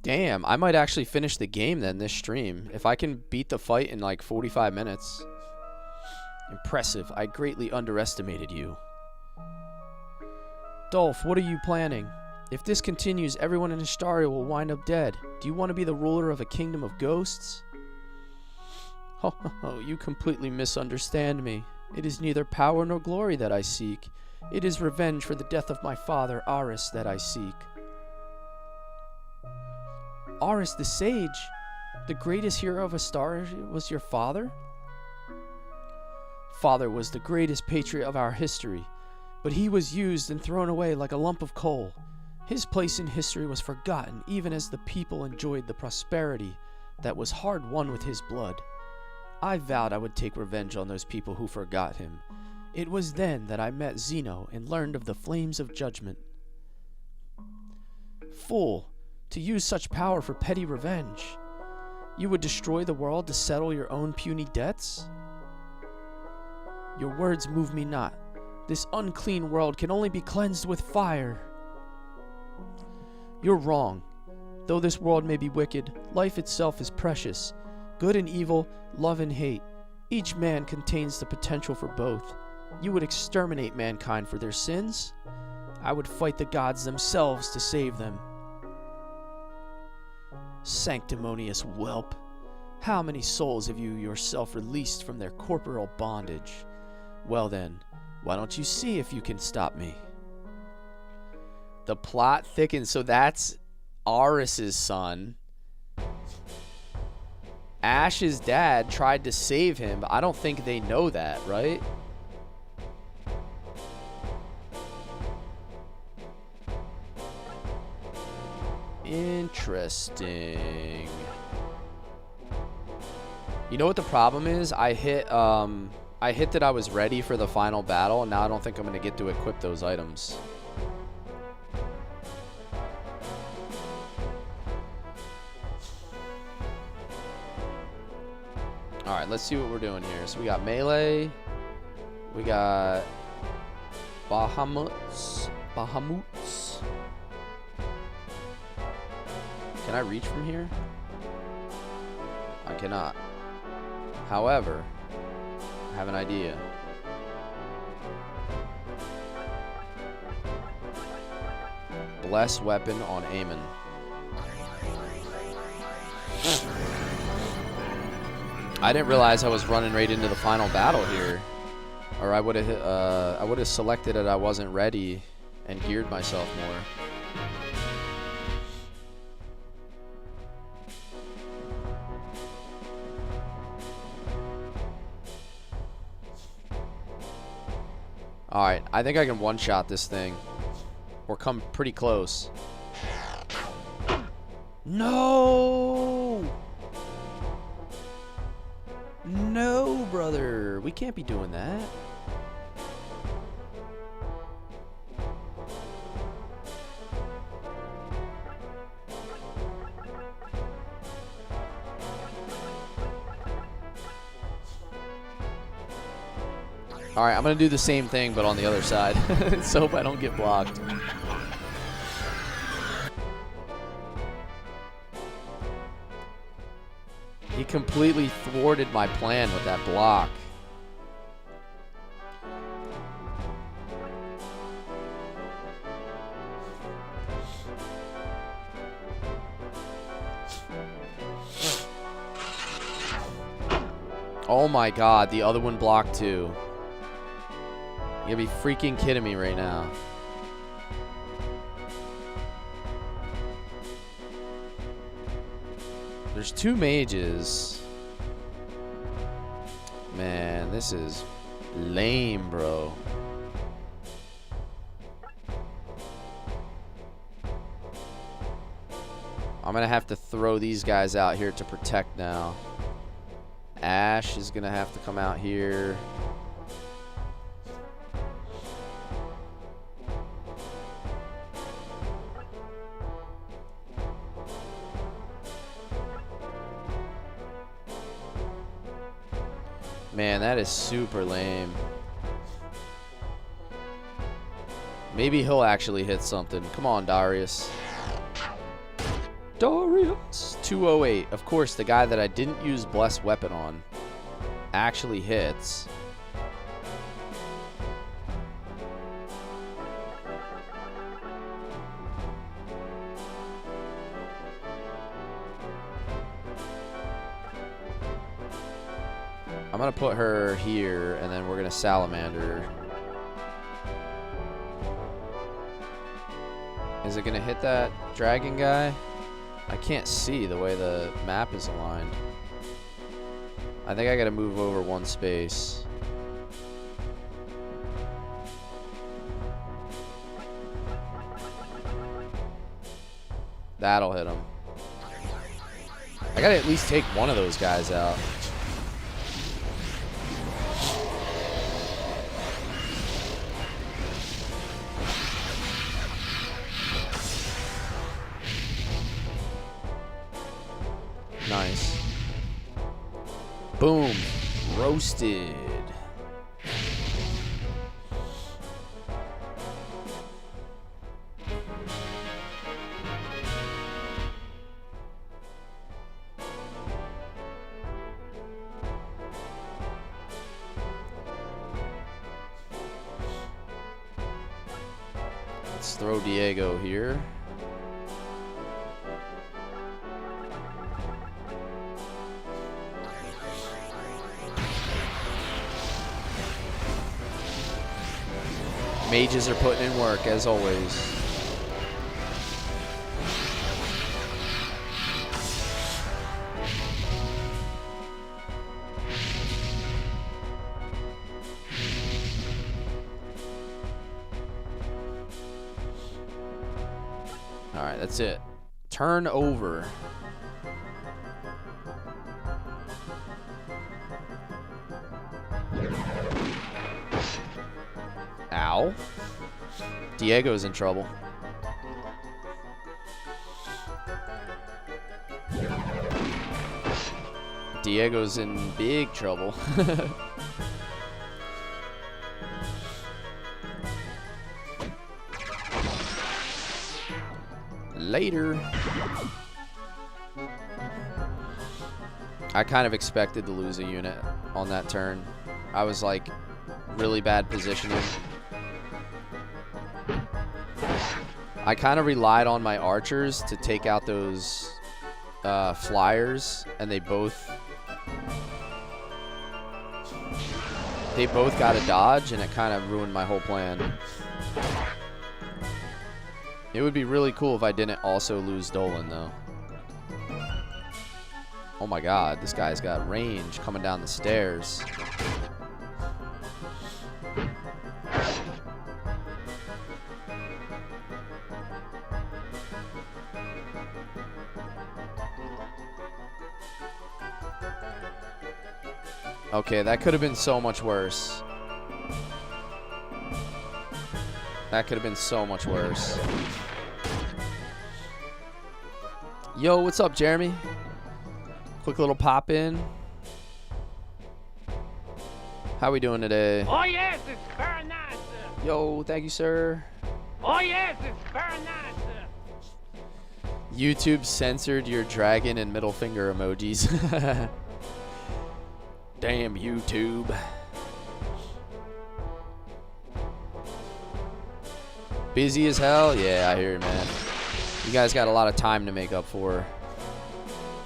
Damn, I might actually finish the game then this stream. If I can beat the fight in like 45 minutes. Impressive. I greatly underestimated you. Dolph, what are you planning? If this continues, everyone in Astaria will wind up dead. Do you want to be the ruler of a kingdom of ghosts? Oh, you completely misunderstand me. It is neither power nor glory that I seek. It is revenge for the death of my father, Aris, that I seek. Aris the Sage, the greatest hero of Astaria, was your father? Father was the greatest patriot of our history, but he was used and thrown away like a lump of coal. His place in history was forgotten even as the people enjoyed the prosperity that was hard won with his blood. I vowed I would take revenge on those people who forgot him. It was then that I met Zeno and learned of the flames of judgment. Fool! To use such power for petty revenge. You would destroy the world to settle your own puny debts? Your words move me not. This unclean world can only be cleansed with fire. You're wrong. Though this world may be wicked, life itself is precious. Good and evil, love and hate. Each man contains the potential for both. You would exterminate mankind for their sins? I would fight the gods themselves to save them. Sanctimonious whelp, how many souls have you yourself released from their corporeal bondage? Well then, why don't you see if you can stop me? The plot thickens, so that's Aris's son. Ash's dad tried to save him, but I don't think they know that, right? Interesting. You know what the problem is? I hit that I was ready for the final battle, and now I don't think I'm gonna get to equip those items. Alright, let's see what we're doing here. So we got melee. We got Bahamut's. Can I reach from here? I cannot. However, I have an idea. Bless weapon on Aemon. I didn't realize I was running right into the final battle here. Or I would have selected it. I wasn't ready and geared myself more. Alright, I think I can one-shot this thing. Or come pretty close. No! No, brother. We can't be doing that. Alright, I'm going to do the same thing, but on the other side. So hope I don't get blocked. He completely thwarted my plan with that block. Oh my god, the other one blocked too. You gotta be freaking kidding me right now. there's 2 mages. Man, this is lame, bro. I'm gonna have to throw these guys out here to protect now. Ash is gonna have to come out here. Man, that is super lame. Maybe he'll actually hit something. Come on, Darius. Darius. 208. Of course, the guy that I didn't use Blessed Weapon on actually hits. I'm going to put her here, and then we're going to salamander her. Is it going to hit that dragon guy? I can't see the way the map is aligned. I think I got to move over 1 space. That'll hit him. I got to at least take one of those guys out. Nice. Boom. Roasted. Let's throw Diego here. Mages are putting in work, as always. Alright, that's it. Turn over. Ow. Diego's in trouble. Diego's in big trouble. Later. I kind of expected to lose a unit on that turn. I was like really bad positioning. I kind of relied on my archers to take out those flyers, and they both got a dodge, and it kind of ruined my whole plan. It would be really cool if I didn't also lose Dolan, though. Oh my god, this guy's got range coming down the stairs. Okay, that could have been so much worse. That could have been so much worse. Yo, what's up, Jeremy? Quick little pop in. How we doing today? Oh, yes, it's very nice, sir. Yo, thank you, sir. Oh, yes, it's very nice, sir. YouTube censored your dragon and middle finger emojis. Damn YouTube. Busy as hell? Yeah, I hear you, man. You guys got a lot of time to make up for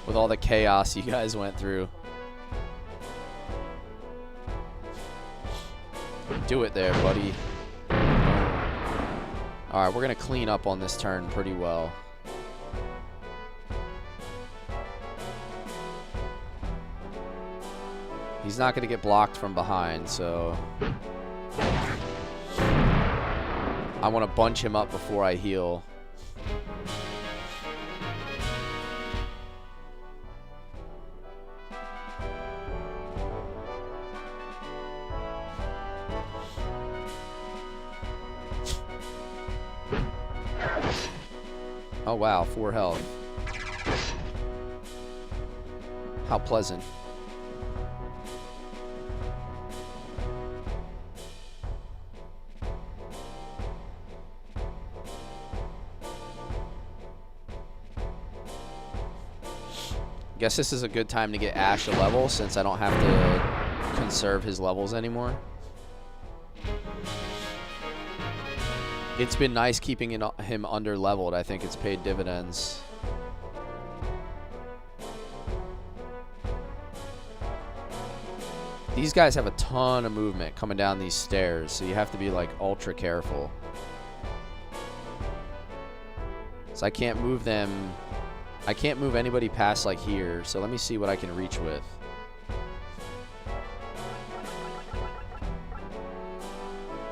with all the chaos you guys went through. Do it there, buddy. Alright, we're going to clean up on this turn pretty well. He's not going to get blocked from behind, so I want to bunch him up before I heal. Oh wow, 4 health. How pleasant. Guess this is a good time to get Ash a level since I don't have to conserve his levels anymore. It's been nice keeping him under leveled. I think it's paid dividends. These guys have a ton of movement coming down these stairs, so you have to be like ultra careful. So I can't move them. I can't move anybody past like here, so let me see what I can reach with.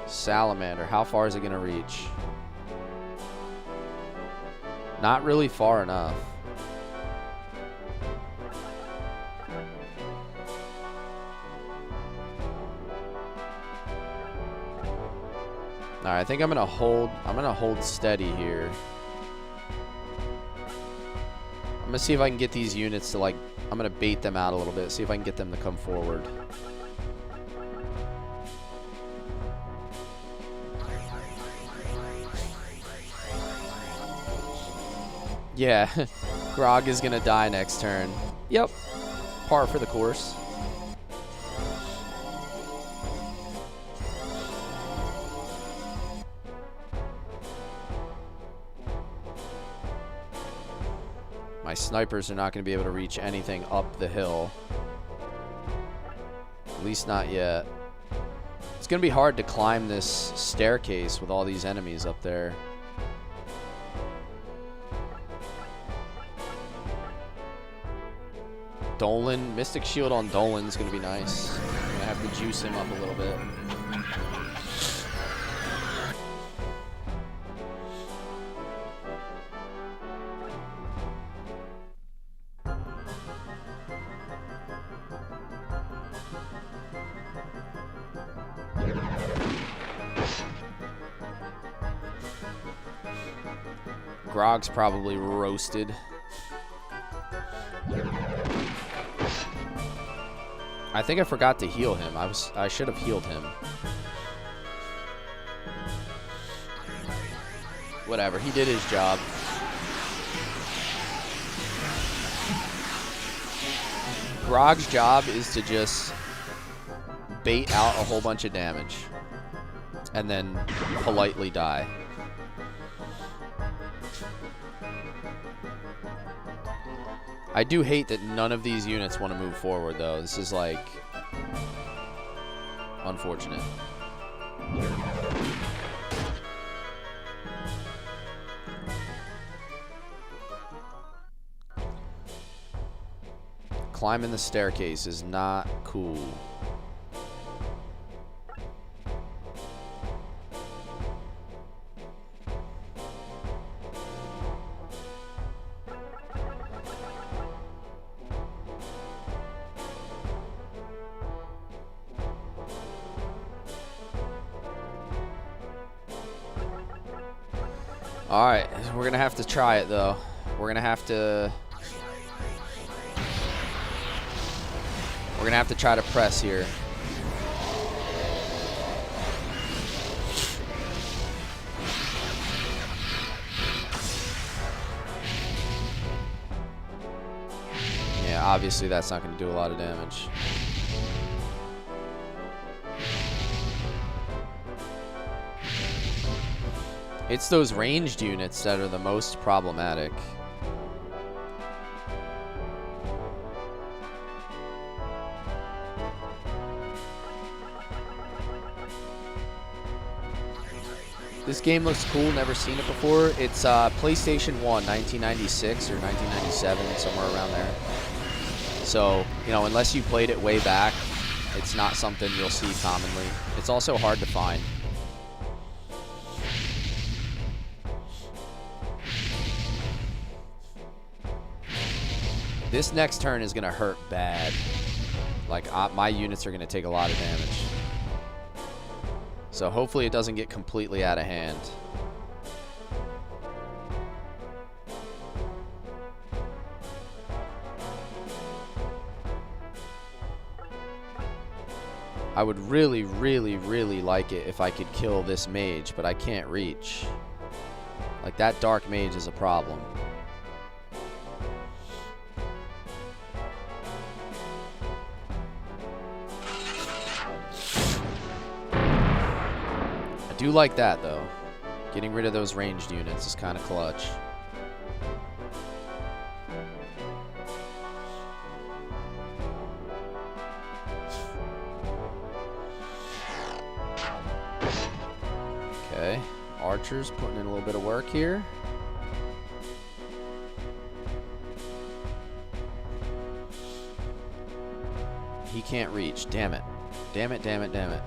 Salamander, how far is it gonna reach? Not really far enough. Alright, I think I'm gonna hold steady here. I'm gonna see if I can get these units to, like, I'm gonna bait them out a little bit, see if I can get them to come forward. Yeah, Grog is gonna die next turn. Yep, par for the course. My snipers are not going to be able to reach anything up the hill. At least not yet. It's going to be hard to climb this staircase with all these enemies up there. Dolan, Mystic Shield on Dolan is going to be nice. I'm going to have to juice him up a little bit. Grog's probably roasted. I think I forgot to heal him. I should have healed him. Whatever, he did his job. Grog's job is to just bait out a whole bunch of damage and then politely die. I do hate that none of these units want to move forward, though. This is, like, unfortunate. Climbing the staircase is not cool. Alright, we're gonna have to try it though. We're gonna have to try to press here. Yeah, obviously that's not gonna do a lot of damage. It's those ranged units that are the most problematic. This game looks cool, never seen it before. It's PlayStation 1, 1996 or 1997, somewhere around there. So, you know, unless you played it way back, It's not something you'll see commonly. It's also hard to find. This next turn is going to hurt bad. Like, my units are going to take a lot of damage. So hopefully it doesn't get completely out of hand. I would really, really, really like it if I could kill this mage, but I can't reach. Like, that dark mage is a problem. I do like that, though. Getting rid of those ranged units is kind of clutch. Okay, archers putting in a little bit of work here. He can't reach. Damn it. Damn it, damn it, damn it.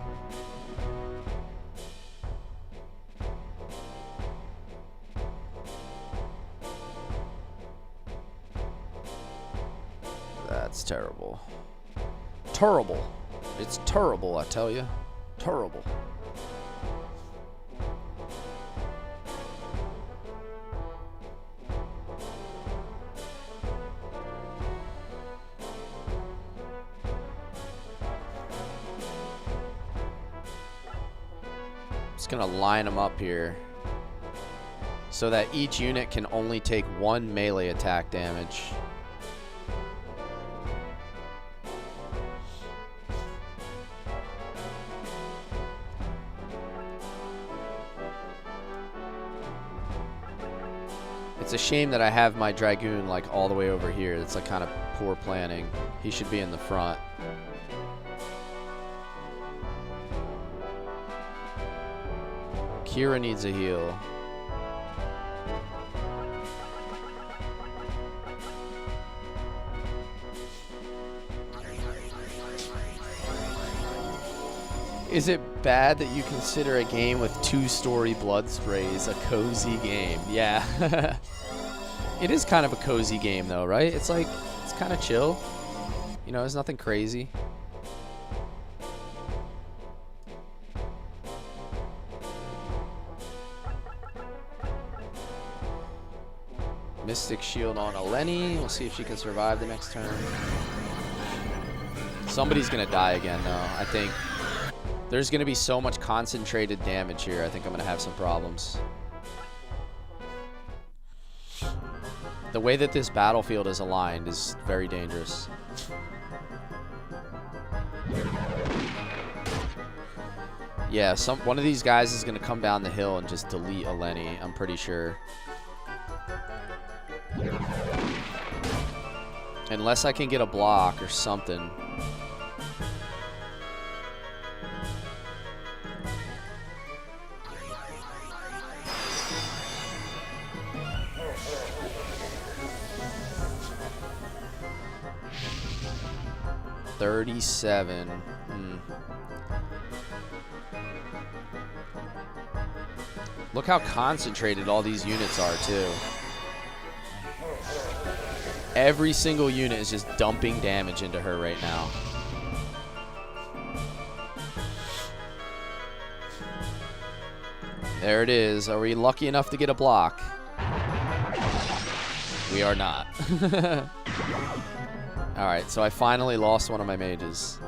That's terrible. Terrible. It's terrible, I tell you. Terrible. Just gonna line them up here so that each unit can only take one melee attack damage. It's a shame that I have my Dragoon like all the way over here. It's like kind of poor planning. He should be in the front. Kira needs a heal. Is it bad that you consider a game with 2-story blood sprays a cozy game? Yeah. It is kind of a cozy game though, right? It's like, it's kind of chill. You know, there's nothing crazy. Mystic Shield on Eleni. We'll see if she can survive the next turn. Somebody's going to die again, though. I think there's going to be so much concentrated damage here. I think I'm going to have some problems. The way that this battlefield is aligned is very dangerous. Yeah, one of these guys is going to come down the hill and just delete Eleni, I'm pretty sure. Unless I can get a block or something. $37. Look how concentrated all these units are, too. Every single unit is just dumping damage into her right now. There it is. Are we lucky enough to get a block? We are not. Alright, so I finally lost one of my mages.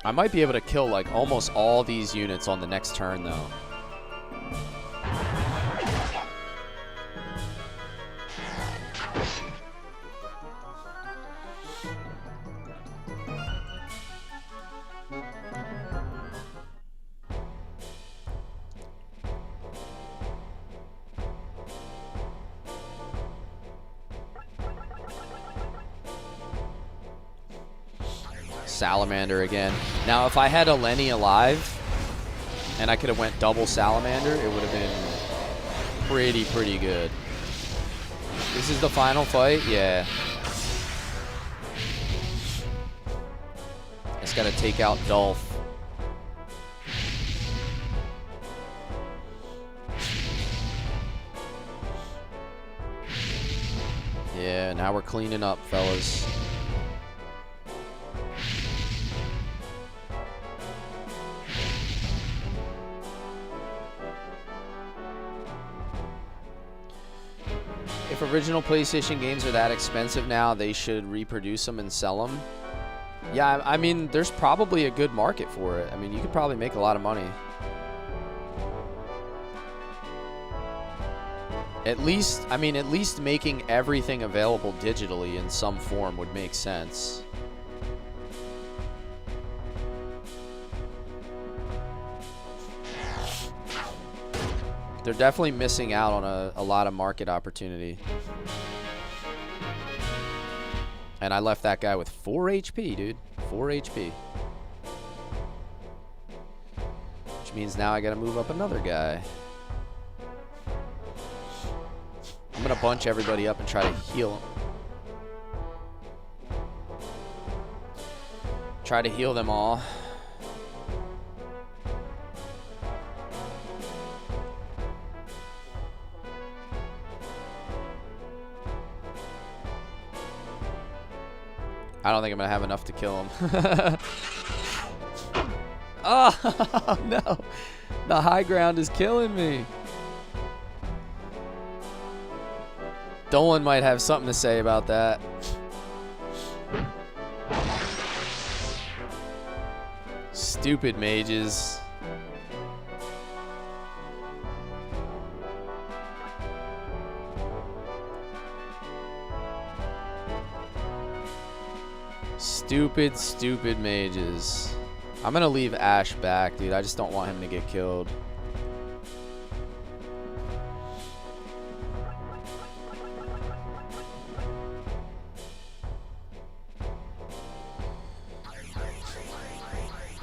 I might be able to kill like almost all these units on the next turn though. Salamander again. Now, if I had Eleni alive, and I could have went double salamander, it would have been pretty good. This is the final fight? Yeah. Just gotta take out Dolph. Yeah, now we're cleaning up, fellas. If original PlayStation games are that expensive now, they should reproduce them and sell them. Yeah, I mean, there's probably a good market for it. I mean, you could probably make a lot of money. At least making everything available digitally in some form would make sense. They're definitely missing out on a lot of market opportunity. And I left that guy with 4 HP, dude. 4 HP. Which means now I gotta move up another guy. I'm gonna bunch everybody up and try to heal them. Try to heal them all. I don't think I'm gonna have enough to kill him. Oh no! The high ground is killing me. Dolan might have something to say about that. Stupid mages. Stupid mages. I'm gonna leave Ash back, dude. I just don't want him to get killed.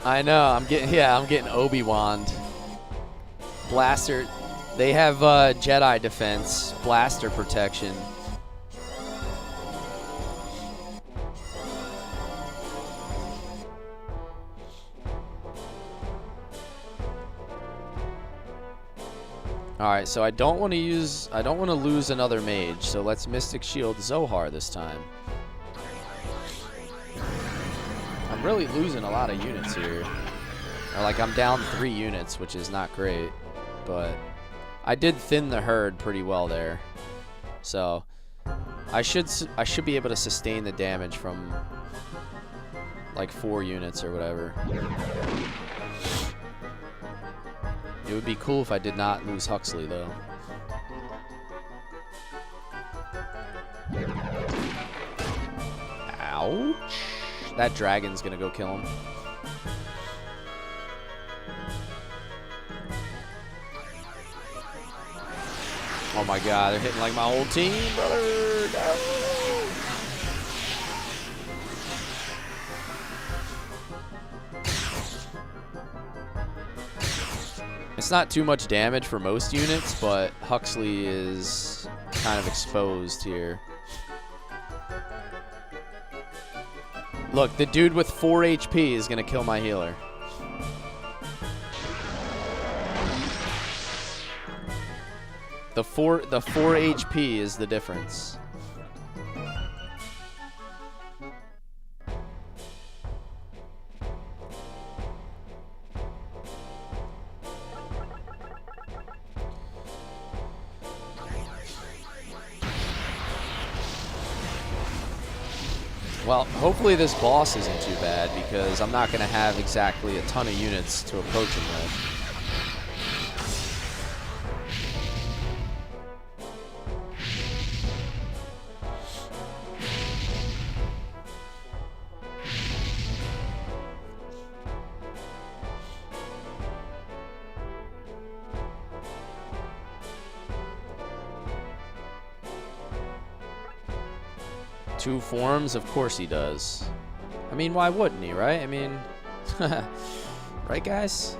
I know, I'm getting Obi-Wan. Blaster. They have Jedi defense, blaster protection. Alright, so I don't want to lose another mage, so let's Mystic Shield Zohar this time. I'm really losing a lot of units here. Or like I'm down 3 units, which is not great, but I did thin the herd pretty well there. So I should be able to sustain the damage from like 4 units or whatever. It would be cool if I did not lose Huxley, though. Ouch. That dragon's gonna go kill him. Oh my god, they're hitting like my whole team, brother. No. It's not too much damage for most units, but Huxley is kind of exposed here. Look, the dude with 4 HP is going to kill my healer. The 4 HP is the difference. Well, hopefully this boss isn't too bad, because I'm not going to have exactly a ton of units to approach him with. Two forms? Of course he does. I mean, why wouldn't he, right? I mean, right, guys?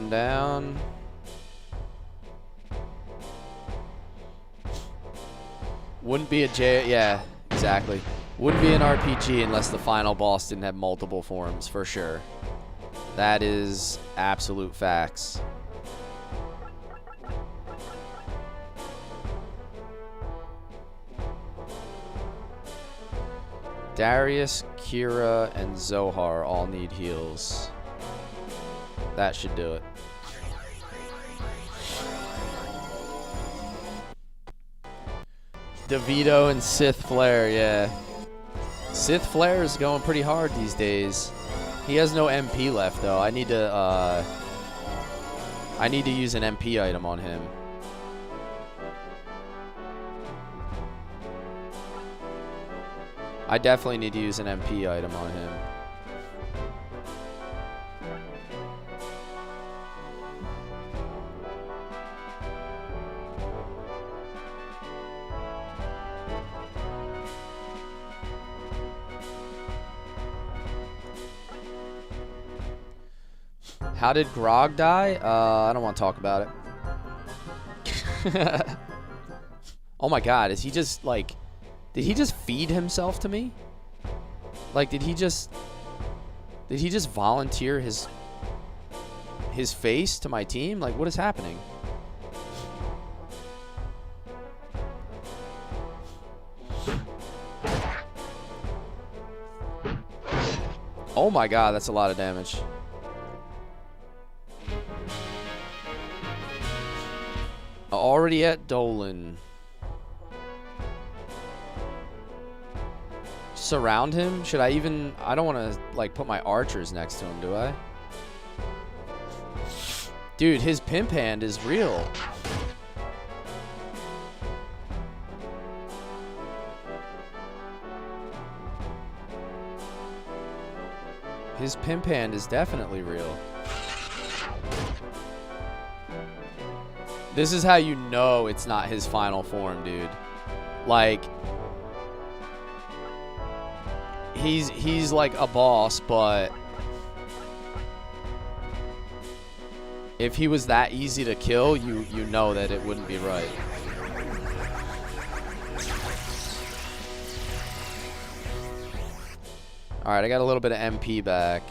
him down. Wouldn't be a yeah, exactly. Wouldn't be an RPG unless the final boss didn't have multiple forms, for sure. That is absolute facts. Darius, Kira, and Zohar all need heals. That should do it. DeVito and Sith Flare, yeah. Sith Flare is going pretty hard these days. He has no MP left though. I need to use an MP item on him. I definitely need to use an MP item on him. How did Grog die? I don't want to talk about it. Oh my god, is he just like... Did he just feed himself to me? Like, did he just volunteer his face to my team? Like, what is happening? Oh my god, that's a lot of damage. Already at Dolan. Surround him? Should I even... I don't want to, like, put my archers next to him, do I? Dude, his pimp hand is real. His pimp hand is definitely real. This is how you know it's not his final form, dude. Like... He's like a boss, but if he was that easy to kill, you know that it wouldn't be right. Alright, I got a little bit of MP back.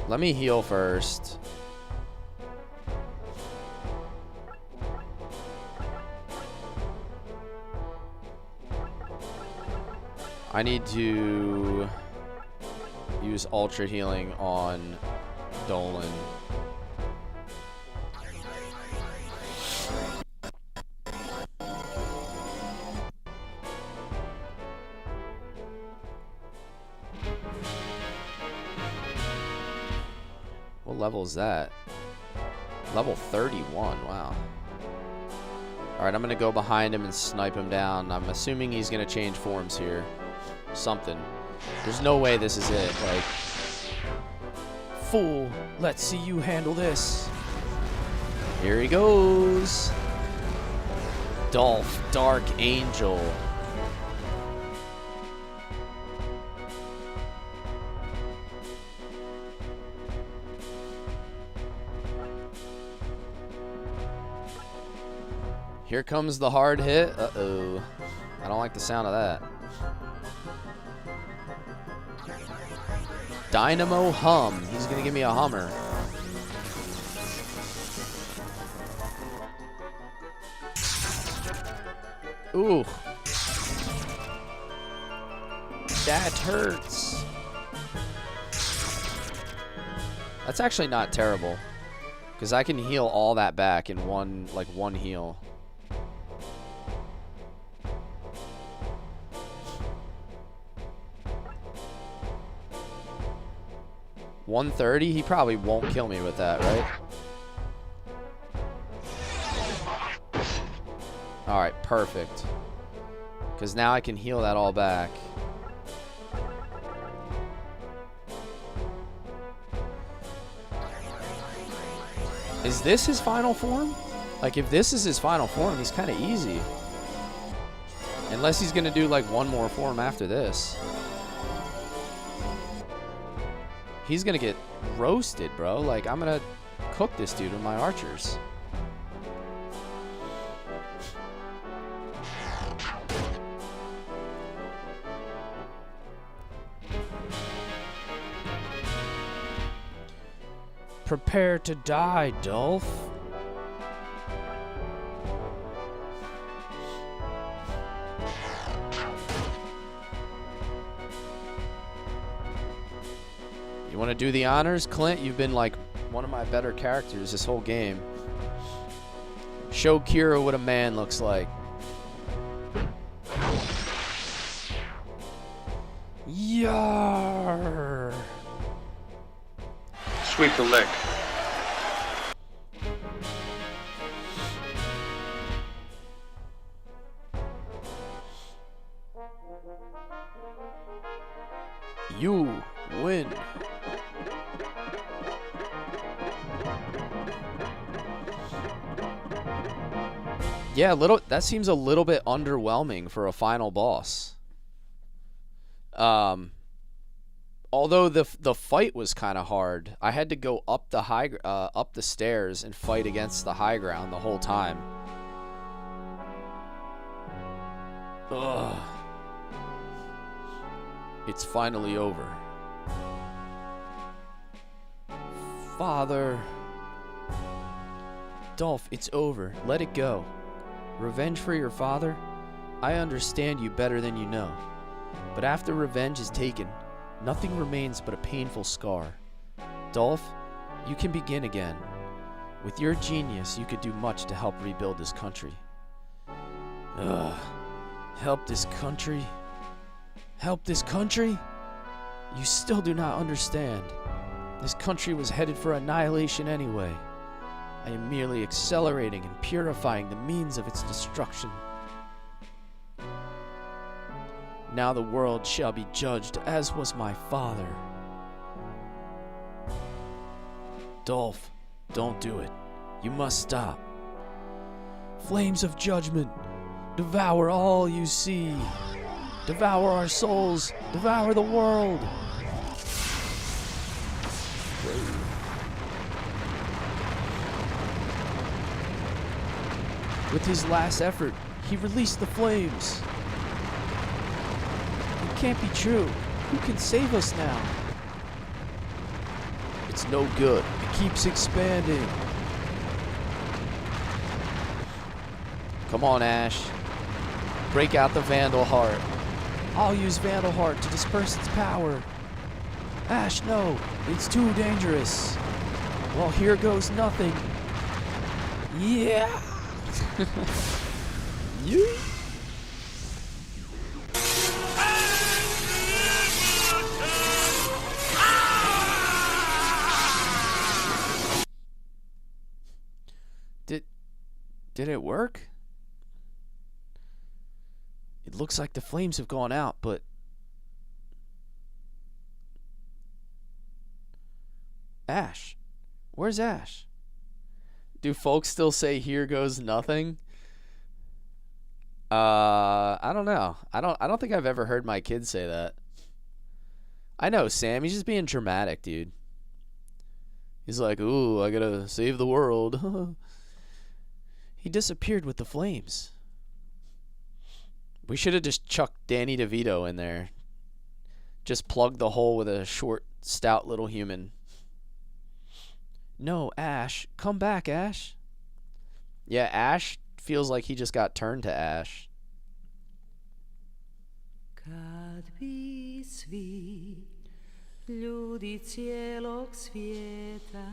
Let me heal first. I need to use ultra healing on Dolan. What level is that? Level 31, wow. Alright, I'm going to go behind him and snipe him down. I'm assuming he's going to change forms here. Something. There's no way this is it. Like, fool, let's see you handle this. Here he goes. Dolph, Dark Angel. Here comes the hard hit. Uh-oh. I don't like the sound of that. Dynamo Hum. He's gonna give me a Hummer. Ooh. That hurts. That's actually not terrible. Because I can heal all that back in one heal. $130? He probably won't kill me with that, right? Alright, perfect. Because now I can heal that all back. Is this his final form? Like, if this is his final form, he's kind of easy. Unless he's gonna do like one more form after this. He's gonna get roasted, bro. Like, I'm gonna cook this dude with my archers. Prepare to die, Dolph. You want to do the honors, Clint? You've been like one of my better characters this whole game. Show Kira what a man looks like. Yarr. Sweep the leg. You win. Yeah, that seems a little bit underwhelming for a final boss. Although the fight was kind of hard. I had to go up the stairs and fight against the high ground the whole time. Ugh. It's finally over. Father. Dolph, it's over. Let it go. Revenge for your father? I understand you better than you know. But after revenge is taken, nothing remains but a painful scar. Dolph, you can begin again. With your genius, you could do much to help rebuild this country. Ugh. Help this country? Help this country? You still do not understand. This country was headed for annihilation anyway. I am merely accelerating and purifying the means of its destruction. Now the world shall be judged as was my father. Dolph, don't do it. You must stop. Flames of judgment, devour all you see. Devour our souls. Devour the world. With his last effort, he released the flames. It can't be true. Who can save us now? It's no good. It keeps expanding. Come on, Ash. Break out the Vandal Heart. I'll use Vandal Heart to disperse its power. Ash, no. It's too dangerous. Well, here goes nothing. Yeah. You? Did it work? It looks like the flames have gone out, but Ash. Where's Ash? Do folks still say here goes nothing? I don't know. I don't think I've ever heard my kids say that. I know, Sam, he's just being dramatic, dude. He's like, "Ooh, I gotta save the world." He disappeared with the flames. We should have just chucked Danny DeVito in there. Just plugged the hole with a short, stout little human. No, Ash. Come back, Ash. Yeah, Ash feels like he just got turned to ash. Kad bi svi ljudi cijelog svijeta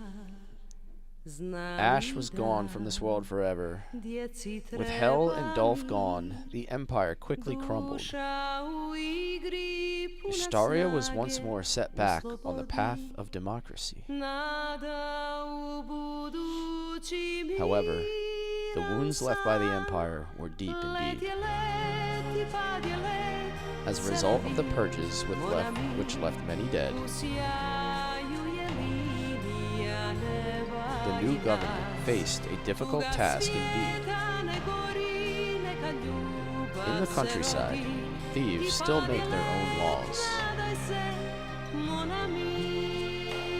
znali Ash was gone from this world forever. djeci With Hel and Dolph treba gone, the Empire quickly crumbled. duša u igri puna Ishtaria was once snage more set back on the path of democracy. nada u budućim However, the wounds left by the Empire were deep Let indeed. je let i pad je let, As a result of the purges which left many dead, u sjaju je linija neba the new i government nas. faced a difficult task indeed. Svijeta ne gori, neka ljubav In the countryside, thieves still make their own laws,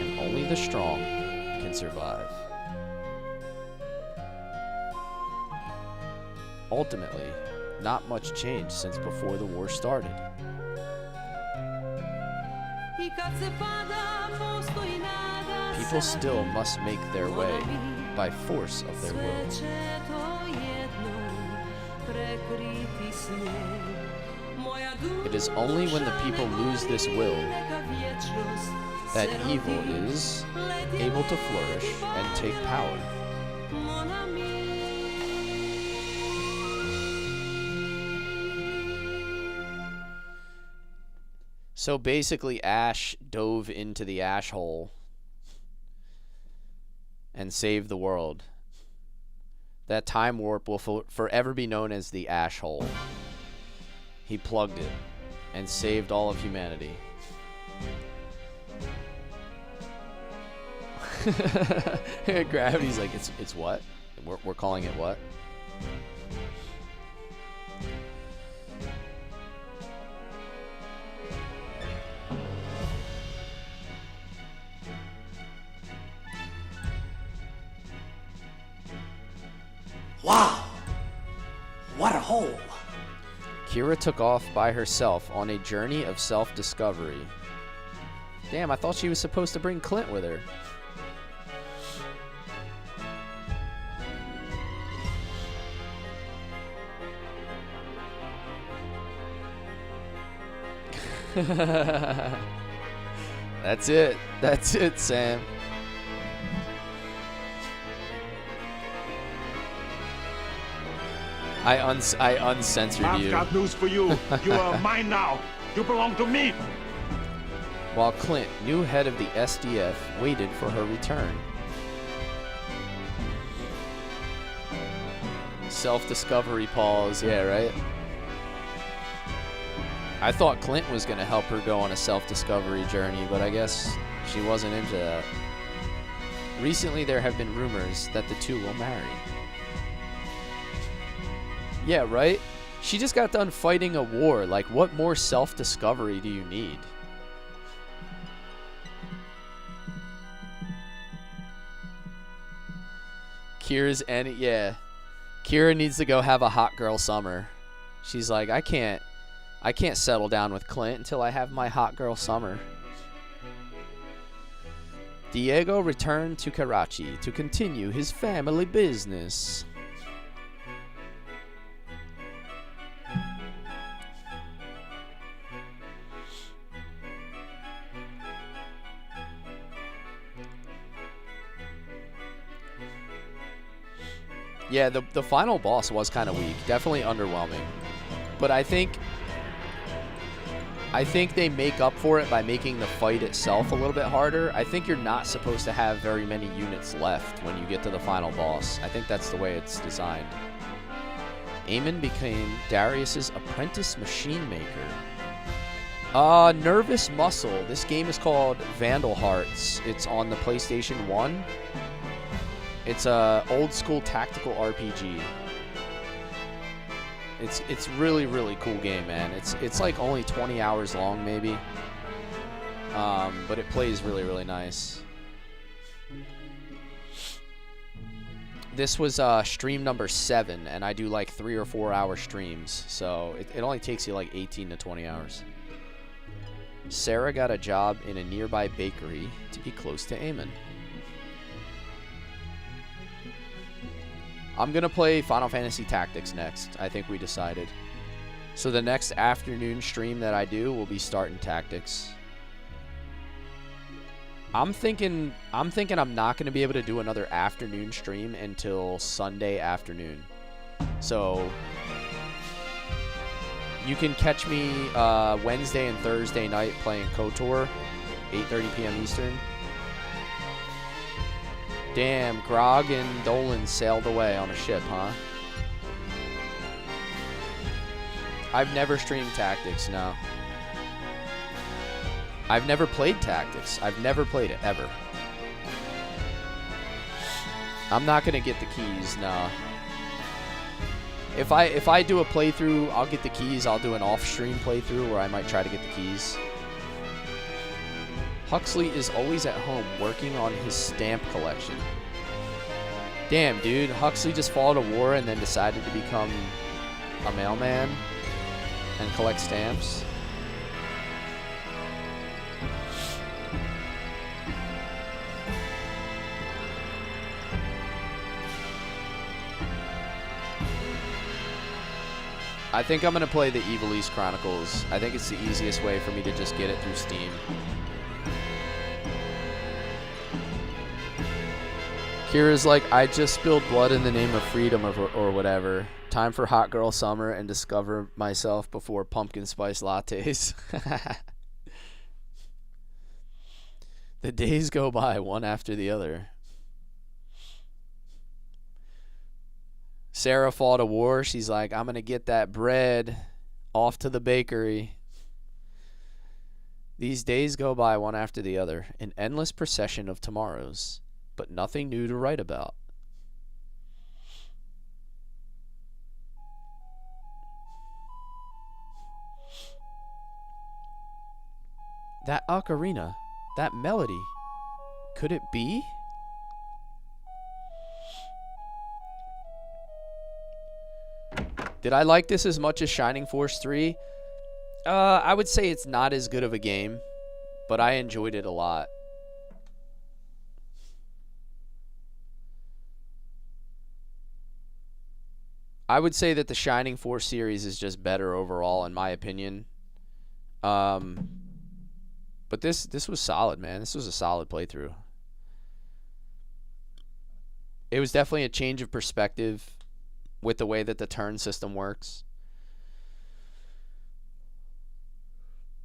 and only the strong can survive. Ultimately, not much changed since before the war started. People still must make their way by force of their will. It is only when the people lose this will that evil is able to flourish and take power. So basically, Ash dove into the ash hole and saved the world. That time warp will forever be known as the ash hole. He plugged it and saved all of humanity. Gravity's like, it's what? We're calling it what? Wow! What a hole! Kira took off by herself on a journey of self-discovery. Damn, I thought she was supposed to bring Clint with her. That's it. That's it, Sam. I uncensored I've you. got news for you. You are mine now. You belong to me. While Clint, new head of the SDF, waited for her return. Self-discovery pause. Yeah, right? I thought Clint was going to help her go on a self-discovery journey, but I guess she wasn't into that. Recently, there have been rumors that the two will marry. Yeah, right? She just got done fighting a war. Like, what more self-discovery do you need? Yeah. Kira needs to go have a hot girl summer. She's like, I can't settle down with Clint until I have my hot girl summer. Diego returned to Karachi to continue his family business. Yeah, the final boss was kind of weak. Definitely underwhelming. But I think they make up for it by making the fight itself a little bit harder. I think you're not supposed to have very many units left when you get to the final boss. I think that's the way it's designed. Eamon became Darius's apprentice machine maker. Nervous Muscle. This game is called Vandal Hearts. It's on the PlayStation 1. It's a old school tactical RPG. It's really, really cool game, man. It's like only 20 hours long, maybe. But it plays really, really nice. This was stream number 7, and I do like 3 or 4 hour streams, so it only takes you like 18 to 20 hours. Sarah got a job in a nearby bakery to be close to Eamon. I'm going to play Final Fantasy Tactics next. I think we decided. So the next afternoon stream that I do will be starting Tactics. I'm thinking I'm not going to be able to do another afternoon stream until Sunday afternoon. So you can catch me Wednesday and Thursday night playing KOTOR, 8:30 p.m. Eastern. Damn, Grog and Dolan sailed away on a ship, huh? I've never streamed Tactics, no. I've never played Tactics. I've never played it, ever. I'm not going to get the keys, no. If I do a playthrough, I'll get the keys. I'll do an off-stream playthrough where I might try to get the keys. Huxley is always at home working on his stamp collection. Damn, dude. Huxley just fought a war and then decided to become a mailman and collect stamps. I think I'm going to play the Evil East Chronicles. I think it's the easiest way for me to just get it through Steam. Kira's like, I just spilled blood in the name of freedom or whatever. Time for hot girl summer and discover myself before pumpkin spice lattes. The days go by one after the other. Sarah fought a war. She's like, I'm going to get that bread off to the bakery. These days go by one after the other, an endless procession of tomorrows, but nothing new to write about. That ocarina, that melody, could it be? Did I like this as much as Shining Force 3? I would say it's not as good of a game, but I enjoyed it a lot. I would say that the Shining Force series is just better overall, in my opinion. But this was solid, man. This was a solid playthrough. It was definitely a change of perspective with the way that the turn system works.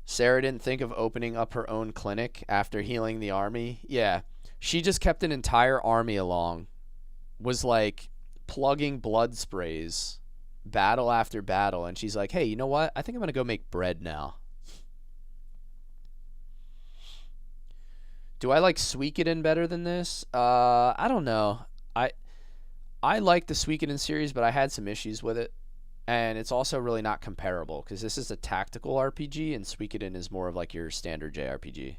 Sarah didn't think of opening up her own clinic after healing the army. Yeah, she just kept an entire army along. Was like plugging blood sprays, battle after battle, and she's like, hey, you know what? I think I'm going to go make bread now. Do I like Suikoden better than this? I don't know. I like the Suikoden series, but I had some issues with it. And it's also really not comparable, because this is a tactical RPG, and Suikoden is more of like your standard JRPG.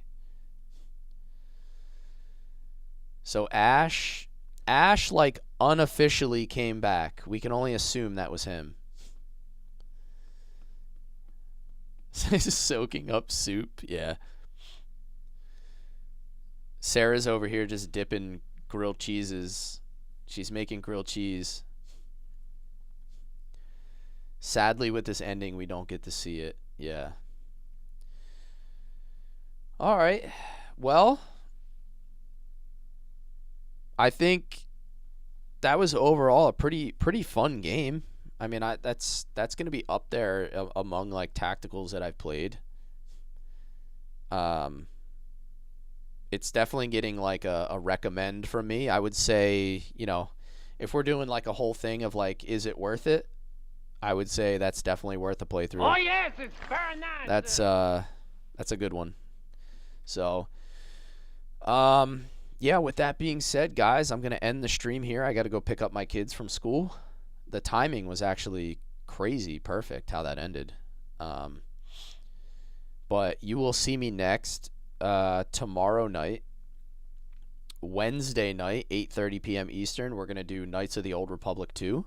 So Ash like unofficially came back. We can only assume that was him. Soaking up soup, yeah. Sarah's over here just dipping grilled cheeses. She's making grilled cheese. Sadly, with this ending, we don't get to see it. Yeah. All right. Well, I think that was overall a pretty fun game. I mean, that's going to be up there among like tacticals that I've played. It's definitely getting like a recommend from me. I would say, you know, if we're doing like a whole thing of like, is it worth it? I would say that's definitely worth a playthrough. Oh yes, it's very nice. That's a good one. So, yeah, with that being said, guys, I'm going to end the stream here. I got to go pick up my kids from school. The timing was actually crazy perfect how that ended. But you will see me next tomorrow night, Wednesday night, 8:30 p.m. Eastern. We're going to do Knights of the Old Republic 2.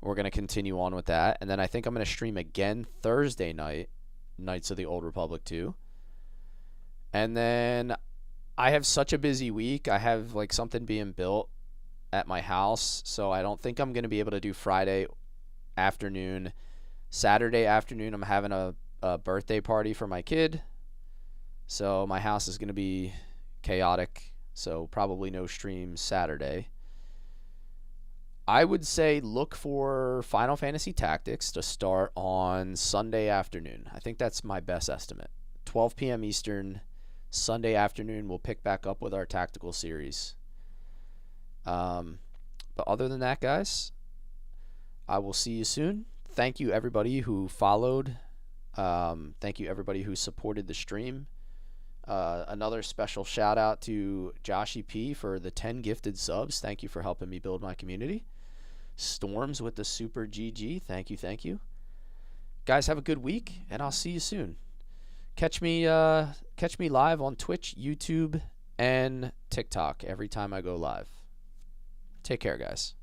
We're going to continue on with that. And then I think I'm going to stream again Thursday night, Knights of the Old Republic 2. And then I have such a busy week. I have like something being built at my house, so I don't think I'm going to be able to do Friday afternoon. Saturday afternoon, I'm having a birthday party for my kid. So my house is going to be chaotic, so probably no stream Saturday. I would say look for Final Fantasy Tactics to start on Sunday afternoon. I think that's my best estimate. 12 p.m. Eastern, Sunday afternoon, we'll pick back up with our tactical series. But other than that, guys, I will see you soon. Thank you, everybody who followed. Thank you, everybody who supported the stream. Another special shout out to Joshy P for the 10 gifted subs. Thank you for helping me build my community. Storms with the Super GG. Thank you, thank you. Guys, have a good week, and I'll see you soon. Catch me live on Twitch, YouTube, and TikTok every time I go live. Take care, guys.